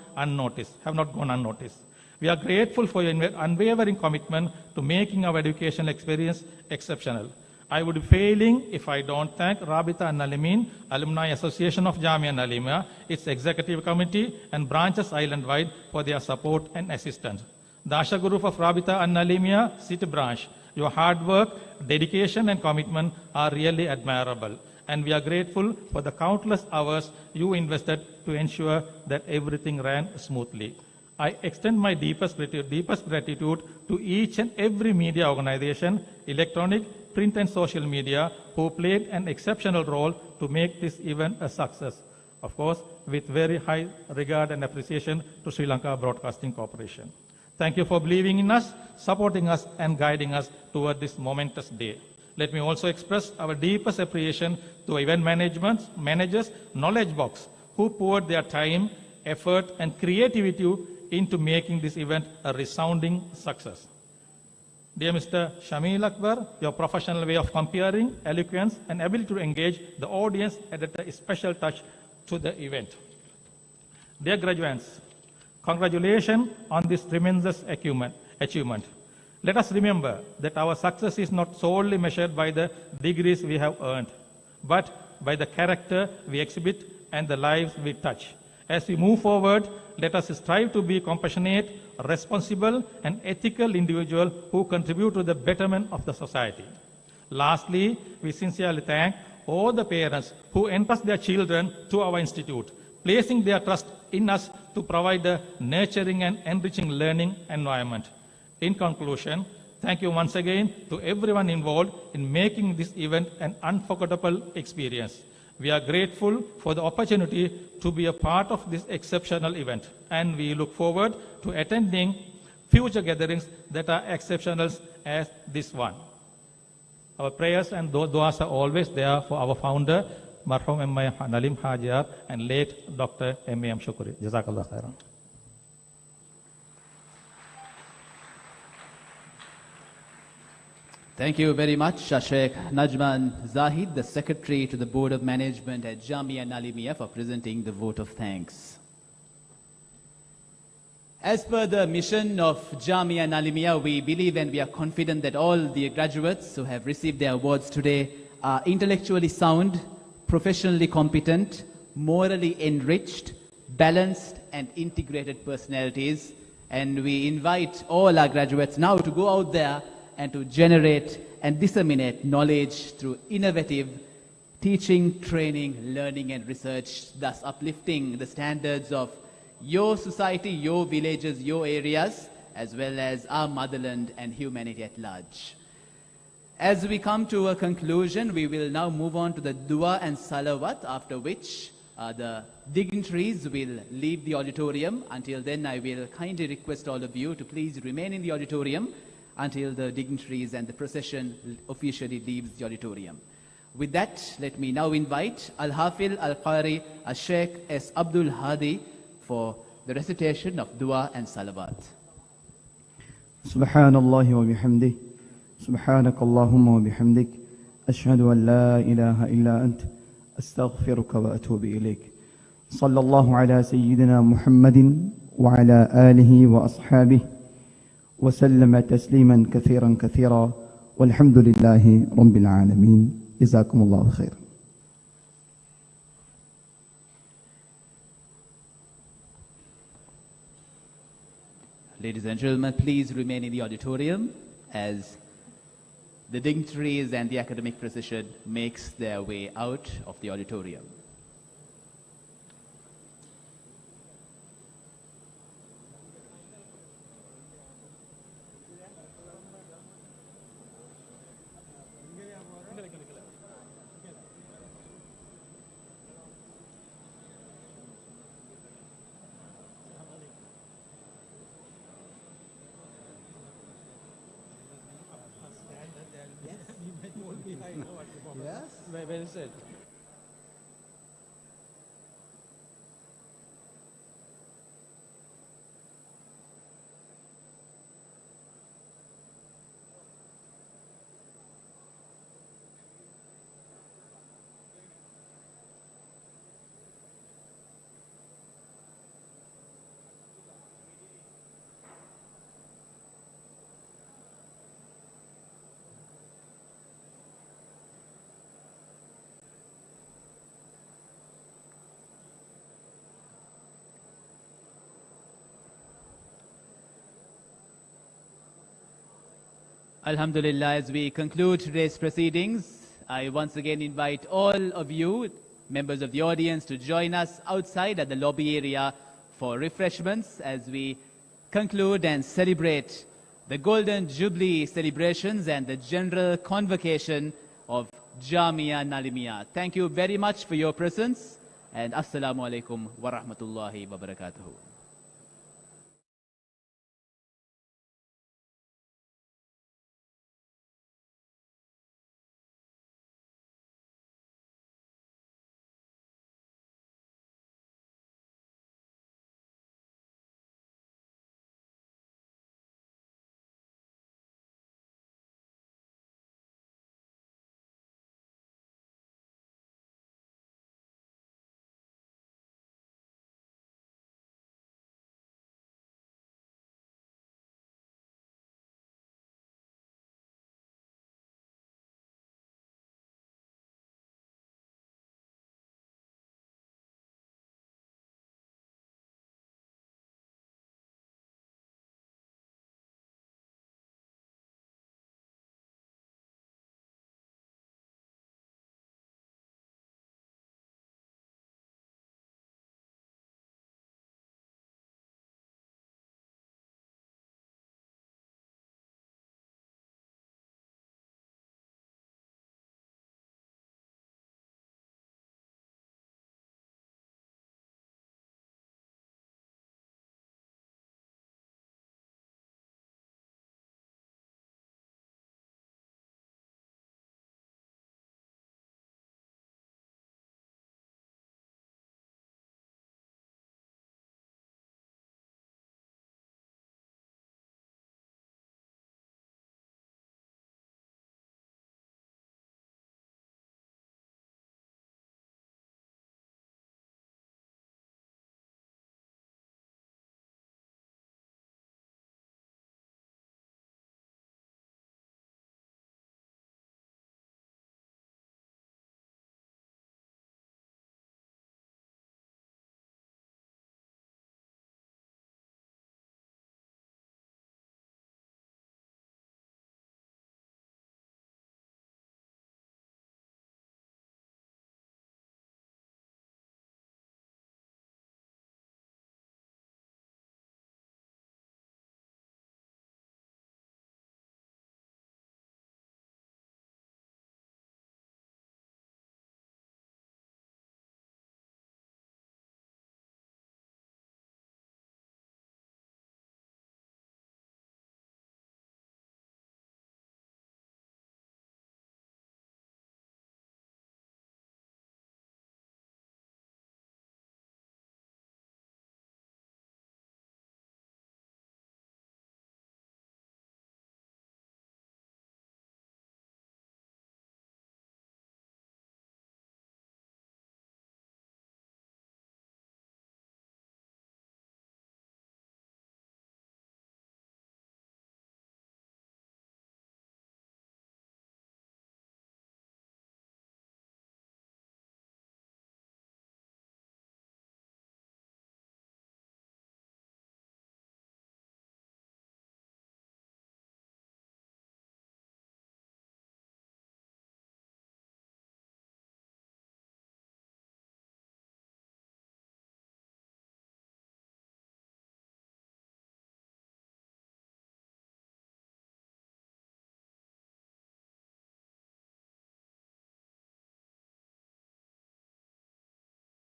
gone unnoticed. We are grateful for your unwavering commitment to making our educational experience exceptional. I would be failing if I don't thank Rabita Naleemeen, Alumni Association of Jamiah Naleemiah, its executive committee, and branches island-wide for their support and assistance. The Asha Group of Rabita Naleemiah City Branch, your hard work, dedication, and commitment are really admirable, and we are grateful for the countless hours you invested to ensure that everything ran smoothly. I extend my deepest gratitude to each and every media organization, electronic, print, and social media who played an exceptional role to make this event a success. Of course, with very high regard and appreciation to Sri Lanka Broadcasting Corporation. Thank you for believing in us, supporting us, and guiding us toward this momentous day. Let me also express our deepest appreciation to event managers, Knowledge Box, who poured their time, effort, and creativity into making this event a resounding success. Dear Mr. Shamil Akbar, your professional way of comparing, eloquence, and ability to engage the audience added a special touch to the event. Dear graduates, congratulations on this tremendous achievement. Let us remember that our success is not solely measured by the degrees we have earned, but by the character we exhibit and the lives we touch. As we move forward, let us strive to be compassionate, responsible, and ethical individuals who contribute to the betterment of the society. Lastly, we sincerely thank all the parents who entrust their children to our institute, placing their trust in us to provide a nurturing and enriching learning environment. In conclusion, thank you once again to everyone involved in making this event an unforgettable experience. We are grateful for the opportunity to be a part of this exceptional event, and we look forward to attending future gatherings that are exceptional as this one. Our prayers and duas are always there for our founder, Marhum M.A. Nalim Hajar, and late Dr. M.A.M. Shukri. Jazakallah khairan. Thank you very much, Sheikh Najman Zahid, the Secretary to the Board of Management at Jamiah Naleemiah, for presenting the vote of thanks. As per the mission of Jamiah Naleemiah, we believe and we are confident that all the graduates who have received their awards today are intellectually sound, professionally competent, morally enriched, balanced and integrated personalities. And we invite all our graduates now to go out there and to generate and disseminate knowledge through innovative teaching, training, learning and research, thus uplifting the standards of your society, your villages, your areas, as well as our motherland and humanity at large. As we come to a conclusion, we will now move on to the dua and salawat, after which the dignitaries will leave the auditorium. Until then, I will kindly request all of you to please remain in the auditorium until the dignitaries and the procession officially leaves the auditorium. With that, let me now invite Al-Hafil Al-Qari Al-Sheikh S. Abdul Hadi for the recitation of dua and salawat. Subhanallah wa bihamdih. سبحانك اللهم وبحمدك أشهد أن لا إله إلا أنت أستغفرك وأتوب إليك صلى الله على سيدنا محمد وعلى آله وأصحابه وسلم تسليما كثيرا كثيرا والحمد لله رب العالمين جزاكم الله خيرا. Ladies and gentlemen, please remain in the auditorium as the dignitaries and the academic procession makes their way out of the auditorium. Yes, well said. Alhamdulillah, as we conclude today's proceedings, I once again invite all of you, members of the audience, to join us outside at the lobby area for refreshments as we conclude and celebrate the Golden Jubilee celebrations and the general convocation of Jamiah Naleemiah. Thank you very much for your presence, and Assalamu alaikum wa rahmatullahi wa barakatuhu.